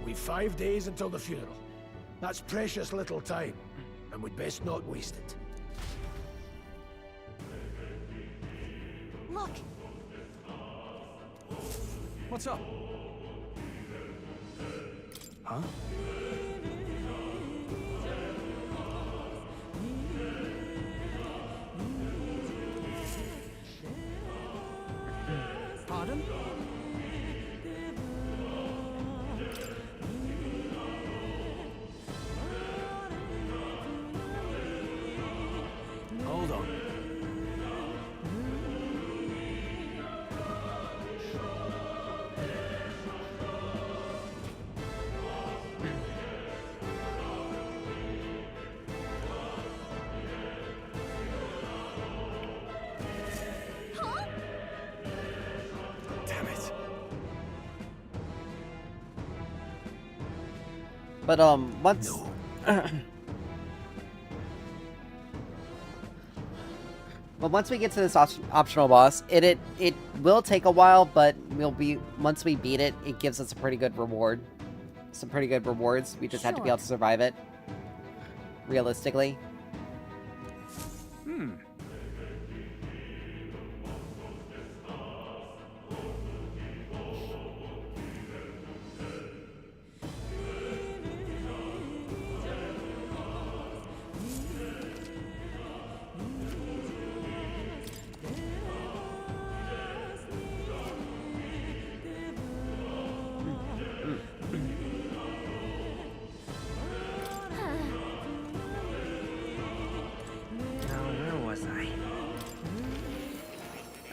We've 5 days until the funeral. That's precious little time, and we'd best not waste it. Look! What's up? Huh? Pardon? But once but once we get to this optional boss, it will take a while, but once we beat it, it gives us a pretty good reward. Some pretty good rewards. We just have to be able to survive it. Realistically.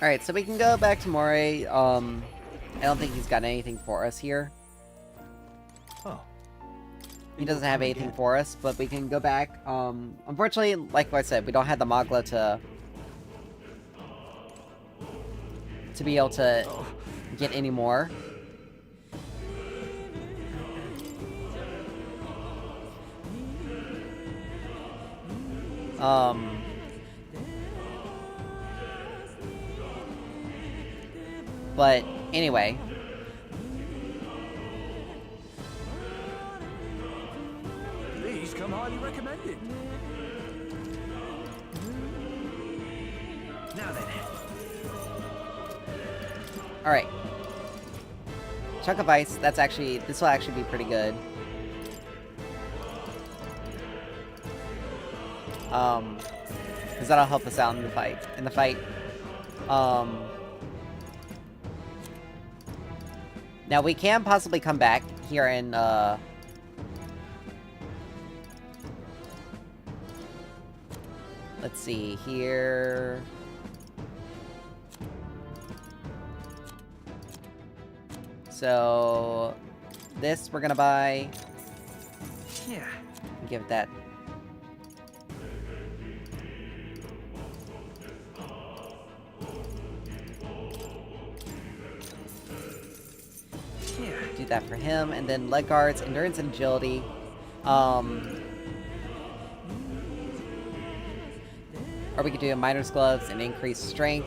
Alright, so we can go back to Moray. I don't think he's got anything for us here. Oh. He doesn't have anything for us, but we can go back. Unfortunately, like I said, we don't have the Magla to be able to get any more. But anyway. These come highly recommended. Now then. Alright. Chunk of ice, this will actually be pretty good. Because that'll help us out in the fight. Now we can possibly come back here and let's see here. So this we're gonna buy. Yeah. Give that. Do that for him, and then leg guards, endurance and agility. Or we could do a miner's gloves and increased strength.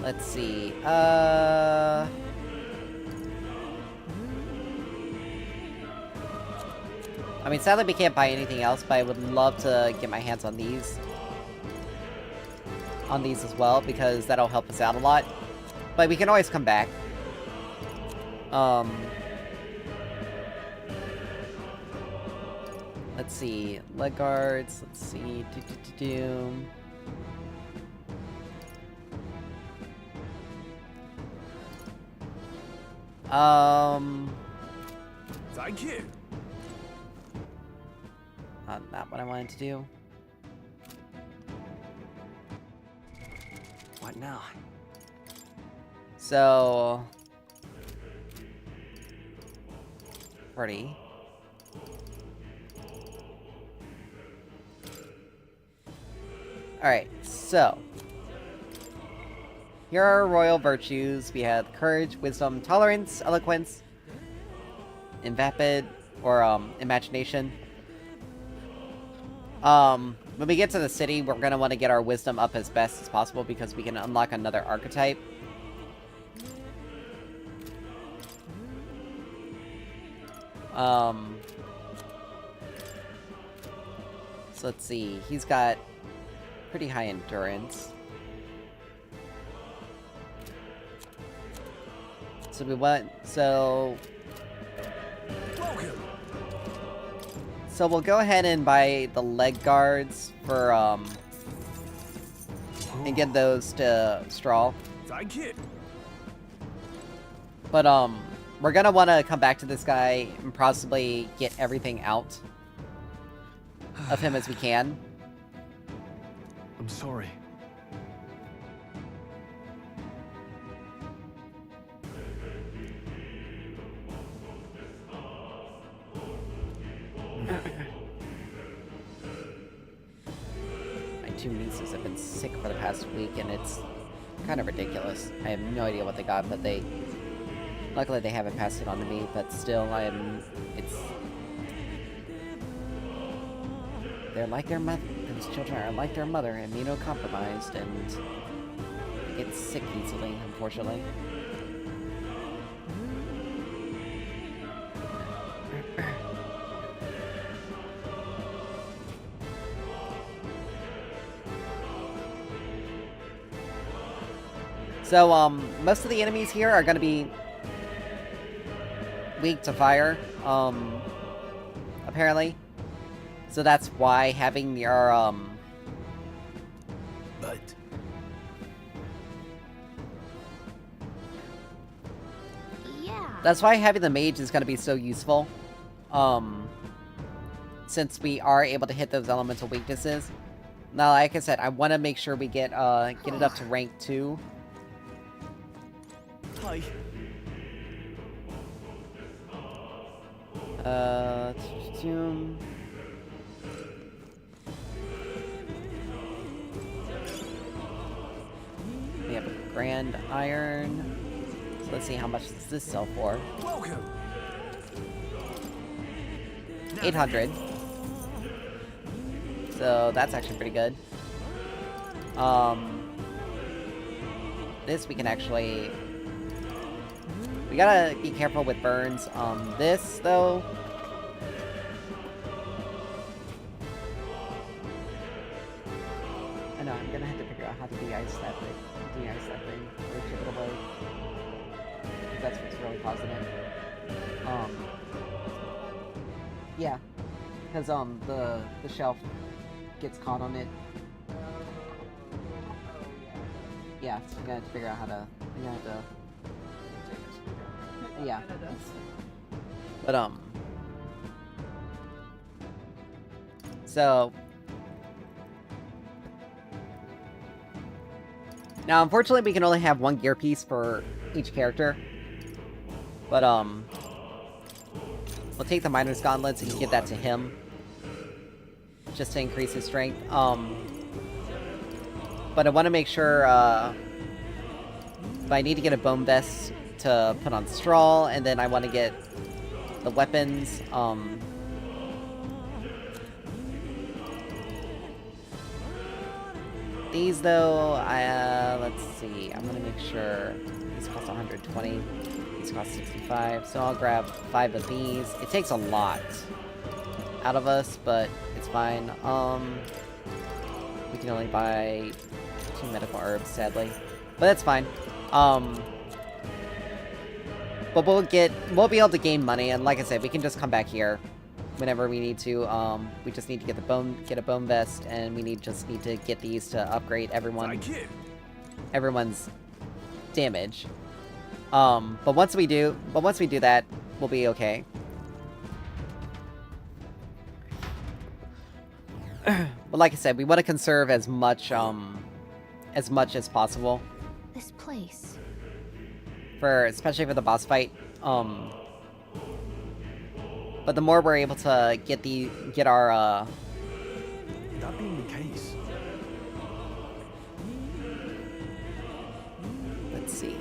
Let's see. I mean, sadly we can't buy anything else, but I would love to get my hands on these. On these as well, because that'll help us out a lot. But we can always come back. Let's see. Leg guards. Let's see. Thank you. Not what I wanted to do. What now? So... Pretty. Alright, so... Here are our royal virtues. We have courage, wisdom, tolerance, eloquence, invapid, or imagination. When we get to the city, we're gonna want to get our wisdom up as best as possible because we can unlock another archetype. So let's see. He's got pretty high endurance. So we want, so we'll go ahead and buy the leg guards for, and get those to Straw. Thank you. But, we're gonna want to come back to this guy and possibly get everything out of him as we can. I'm sorry. My two nieces have been sick for the past week, and it's kind of ridiculous. I have no idea what they got, but they... Luckily they haven't passed it on to me, but still, they're like their mother. Those children are like their mother, immunocompromised, and they get sick easily, unfortunately. So, most of the enemies here are gonna be weak to fire, apparently. So that's why having your, But... Yeah. That's why having the mage is gonna be so useful. Since we are able to hit those elemental weaknesses. Now, like I said, I want to make sure we get it up to rank 2. Hi. We have a grand iron. So let's see how much does this sell for. Welcome. 800. So that's actually pretty good. This we can actually... We gotta be careful with burns. This, though... I know, I'm gonna have to figure out how to de-ice that thing. Or chip it away. Because that's what's really causing it. Yeah. Because, the shelf gets caught on it. Yeah, so I'm gonna have to figure out how to... I'm gonna have to... Yeah. But, so... Now, unfortunately, we can only have one gear piece for each character. But, we'll take the Miner's Gauntlets and give that to him. Just to increase his strength. But I want to make sure, if I need to get a bone vest to put on Straw, and then I want to get the weapons, these, though, let's see, I'm gonna make sure these cost 120, these cost 65, so I'll grab 5 of these. It takes a lot out of us, but it's fine. We can only buy 2 medical herbs, sadly, but that's fine. But we'll be able to gain money, and like I said, we can just come back here whenever we need to. We just need to get a bone vest, and we just need to get these to upgrade everyone's damage. But once we do that, we'll be okay. But like I said, we want to conserve as much as possible. This place. Especially for the boss fight. But the more we're able to get our That being the case. Let's see.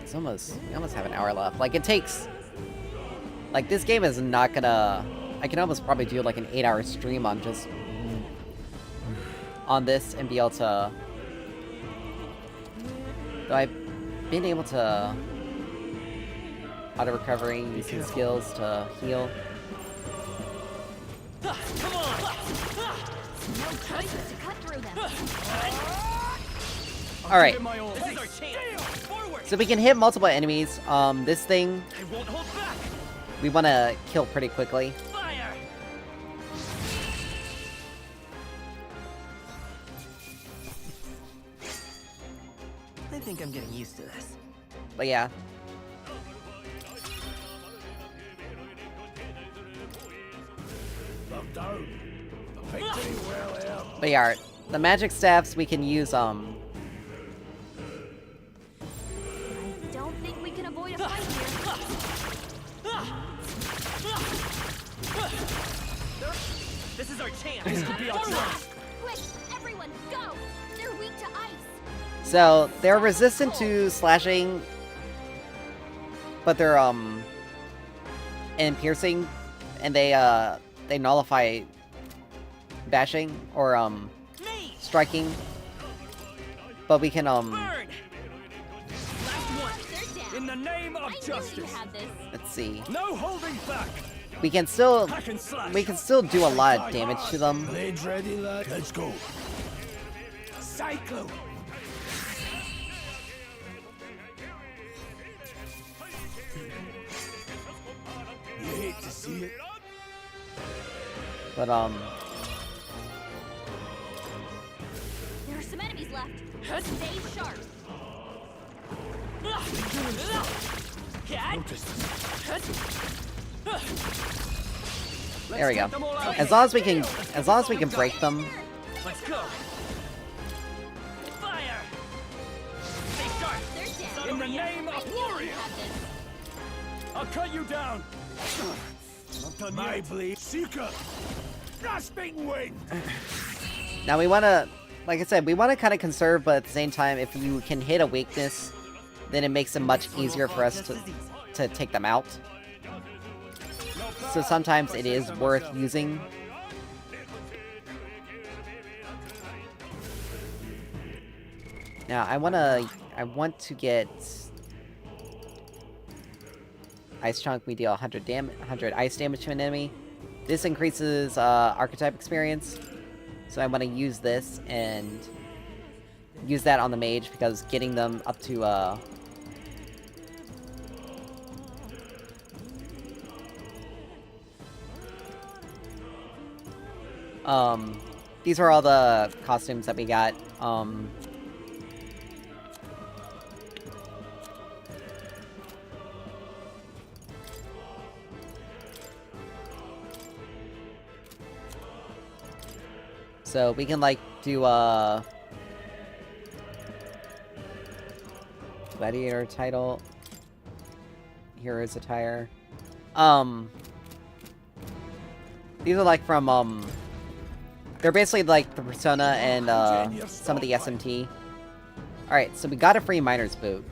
We almost have an hour left. Like, it takes... Like, this game is not gonna... I can almost probably do, like, an 8-hour stream on just... on this and be able to... Though I've been able to... auto-recovery, using skills to heal. No choices to cut through them. Alright. This is our chance. Forward. So we can hit multiple enemies. This thing... I won't hold back. We want to kill pretty quickly. Fire. I think I'm getting used to this. But yeah. But yeah, the magic staffs we can use, I don't think we can avoid a fight here. This is our chance. Quick, everyone, go! They're weak to ice. So they're resistant to slashing, but they're and piercing, and they nullify bashing or striking. But we can In the name of justice. let's see. No holding back. We can still do a lot of damage to them. Blades ready, lad. Let's go. Cyclone. You hate to see it. But There are some enemies left. Stay sharp. there we go. As long as we can break them. Let's go. Fire. Stay sharp. In the name of warrior. I'll cut you down. Not done My yet. blade. Seeker. Grasping wind. Now we want to, like I said, we want to kind of conserve, but at the same time, if you can hit a weakness, then it makes it much easier for us to take them out. So sometimes it is worth using. Now I want to get Ice Chunk. We deal 100 ice damage to an enemy. This increases archetype experience. So I want to use this and use that on the mage because getting them up to these are all the costumes that we got. So we can like do gladiator title, hero's attire. These are like from they're basically like the Persona and some of the SMT. Alright, so we got a free miner's boot.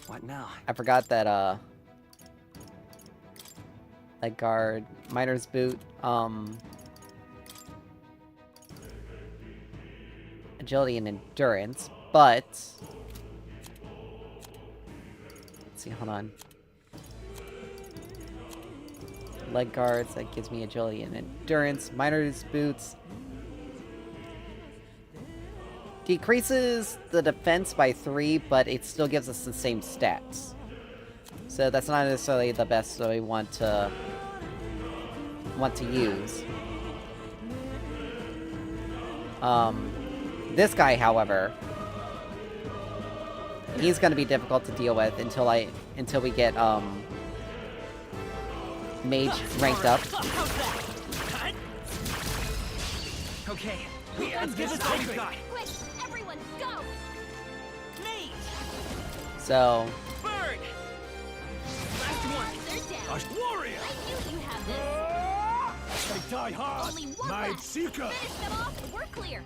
What now? I forgot that leg guard, miner's boot, agility and endurance, but let's see, hold on. Leg guards, that gives me agility and endurance. Miner's boots decreases the defense by 3, but it still gives us the same stats. So that's not necessarily the best that we want to use. This guy, however, he's gonna be difficult to deal with until we get mage ranked up. Okay, let's give this all you got. Quick, everyone, go! So Bird. Last one. They're down. Warrior. I knew you had this. They die hard. Only one My left. seeker. Finish them off and we're clear.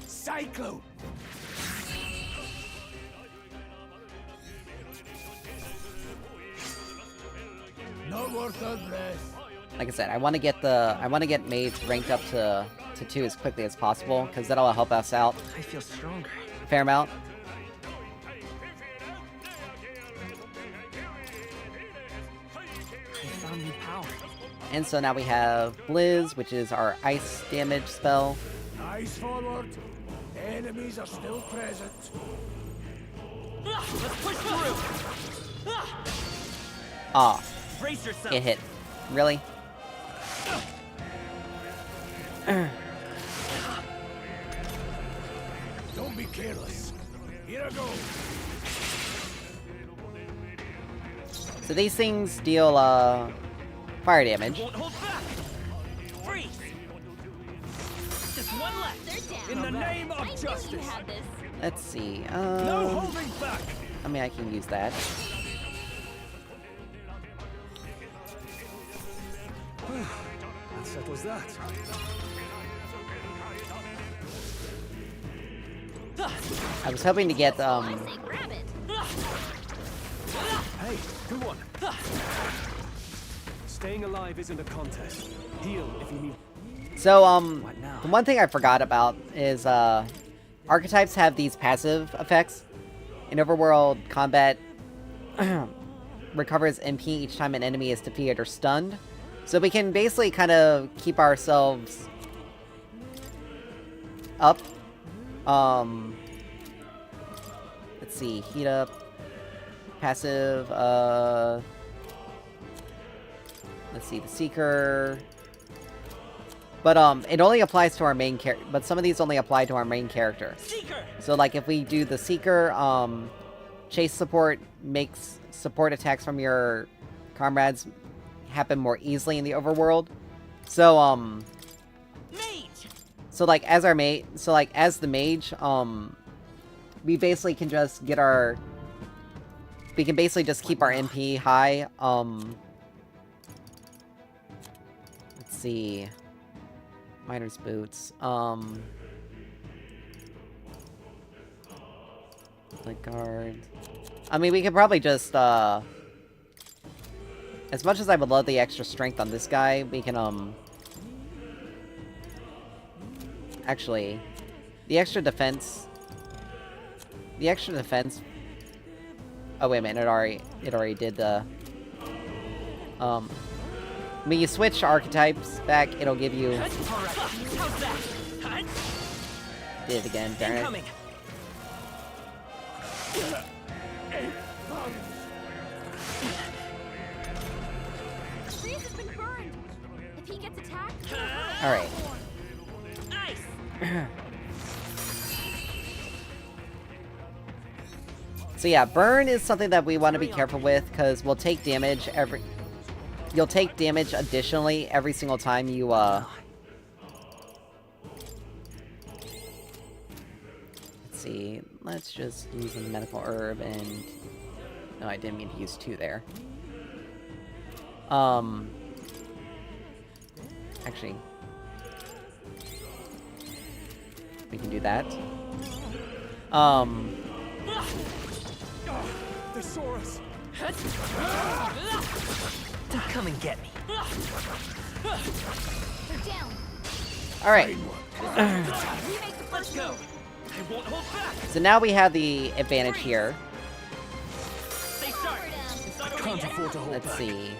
Cyclone. Not worth a breath. like I said, I want to get mage ranked up to 2 as quickly as possible because that'll help us out I feel stronger. a fair amount. I found new power. And so now we have Blizz, which is our ice damage spell. Eyes forward. Enemies are still present. Let's push through. Ah, Brace yourself. it hit. Really? Don't be careless. Here I go. So these things deal fire damage. Won't hold back. Freeze. Just one left. They're down. In the name of I knew you justice. had this. Let's see. No holding back. I mean, I can use that. That settles that. I was hoping to get, Hey, come on. Staying alive isn't a contest. Heal if you need. So, the one thing I forgot about is, archetypes have these passive effects. In overworld combat, recovers MP each time an enemy is defeated or stunned. So we can basically kind of keep ourselves up. Let's see, heat up, passive, let's see, the Seeker. But, it only applies to our main character, but some of these only apply to our main character. Seeker! So, like, if we do the Seeker, chase support makes support attacks from your comrades happen more easily in the overworld. So, Mage! So, like, as our mate, so, like, as the mage, we basically can just get our, we can basically just keep our MP high, let's see, Miner's Boots, the guard, I mean, we could probably just, as much as I would love the extra strength on this guy, we can, actually, the extra defense, oh wait a minute, it already did the, when you switch archetypes back, it'll give you, did it again, darn it. Freeze has been burned. If he gets attacked, Alright. So yeah, burn is something that we want to be careful with, because we'll take damage you'll take damage additionally every single time you, let's see, let's just use a medical herb and, no, I didn't mean to use 2 there. Actually, we can do that. They saw us. Don't come and get me. they're down. Alright. Let's go. I won't hold back. So now we have the advantage here. Stay sharp. I can't afford to hold Let's back. see.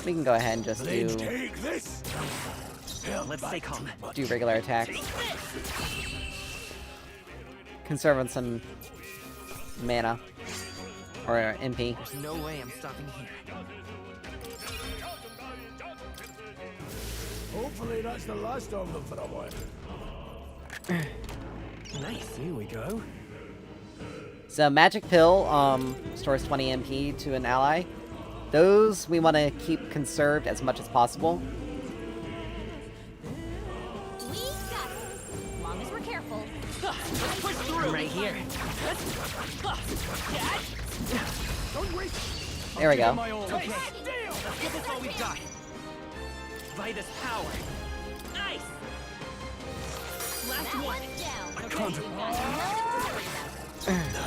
We can go ahead and just do Let's stay calm. regular attacks. Conserve on some mana. Or MP. There's no way I'm stopping here. Hopefully that's the last of them for a while. Nice, here we go. So Magic Pill stores 20 MP to an ally. Those we want to keep conserved as much as possible. We got it. As long as we're careful. Let's push through. I'm right here. Don't waste. There we go. Okay, let's give this all we've got. By this power. Nice. Last one. Down. I can't.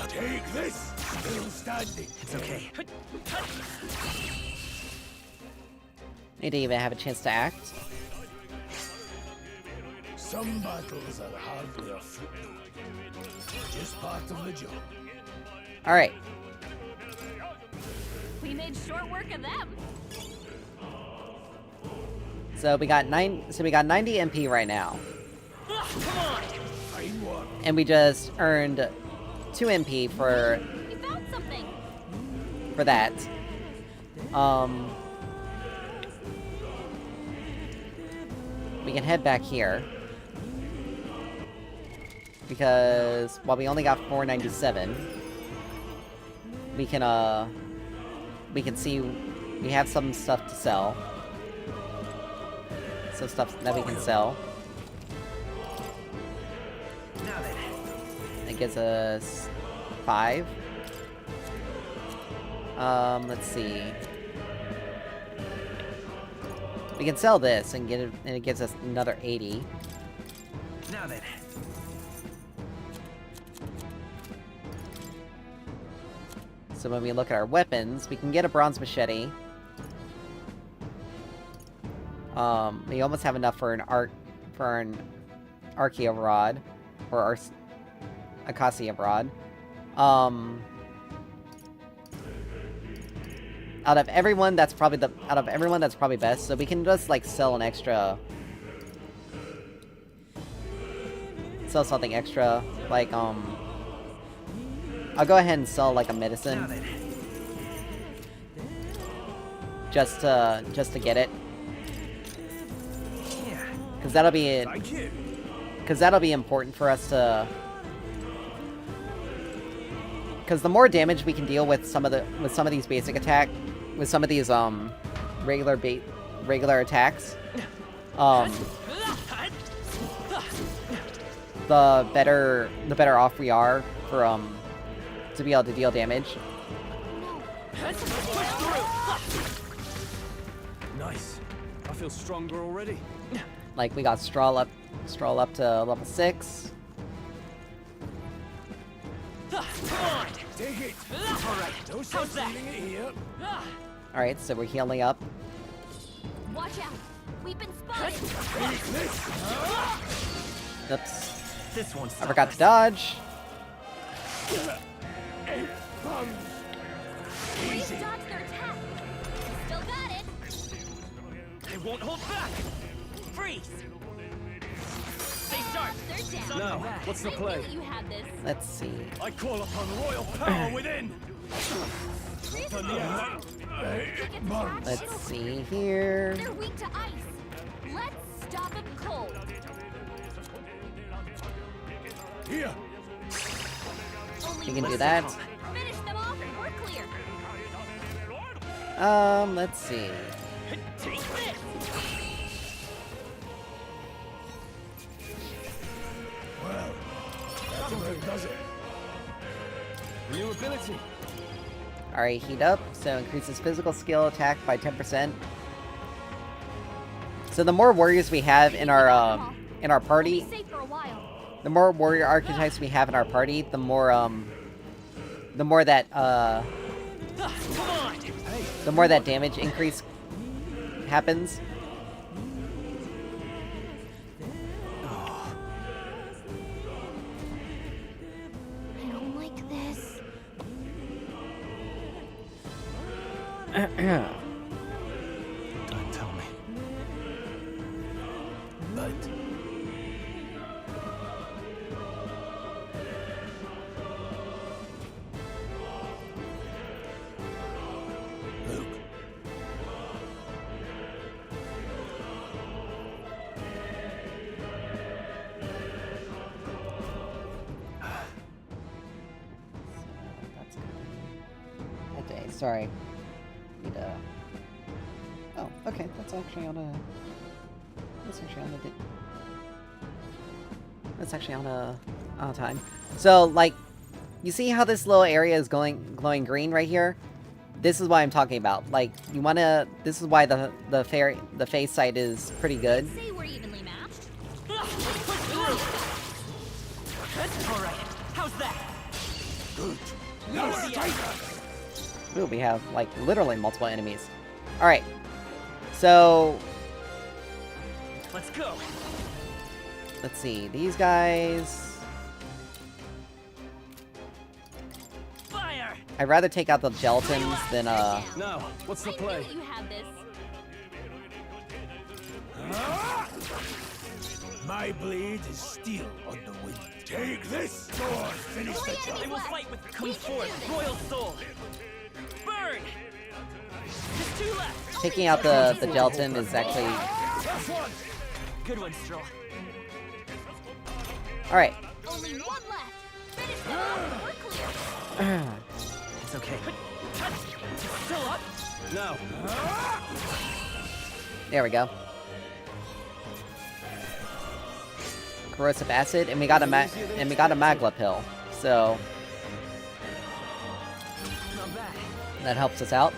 Take this. Still standing. It's okay. They didn't even have a chance to act. Some battles are hardly afoot. Just part of the job. Alright. We made short work of them. So we got 90 MP right now. Fine work. And we just earned 2 MP for We found something. that. We can head back here. Because while we only got 497, we can see we have some stuff to sell. Some stuff that we can sell. Now then. It gives us 5. Let's see. We can sell this and get it, and it gives us another 80. Now then. So when we look at our weapons, we can get a bronze machete. We almost have enough for an Archaea rod, or Acacia rod. Out of everyone, that's probably best. So we can just like sell something extra, like I'll go ahead and sell like a medicine, just to get it, because that'll be it. Because that'll be important for us to. Because the more damage we can deal with some of these basic attack, with some of these regular attacks, the better off we are for to be able to deal damage. Nice. I feel stronger already. Like we got Stroll up to level 6. Take it. All right. No sense leaving it here. All right, so we're healing up. Watch out. We've been spotted. Oops. This one's I forgot to dodge. Easy. Dodge their attack. Still got it. I won't hold back. Freeze. Stay sharp. They're down. Now, what's the play? I knew you had this. Let's see. I call upon royal power within. Let's see here. They're weak to ice. Let's stop them cold. Here. We can do that. Finish them off and we're clear. Let's see. Take this. Well, that work does it. New ability. Alright, heat up, so increases physical skill attack by 10%. So the more warriors we have in our party, the more warrior archetypes we have in our party, the more that damage increase happens. I don't like this. Don't tell me. But Luke. That's good. Okay, sorry. Need a... Oh, okay, that's actually on a... That's actually on a time. So, like, you see how this little area is glowing green right here? This is what I'm talking about. Like, you wanna... This is why the face sight is pretty good. Say we're evenly matched. Alright, how's that? Good. No striker. Ooh, we have, like, literally multiple enemies. Alright. So... Let's go. Let's see. These guys... Fire! I'd rather take out the gelatins than, Now, what's the play? I knew you had this. My blade is still on the wind. Take this sword. Finish the job. They will fight with come forth, royal soul. Burn! Just two left. taking out the gelatin is actually... Good one, Stroll. Alright. Only one left. Finish them off. We're clear. It's okay. Still up? No. There we go. Corrosive acid, and we got a magla pill. So that helps us out,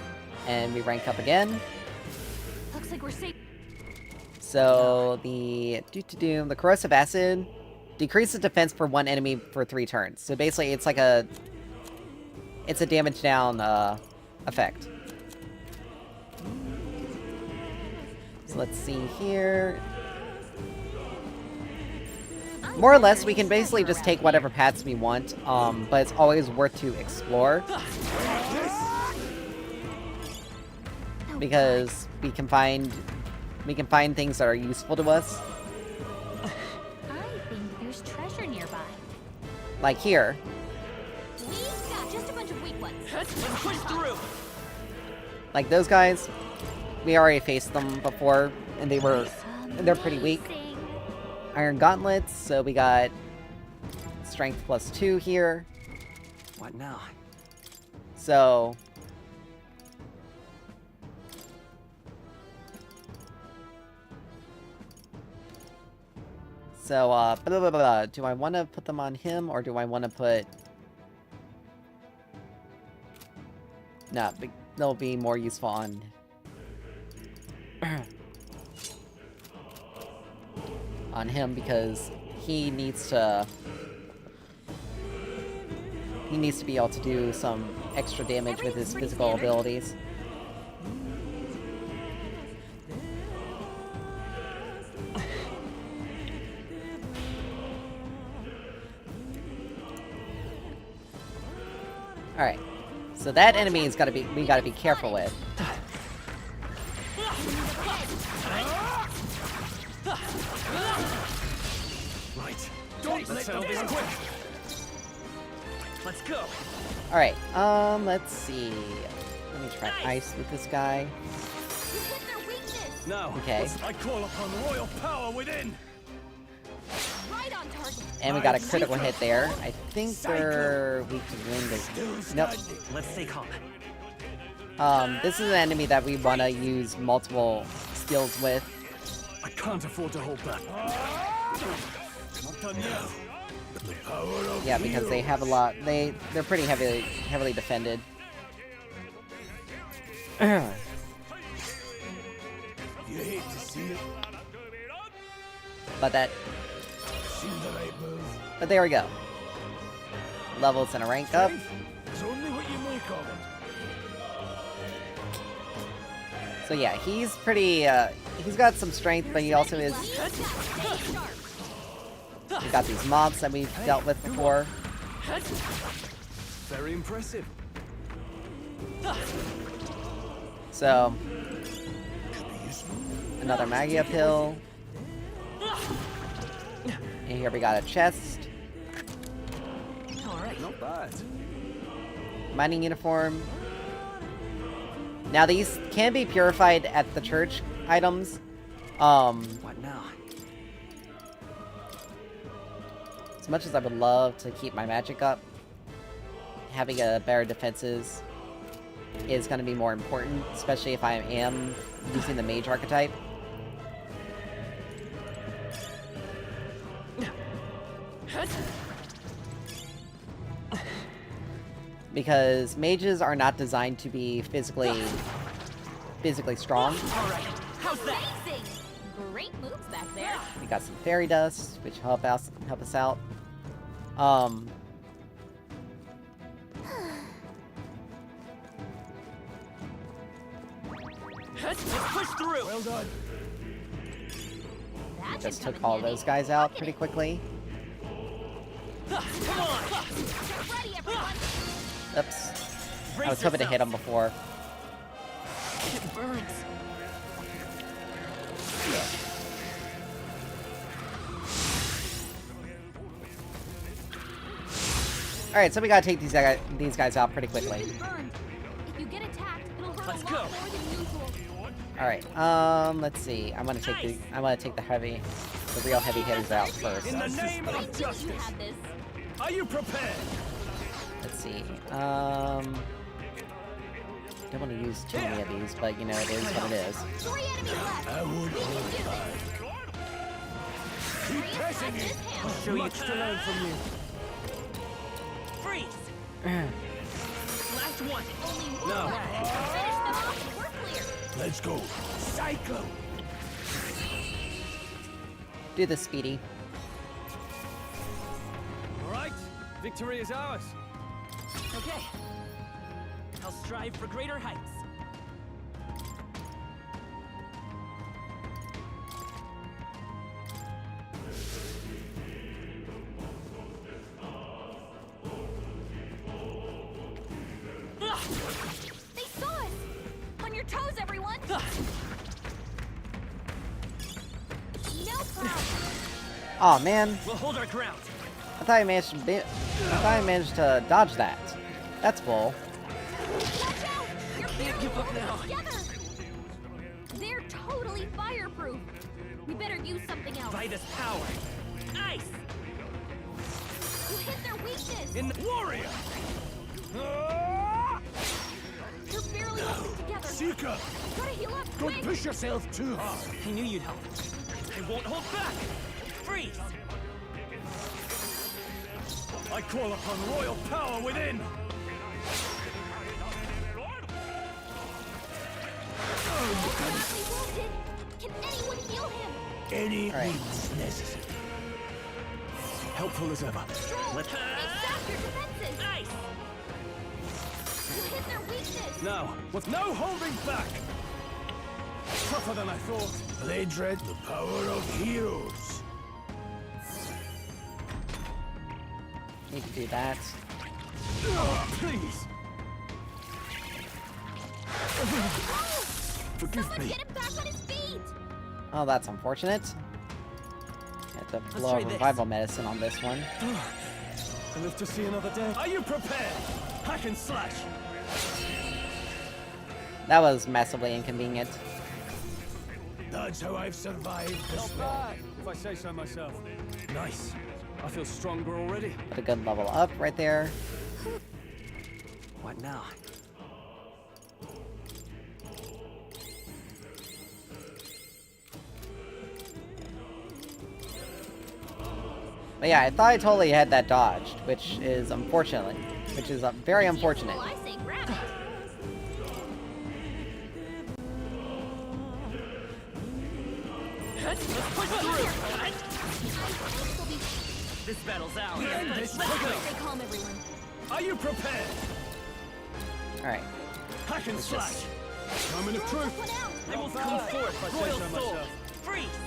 and we rank up again. Looks like we're safe. So the corrosive acid decreases defense for one enemy for 3 turns. So basically, it's like a damage down effect. So let's see here. More or less, we can basically just take whatever paths we want, but it's always worth to explore. Because we can find things that are useful to us. I think there's treasure nearby. Like here. We've got just a bunch of weak ones. Let's push through. Like those guys, we already faced them before, and they're pretty weak. Iron gauntlets, so we got strength +2 here. What now? So blah, blah, blah. Do I want to put them on him, or do I want to put... No, they'll be more useful on... on him, because he needs to be able to do some extra damage with his physical abilities. Alright. So that enemy is we gotta be careful with. Right. Don't settle this quick. Let's go. Alright, let's see. Let me try ice with this guy. Now, okay. I call upon royal power within. Right on target. And we got a critical hit there. I think they're weak to wind. Nope. Let's stay calm. This is an enemy that we want to use multiple skills with. I can't afford to hold back. Not done yet. Yeah, because they have a lot. They're pretty heavily defended. You hate to see it. But there we go. Levels and a rank up. It's only what you make of it. So yeah, he's pretty. He's got some strength, but he also is. We got these mobs that we've dealt with before. Very impressive. So another Magia pill. And here we got a chest. Alright, not bad. Mining uniform. Now these can be purified at the church items. What now? As much as I would love to keep my magic up, having a better defenses is going to be more important, especially if I am using the mage archetype. Because mages are not designed to be physically strong. How's that? Great moves back there. We got some fairy dust, which help us out. Let's push through. Well done. Just took all those guys out pretty quickly. Come on. Ready, everyone. Oops. I was hoping to hit him before. It burns. Alright, so we gotta take these guys out pretty quickly. If you get attacked, it'll hurt Let's a go. lot more than usual. Alright, let's see. I'm gonna take the real heavy hitters out first. In the name of You justice. had this. Are you prepared? Let's see. Don't want to use too many of these, but you know, it is what it is. 3 enemies left. I would hold back. Keep pressing it. I'll show you much to learn from you. Freeze. Last one. Only one No. left. Finish them off and we're clear. Let's go. Cyclone. Do this, Speedy. Victory is ours. Okay. I'll strive for greater heights. They saw us! On your toes, everyone! No problem! Oh man. We'll hold our ground. I thought I managed to dodge that. That's bull. Watch out! You're Can't give up now. together! They're totally fireproof! We better use something else. By this power. Ice! You hit their weakness! In the warrior! You're barely holding together! Seeker! Gotta heal up, Don't quick! push yourself too hard! I knew you'd help. I won't hold back! Freeze! I call upon royal power within! Badly wounded! Can anyone heal him? Any All right. means necessary. Helpful as ever. Stroll! They sapped your defenses! Ice! You hit their weakness! Now, with no holding back! Tougher than I thought. They dread the power of heroes. Need to do that. Oh, please! Forgive Someone me. get him back on his feet! Oh, that's unfortunate. Have to blow try a this. revival medicine on this one. I live to see another day. Are you prepared? Hack and slash! That was massively inconvenient. That's how I've survived this Not long. bad, if I say so myself. Nice. I feel stronger already. Put a good level up right there. What now? But yeah, I thought I totally had that dodged, which is very unfortunate. Well, I say grab it! Let's push through! This battle's ours. This Let's go! Stay calm, everyone. Are you prepared? Alright. Hack and slash! Moment of truth! I will Not come bad, forth, if I say royal so soul. myself. Freeze!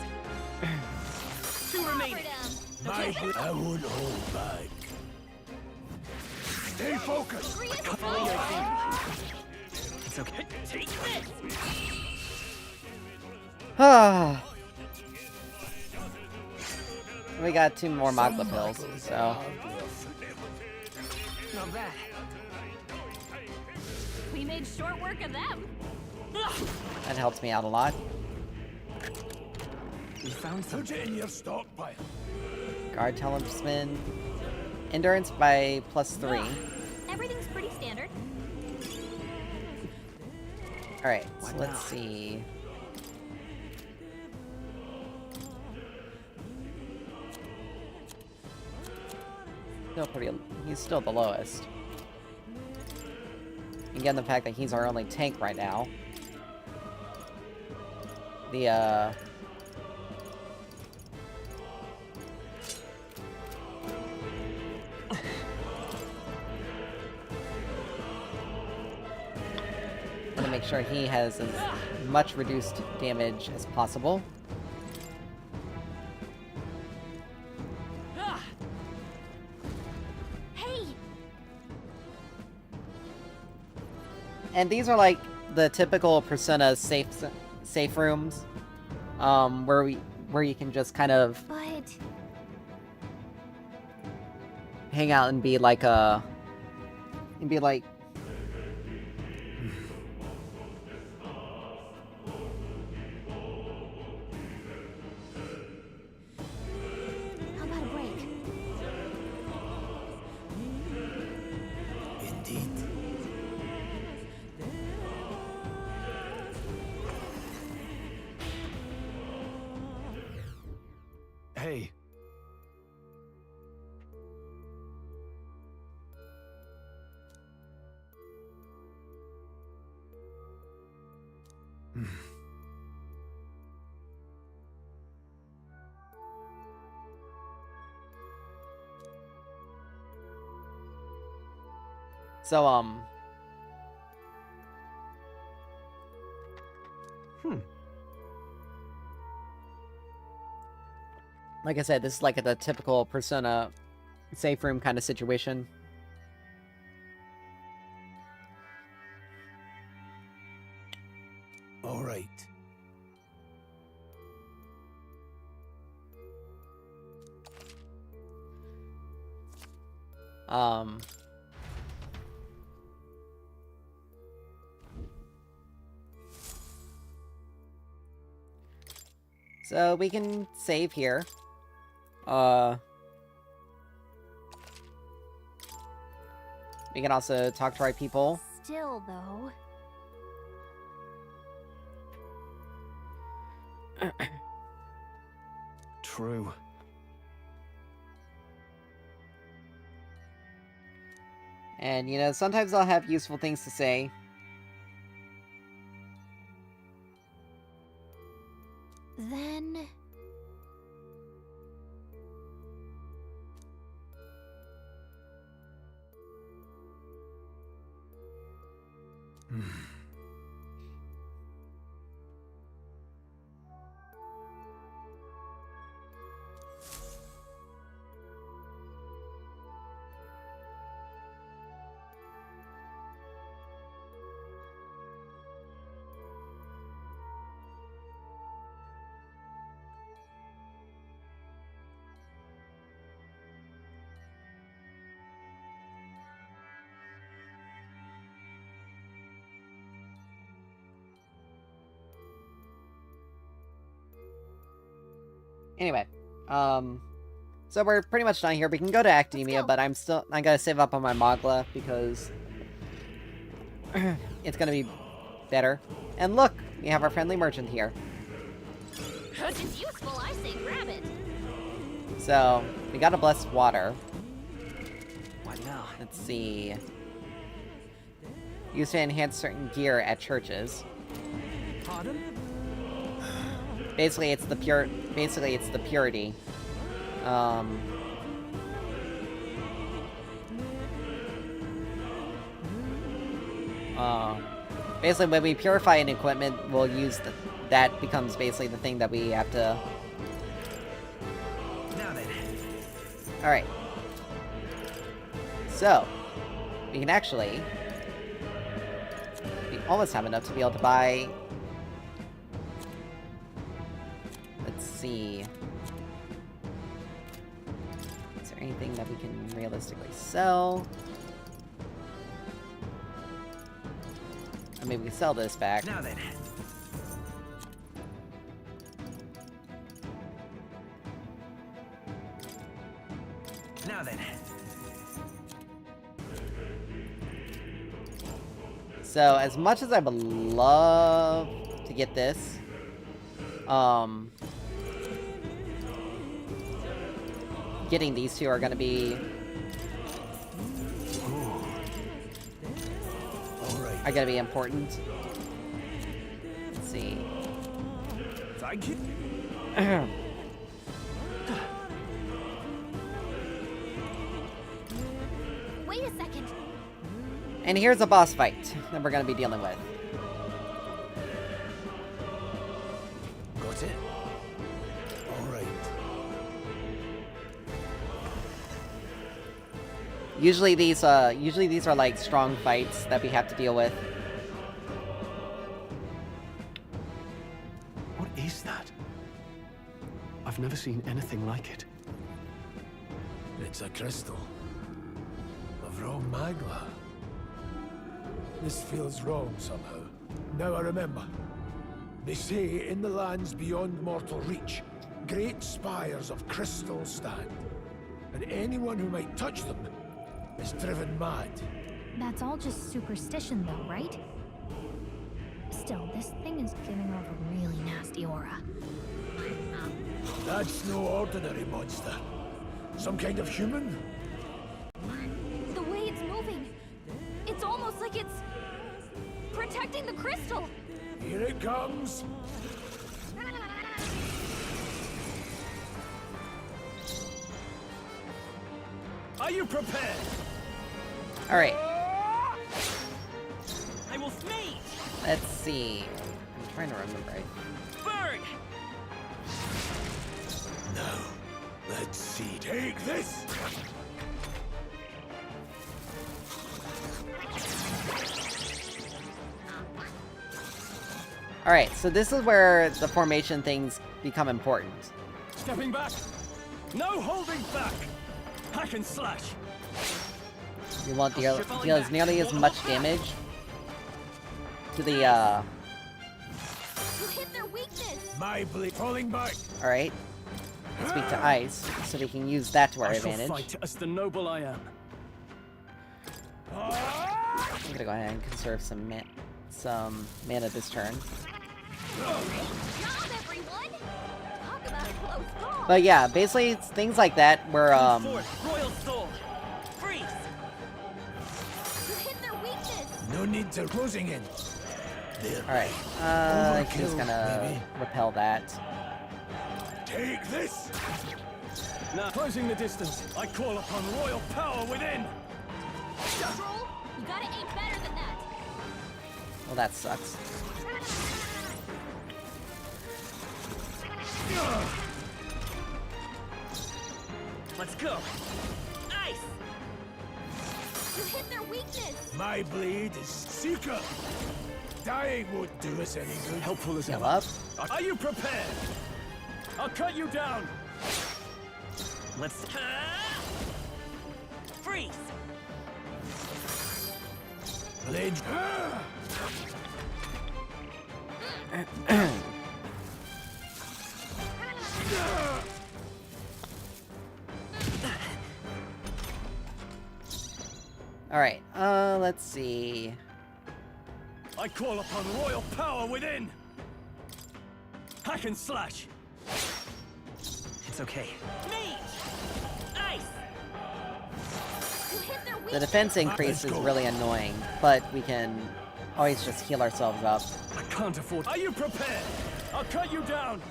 Two remaining. I would hold back. Stay focused! Follow your example. It's okay. Take this! Ah. We got 2 more Magma pills, so Not bad. We made short work of them! that helps me out a lot. We found Put something. it in your stockpile. Guard talisman. Endurance by +3. Everything's pretty standard. Alright, so What let's now? see. He's still the lowest. Again, the fact that he's our only tank right now. The, want to make sure he has as much reduced damage as possible. Hey! And these are like the typical Persona safe rooms, where you can just kind of But... hang out and be like How about a break? Indeed. Hey. So, like I said, this is like the typical Persona safe room kind of situation. All right. So we can save here. We can also talk to our people. Still, though. True. And, you know, sometimes I'll have useful things to say. Then... Anyway, so we're pretty much done here. We can go to Academia, but I gotta save up on my Magla because it's gonna be better. And look, we have our friendly merchant here. If it's useful, I say grab it. So, we got a blessed water. What now? Let's see. Used to enhance certain gear at churches. Pardon? Basically, it's the purity. Basically, when we purify an equipment, we'll use that becomes basically the thing that we have to. Now then. All right. So, we can actually. We almost have enough to be able to buy. Let's see. Is there anything that we can realistically sell? Or maybe we can sell this back. Now then. Now then. So, as much as I would love to get this, getting these two are going to be are going to be important. Let's see. Thank you. Wait a second. And here's a boss fight that we're going to be dealing with. Got it? All right. Usually these are like strong fights that we have to deal with. What is that? I've never seen anything like it. It's a crystal. Of raw magla. This feels wrong somehow. Now I remember. They say in the lands beyond mortal reach, great spires of crystal stand. And anyone who might touch them is driven mad. That's all just superstition though, right? Still, this thing is giving off a really nasty aura. That's no ordinary monster. Some kind of human? The way it's moving, it's almost like it's protecting the crystal. Here it comes. Are you prepared? All right. Let's see. I'm trying to remember. Bird! Now, let's see. Take this! Alright, so this is where the formation things become important. Stepping back! No holding back! Hack and slash! You won't deal nearly as much damage to the, You hit their weakness! My blade falling back! Alright. Speak to ice, so we can use that to our I shall advantage. fight as the noble I am. I'm gonna go ahead and conserve some mana this turn. But yeah, basically it's things like that where Royal Soul! Freeze! You hit their weakness! No need to closing in. Alright, he's gonna repel that. Take this! Now closing the distance, I call upon royal power within! Troll, you gotta aim better than that! Well, that sucks. Let's go! Ice! You hit their weakness! My blade is Seeker! Dying won't do us any good. Helpful as Heal up. Are you prepared? I'll cut you down! Let's... Freeze! Blade... Alright, let's see. I call upon royal power within! Hack and slash! It's okay. Ice! The defense increase is really annoying, but we can always just heal ourselves up. I can't afford... Are you prepared? I'll cut you down!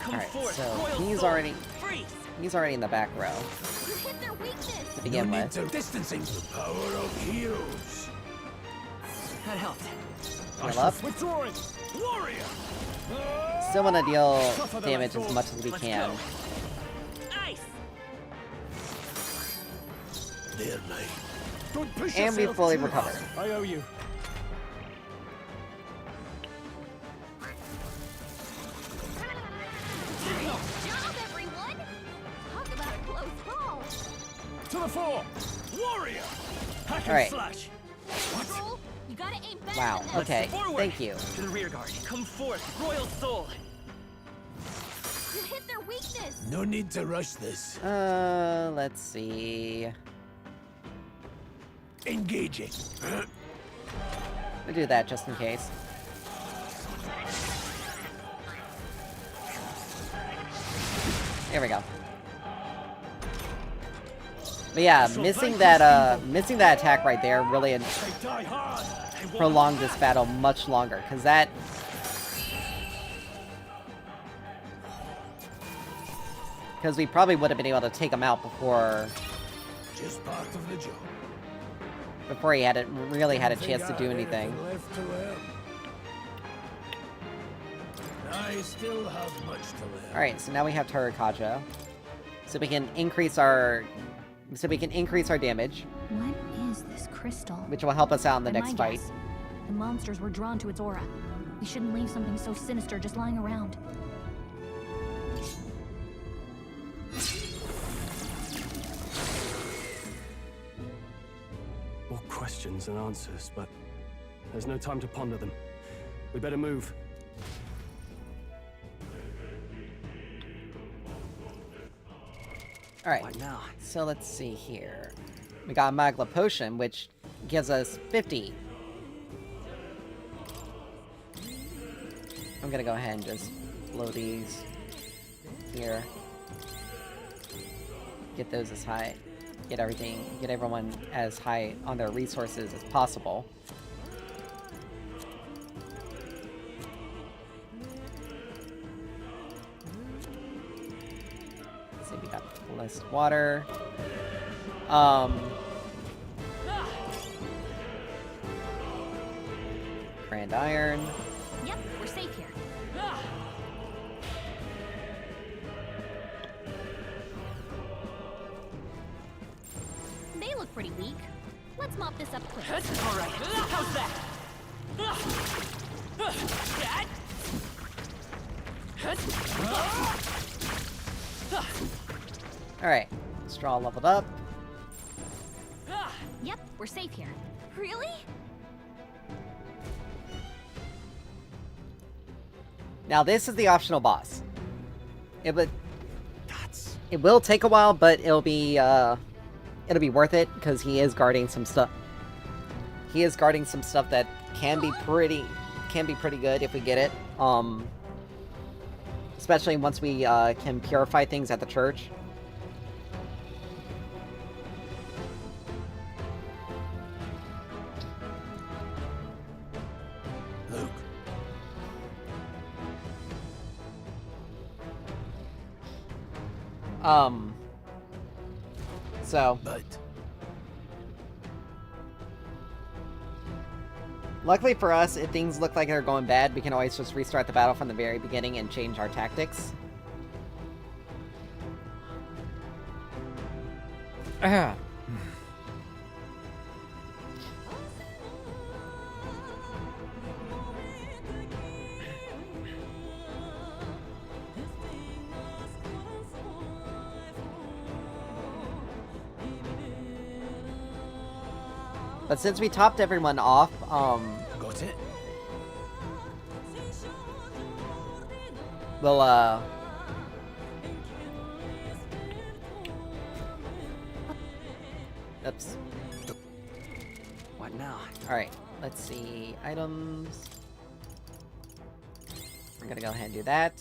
Alright, so he's already in the back row to begin with. Distancing the power of heroes. That helped. Heal up. Withdrawing. Warrior. Still want to deal damage as much as we can. Ice. There, mate. And we fully recover. I owe you. To the fore! Warrior! Hack and Alright. slash! What? You gotta aim better Wow, than that. okay, Forward. thank you. To the rear guard. Come forth, Royal Soul! You hit their weakness! No need to rush this. Let's see. Engaging. We'll do that just in case. There we go. But yeah, missing that attack right there really prolonged this battle much longer, because that... Because we probably would have been able to take him out before... Just part of the job. Before he really had a chance to do anything. I still have much to learn. Alright, so now we have Tarakaja. So we can increase our... So we can increase our damage. What is this crystal? Which will help us out in the By next my fight. guess, the monsters were drawn to its aura. We shouldn't leave something so sinister just lying around. More questions than answers, but there's no time to ponder them. We better move. Alright, so let's see here. We got a Magla Potion, which gives us 50. I'm gonna go ahead and just blow these here. Get those as high, get everyone as high on their resources as possible. Less water. Grand iron. Yep, we're safe here. They look pretty weak. Let's mop this up quick. All right, how's that? Alright. Straw leveled up. Yep, we're safe here. Really? Now this is the optional boss. It will take a while, but it'll be worth it because he is guarding some stuff. He is guarding some stuff that can be pretty good if we get it. Especially once we can purify things at the church. Luke. So. But luckily for us, if things look like they're going bad, we can always just restart the battle from the very beginning and change our tactics. But since we topped everyone off, got it. We'll oops. What now? Alright, let's see. Items. We're gonna go ahead and do that.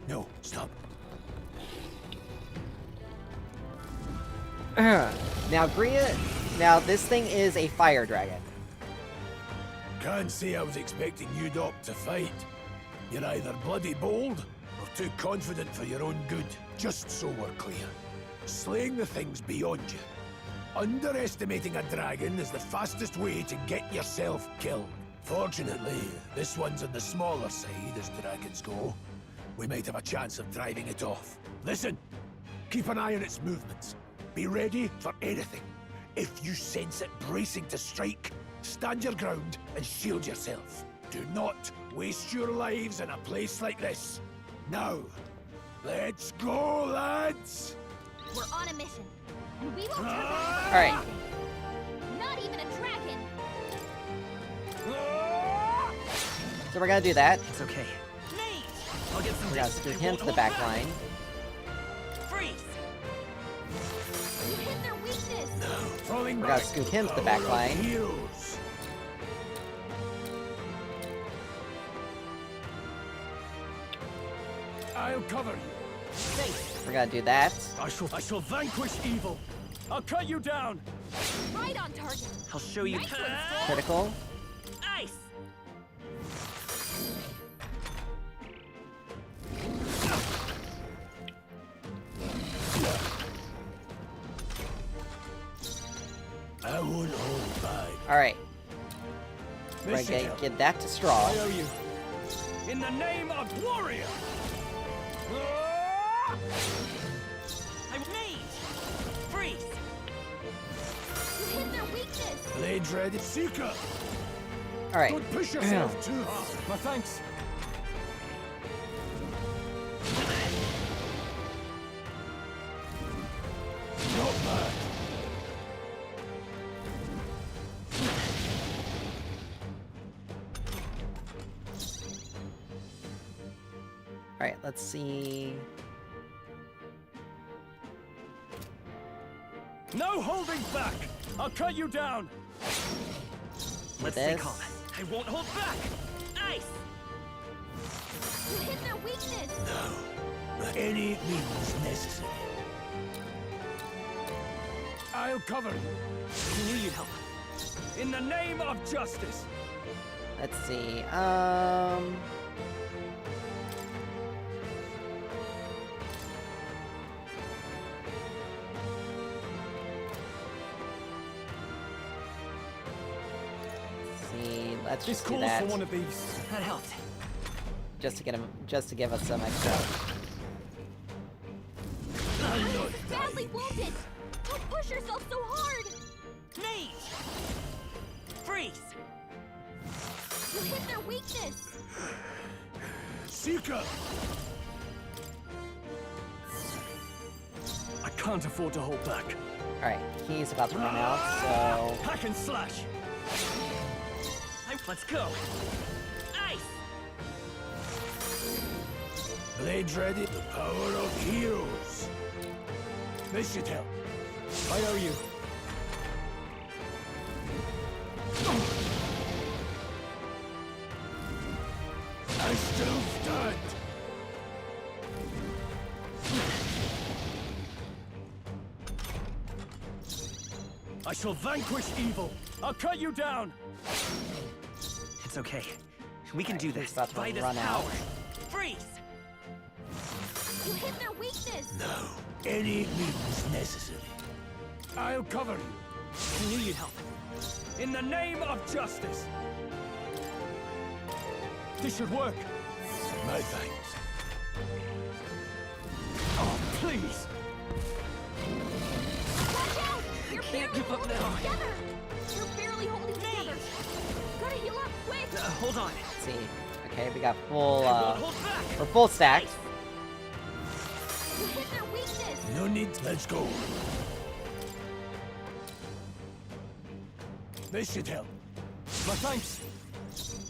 No, stop. Now, now this thing is a fire dragon. Can't say I was expecting you, Doc, to fight. You're either bloody bold or too confident for your own good. Just so we're clear. Slaying the thing's beyond you. Underestimating a dragon is the fastest way to get yourself killed. Fortunately, this one's on the smaller side as dragons go. We might have a chance of driving it off. Listen, keep an eye on its movements. Be ready for anything. If you sense it bracing to strike, stand your ground and shield yourself. Do not waste your lives in a place like this. Now, let's go, lads! We're on a mission, and we won't turn back. All right. Not even a dragon. So we're gonna do that. It's okay. I'll get some We're gonna scoot him to the back line. Freeze! You hit their weakness. Falling We're gonna back. scoot him to the back line. Heroes. I'll cover you. We're gonna do that. I shall vanquish evil. I'll cut you down. Right on target. I'll show you. Nice one, Sid. Critical. Ice. I won't hold back. All right. We're gonna get that to straw. I owe you. In the name of warrior. I'm made. Freeze. You hit their weakness. Blade ready. Seeker. All right. Don't push yourself too. My thanks. Not bad. All right. Let's see. No holding back. I'll cut you down. Let's stay calm. I won't hold back. Ice. You hit their weakness. No. By any means necessary. I'll cover you. I knew you'd help. In the name of justice. Let's see. See, let's just do that. For one of these. That helped. Just to get him, just to give us some extra. Badly wounded! Don't push yourself so hard! Mage! Freeze! You hit their weakness! Seeker! I can't afford to hold back. Alright, he's about to run out, so... Hack and slash! Let's go! Ice! Blades ready. The power of heroes. This should help. I owe you. I still stand. I shall vanquish evil. I'll cut you down. It's okay. We can do this. About to By this run power. out. Freeze! You hit their weakness! No. Any means necessary. I'll cover you. I knew you'd help. In the name of justice. This should work. My thanks. Oh, please. Watch out! You're Can't barely give up holding now. together! You're barely holding together! Gotta heal up, quick! Hold on. Let's see. Okay, we got full, Hold back. we're full stacked. You hit their weakness! No need. Let's go. This should help. My thanks.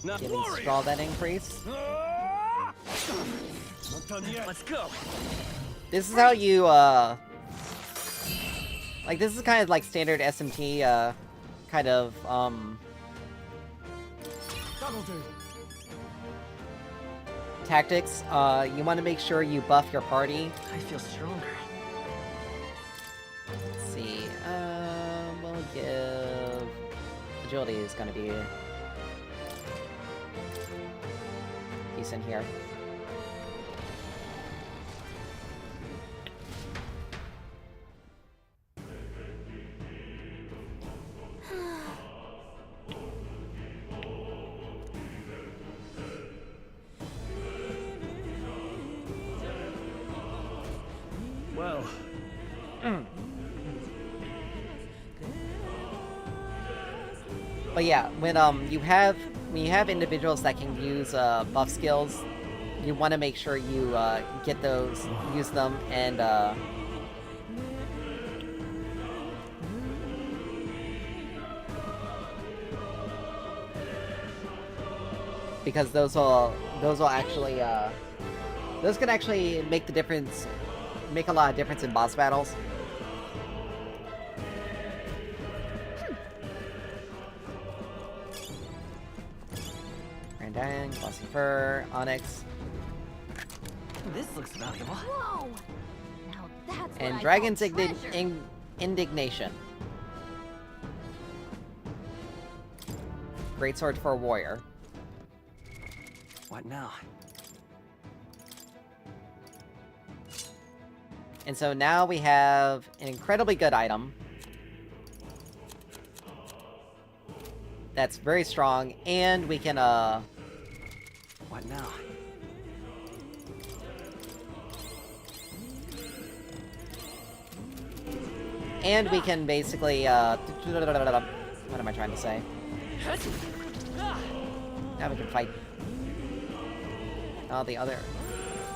Not Getting straw that increase. Not done yet. Let's go. This is how you, like, this is kind of like standard SMT, kind of, That'll do. tactics. You want to make sure you buff your party. I feel stronger. Let's see, we'll give... Agility is gonna be decent here. Well. But yeah, when you have individuals that can use buff skills, you want to make sure you get those, use them, and because those will actually those can actually make the difference, make a lot of difference in boss battles. Randang, Glossy Fur, Onyx, This looks valuable. Whoa! Now that's what and I Dragon's call treasure. Indignation. Great sword for a warrior. What now? And so now we have an incredibly good item that's very strong, and we can What now? and we can basically what am I trying to say? Now we can fight all the other...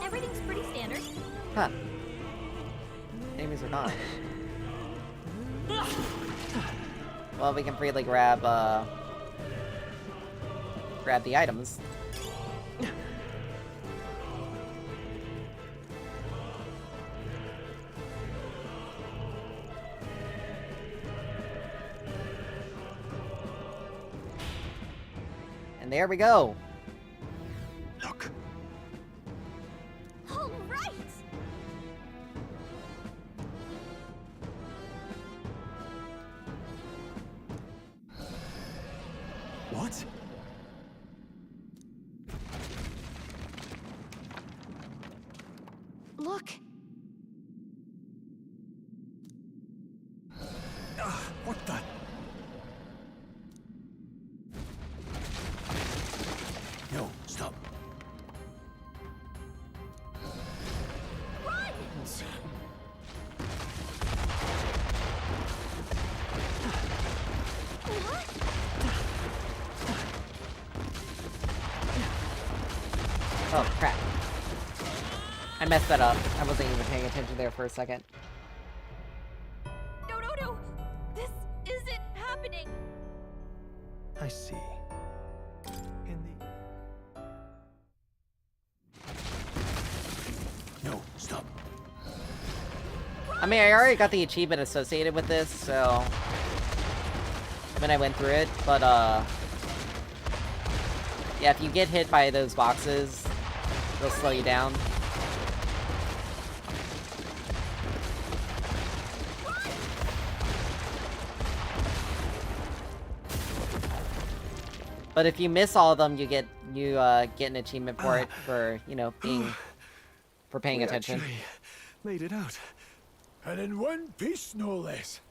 Everything's pretty standard. Huh. Enemies are not. Well, we can freely grab grab the items. And there we go. Look. All right! it! Look! What the? No, stop. Oh, crap. I messed that up. I wasn't even paying attention there for a second. No, no, no! This isn't happening! I see. In the... No, stop. I mean, I already got the achievement associated with this, so... when I went through it, but, yeah, if you get hit by those boxes, they'll slow you down. But if you miss all of them, you get an achievement for it, for, you know, for paying attention. Actually made it out. And in one piece, no less.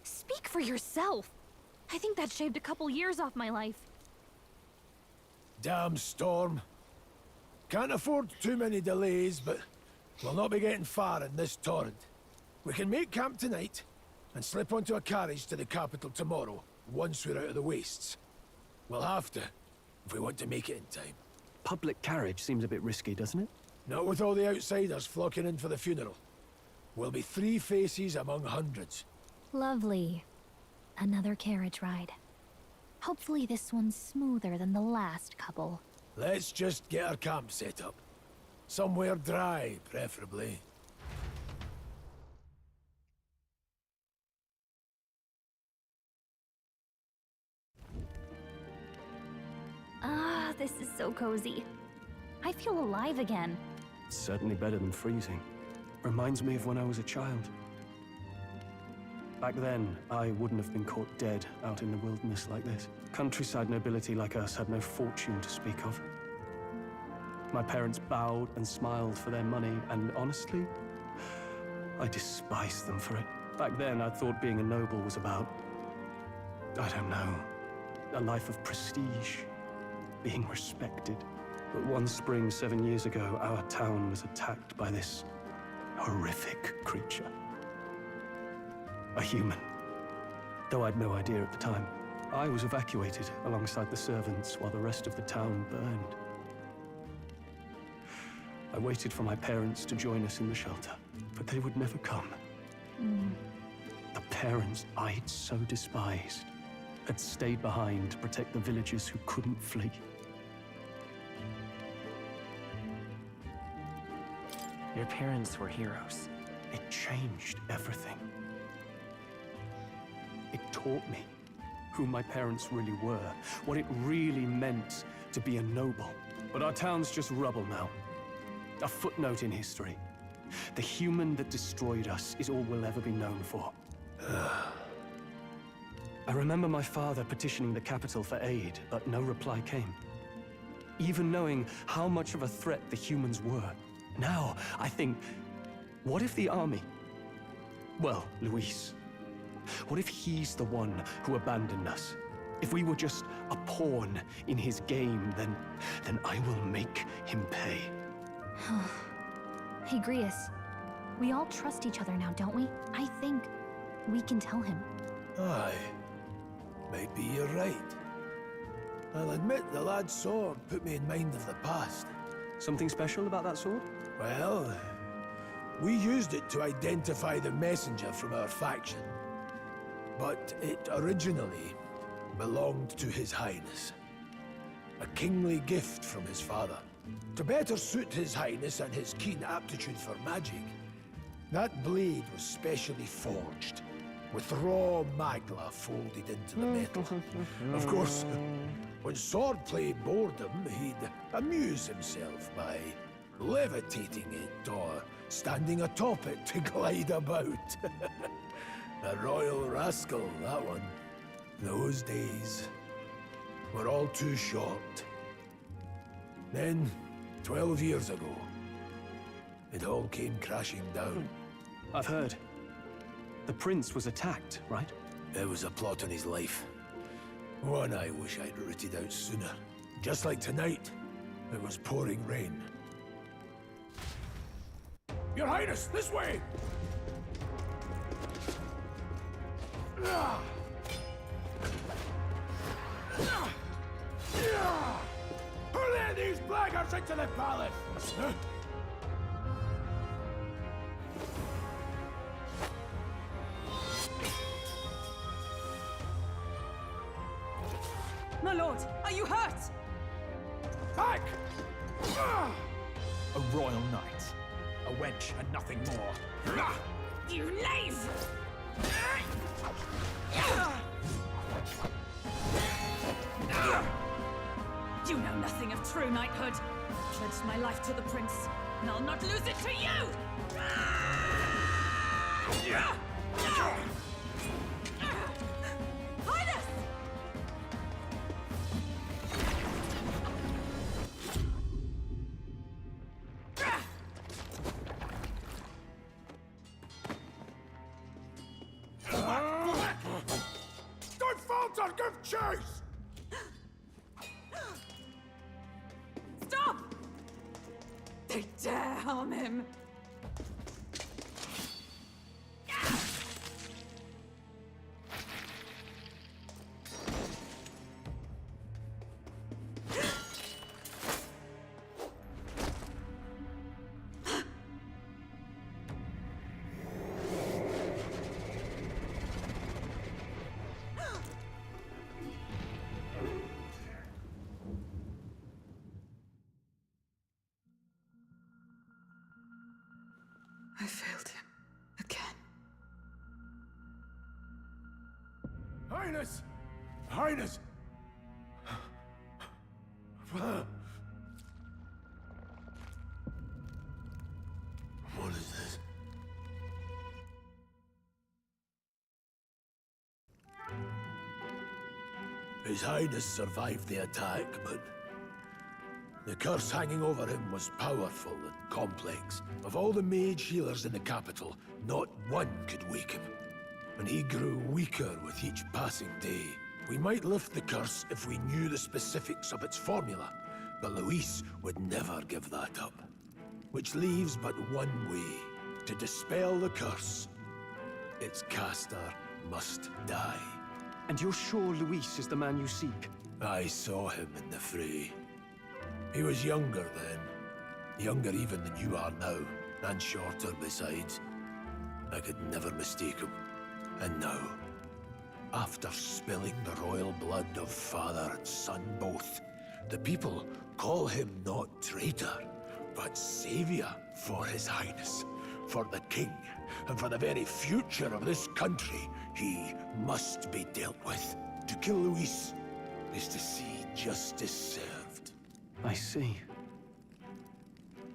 Speak for yourself. I think that shaved a couple years off my life. Damn storm. Can't afford too many delays, but we'll not be getting far in this torrent. We can make camp tonight and slip onto a carriage to the capital tomorrow, once we're out of the wastes. We'll have to, if we want to make it in time. Public carriage seems a bit risky, doesn't it? Not with all the outsiders flocking in for the funeral. We'll be 3 faces among hundreds. Lovely. Another carriage ride. Hopefully this one's smoother than the last couple. Let's just get our camp set up. Somewhere dry, preferably. Ah, this is so cozy. I feel alive again. It's certainly better than freezing. Reminds me of when I was a child. Back then, I wouldn't have been caught dead out in the wilderness like this. Countryside nobility like us had no fortune to speak of. My parents bowed and smiled for their money, and honestly, I despised them for it. Back then, I thought being a noble was about, I don't know, a life of prestige, being respected. But one spring 7 years ago, our town was attacked by this horrific creature. A human. Though I'd no idea at the time. I was evacuated alongside the servants while the rest of the town burned. I waited for my parents to join us in the shelter, but they would never come. The parents I'd so despised had stayed behind to protect the villagers who couldn't flee. Your parents were heroes. It changed everything. It taught me who my parents really were, what it really meant to be a noble. But our town's just rubble now. A footnote in history. The human that destroyed us is all we'll ever be known for. I remember my father petitioning the capital for aid, but no reply came. Even knowing how much of a threat the humans were. Now, I think, what if the army? Well, Luis. What if he's the one who abandoned us? If we were just a pawn in his game, then I will make him pay. Hey, Grius. We all trust each other now, don't we? I think we can tell him. Aye. Maybe you're right. I'll admit the lad's sword put me in mind of the past. Something special about that sword? Well, we used it to identify the messenger from our faction. But it originally belonged to His Highness. A kingly gift from his father. To better suit His Highness and his keen aptitude for magic, that blade was specially forged, with raw magla folded into the metal. Of course, when swordplay bored him, he'd amuse himself by levitating it or standing atop it to glide about. A royal rascal, that one. Those days. were all too short. Then, 12 years ago, it all came crashing down. I've heard. The prince was attacked, right? It was a plot on his life. One I wish I'd rooted out sooner. Just like tonight, it was pouring rain. Your Highness, this way! Who let these blackguards into the palace? Huh? My lord, are you hurt? Back! A royal knight. A wench and nothing more. You knave! You know nothing of true knighthood. I pledged my life to the prince, and I'll not lose it to you! Highness! Don't falter, give chase! Stop! They dare harm him! I failed him. Again. Highness! Highness! What is this? His Highness survived the attack, but the curse hanging over him was powerful and complex. Of all the mage healers in the capital, not one could wake him. And he grew weaker with each passing day. We might lift the curse if we knew the specifics of its formula, but Luis would never give that up. Which leaves but one way to dispel the curse. Its caster must die. And you're sure Luis is the man you seek? I saw him in the fray. He was younger then. Younger even than you are now, and shorter besides. I could never mistake him. And now, after spilling the royal blood of father and son both, the people call him not traitor, but savior for his highness, for the king, and for the very future of this country. He must be dealt with. To kill Luis is to see justice served. I see.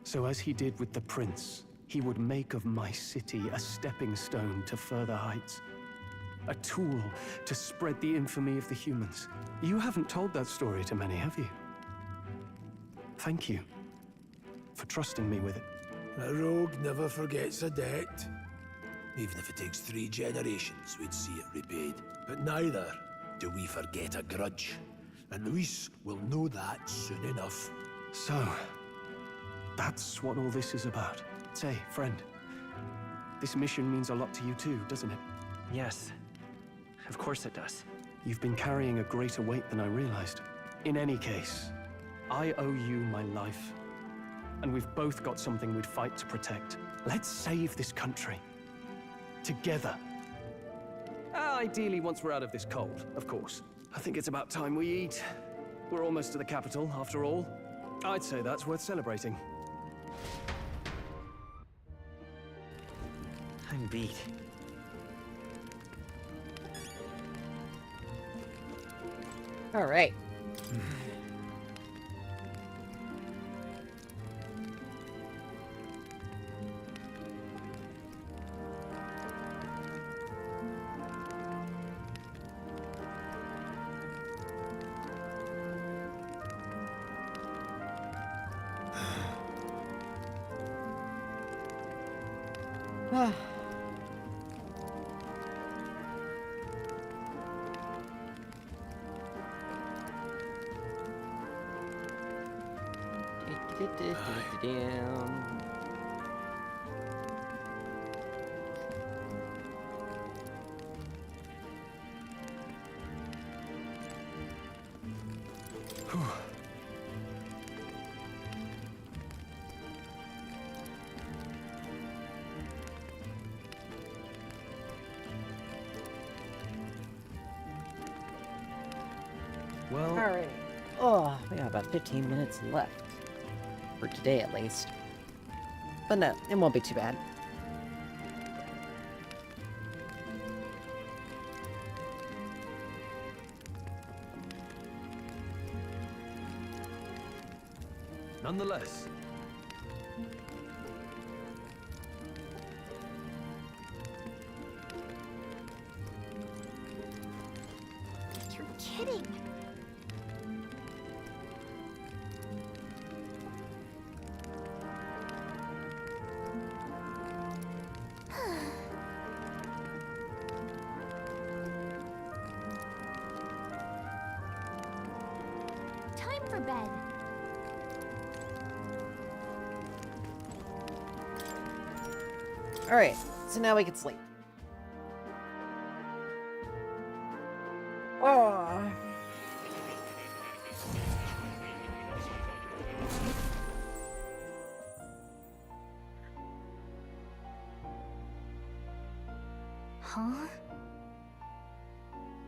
So as he did with the prince, he would make of my city a stepping stone to further heights. A tool to spread the infamy of the humans. You haven't told that story to many, have you? Thank you for trusting me with it. A rogue never forgets a debt. Even if it takes 3 generations, we'd see it repaid. But neither do we forget a grudge. And Luis will know that soon enough. So, that's what all this is about. Say, friend, this mission means a lot to you too, doesn't it? Yes. Of course it does. You've been carrying a greater weight than I realized. In any case, I owe you my life. And we've both got something we'd fight to protect. Let's save this country. Together. Ideally, once we're out of this cold, of course. I think it's about time we eat. We're almost to the capital, after all. I'd say that's worth celebrating. I'm beat. All right. Well, alright. Oh, we got about 15 minutes left. For today, at least. But no, it won't be too bad. nonetheless, You're kidding. Time for bed. Alright, so now we can sleep. Oh. Huh?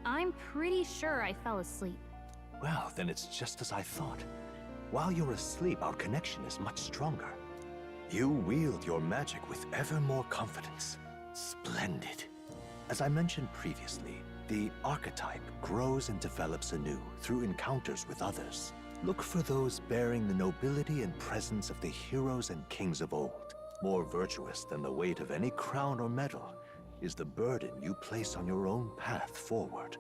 I'm pretty sure I fell asleep. Well, then it's just as I thought. While you're asleep, our connection is much stronger. You wield your magic with ever more confidence. Splendid. As I mentioned previously, the archetype grows and develops anew through encounters with others. Look for those bearing the nobility and presence of the heroes and kings of old. More virtuous than the weight of any crown or medal is the burden you place on your own path forward.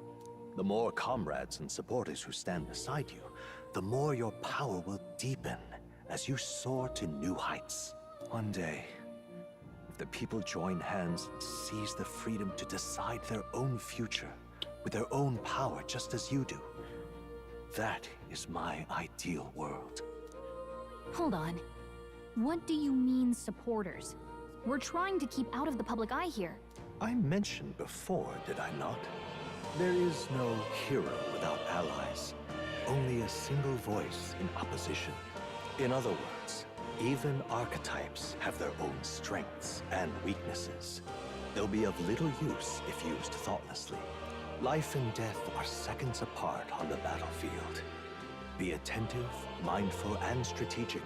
The more comrades and supporters who stand beside you, the more your power will deepen as you soar to new heights. One day, if the people join hands and seize the freedom to decide their own future with their own power just as you do, that is my ideal world. Hold on. What do you mean, supporters? We're trying to keep out of the public eye here. I mentioned before, did I not? There is no hero without allies, only a single voice in opposition. In other words, even archetypes have their own strengths and weaknesses. They'll be of little use if used thoughtlessly. Life and death are seconds apart on the battlefield. Be attentive, mindful, and strategic.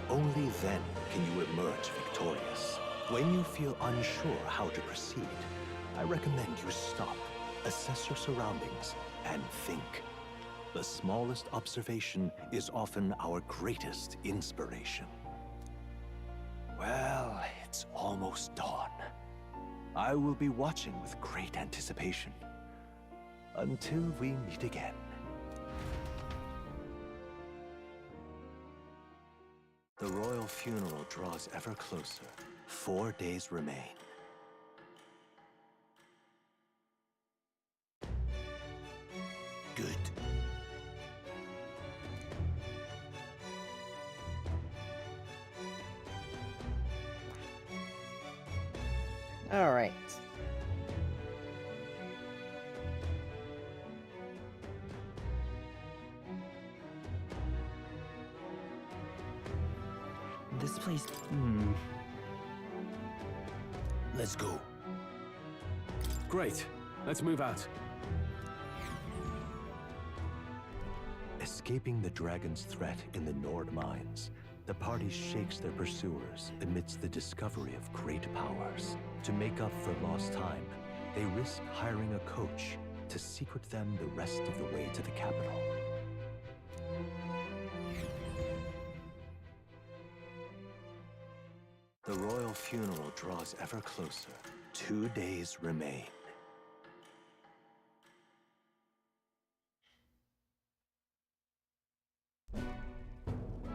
Only then can you emerge victorious. When you feel unsure how to proceed, I recommend you stop, assess your surroundings, and think. The smallest observation is often our greatest inspiration. Well, it's almost dawn. I will be watching with great anticipation. Until we meet again. The royal funeral draws ever closer. 4 days remain. Good. All right. This place... Let's go. Great. Let's move out. Escaping the dragon's threat in the Nord mines, the party shakes their pursuers amidst the discovery of great powers. To make up for lost time, they risk hiring a coach to secret them the rest of the way to the capital. The royal funeral draws ever closer. 2 days remain.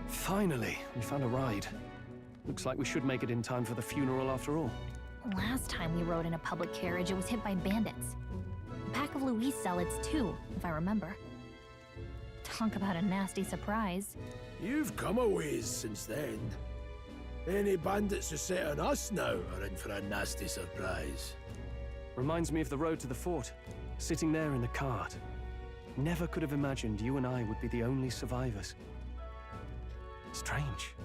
Finally, we found a ride. Looks like we should make it in time for the funeral after all. Last time we rode in a public carriage, it was hit by bandits. A pack of Louis zealots, too, if I remember. Talk about a nasty surprise. You've come a ways since then. Any bandits who set on us now are in for a nasty surprise. Reminds me of the road to the fort, sitting there in the cart. Never could have imagined you and I would be the only survivors. Strange.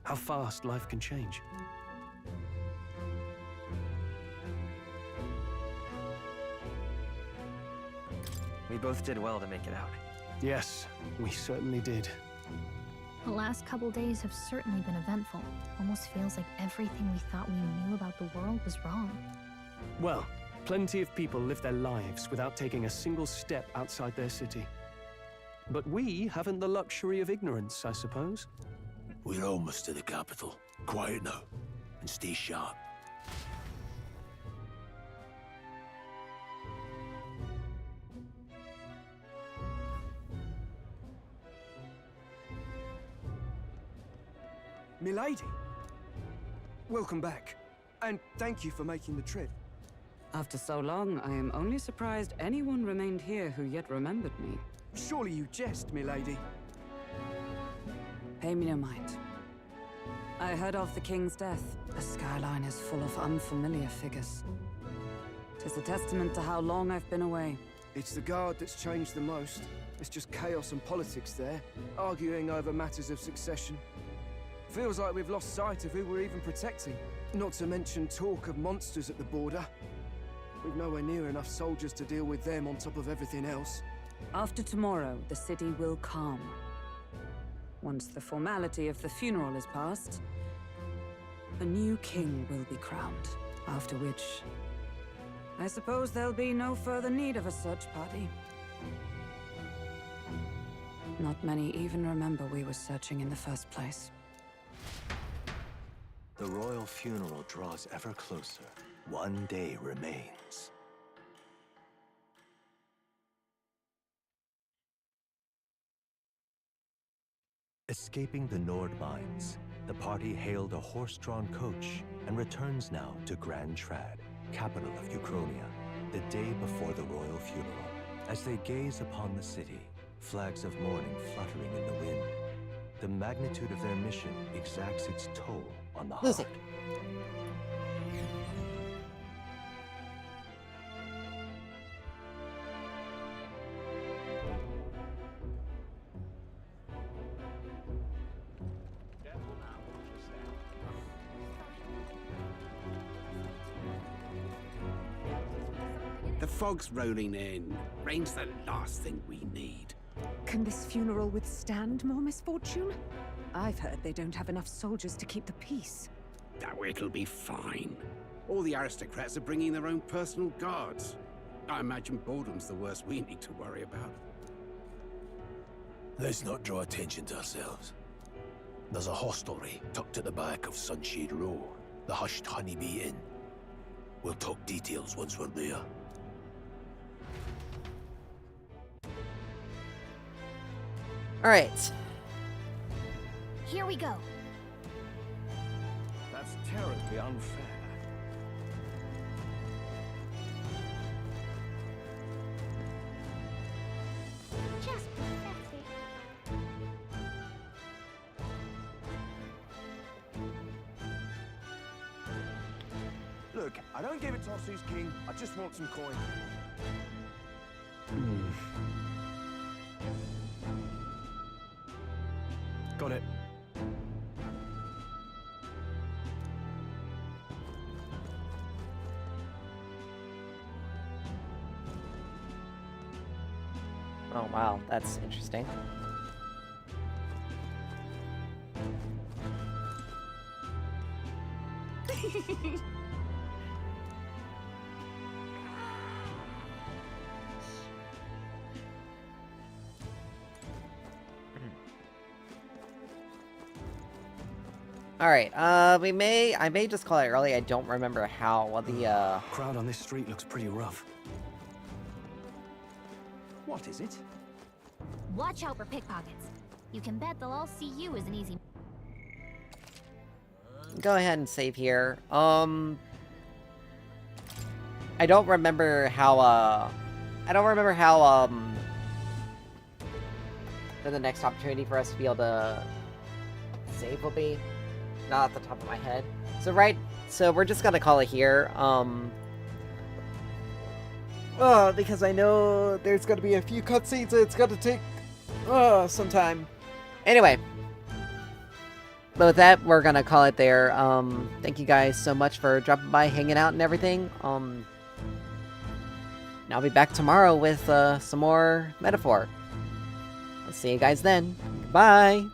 How fast life can change. We both did well to make it out. Yes, we certainly did. The last couple days have certainly been eventful. Almost feels like everything we thought we knew about the world was wrong. Well, plenty of people live their lives without taking a single step outside their city. But we haven't the luxury of ignorance, I suppose. We're almost to the capital. Quiet now, and stay sharp. Milady, welcome back, and thank you for making the trip. After so long, I am only surprised anyone remained here who yet remembered me. Surely you jest, milady. Pay me no mind. I heard of the king's death. The skyline is full of unfamiliar figures. Tis a testament to how long I've been away. It's the guard that's changed the most. It's just chaos and politics there, arguing over matters of succession. Feels like we've lost sight of who we're even protecting. Not to mention talk of monsters at the border. We've nowhere near enough soldiers to deal with them on top of everything else. After tomorrow, the city will calm. Once the formality of the funeral is past, a new king will be crowned. After which, I suppose there'll be no further need of a search party. Not many even remember we were searching in the first place. The royal funeral draws ever closer. One day remains. Escaping the Nord mines, the party hailed a horse-drawn coach and returns now to Grand Trad, capital of Ukrainia, the day before the royal funeral. As they gaze upon the city, flags of mourning fluttering in the wind, the magnitude of their mission exacts its toll on the heart. The fog's rolling in. Rain's the last thing we need. Can this funeral withstand more misfortune? I've heard they don't have enough soldiers to keep the peace. Oh, it'll be fine. All the aristocrats are bringing their own personal guards. I imagine boredom's the worst we need to worry about. Let's not draw attention to ourselves. There's a hostelry tucked at the back of Sunshade Row, the Hushed Honeybee Inn. We'll talk details once we're there. Alright. Here we go. That's terribly unfair. Just pathetic. Look, I don't give it to us who's king, I just want some coin. Got it. Oh wow, that's interesting. Alright, I may just call it early. I don't remember how the crowd on this street looks pretty rough. What is it? Watch out for pickpockets. You can bet they'll all see you as an easy... Go ahead and save here. I don't remember how, then the next opportunity for us to be able to save will be. Not off the top of my head. So we're just gonna call it here. Because I know there's gonna be a few cutscenes and it's gonna take, some time. Anyway. But with that, we're gonna call it there. Thank you guys so much for dropping by, hanging out and everything. And I'll be back tomorrow with, some more Metaphor. I'll see you guys then. Bye!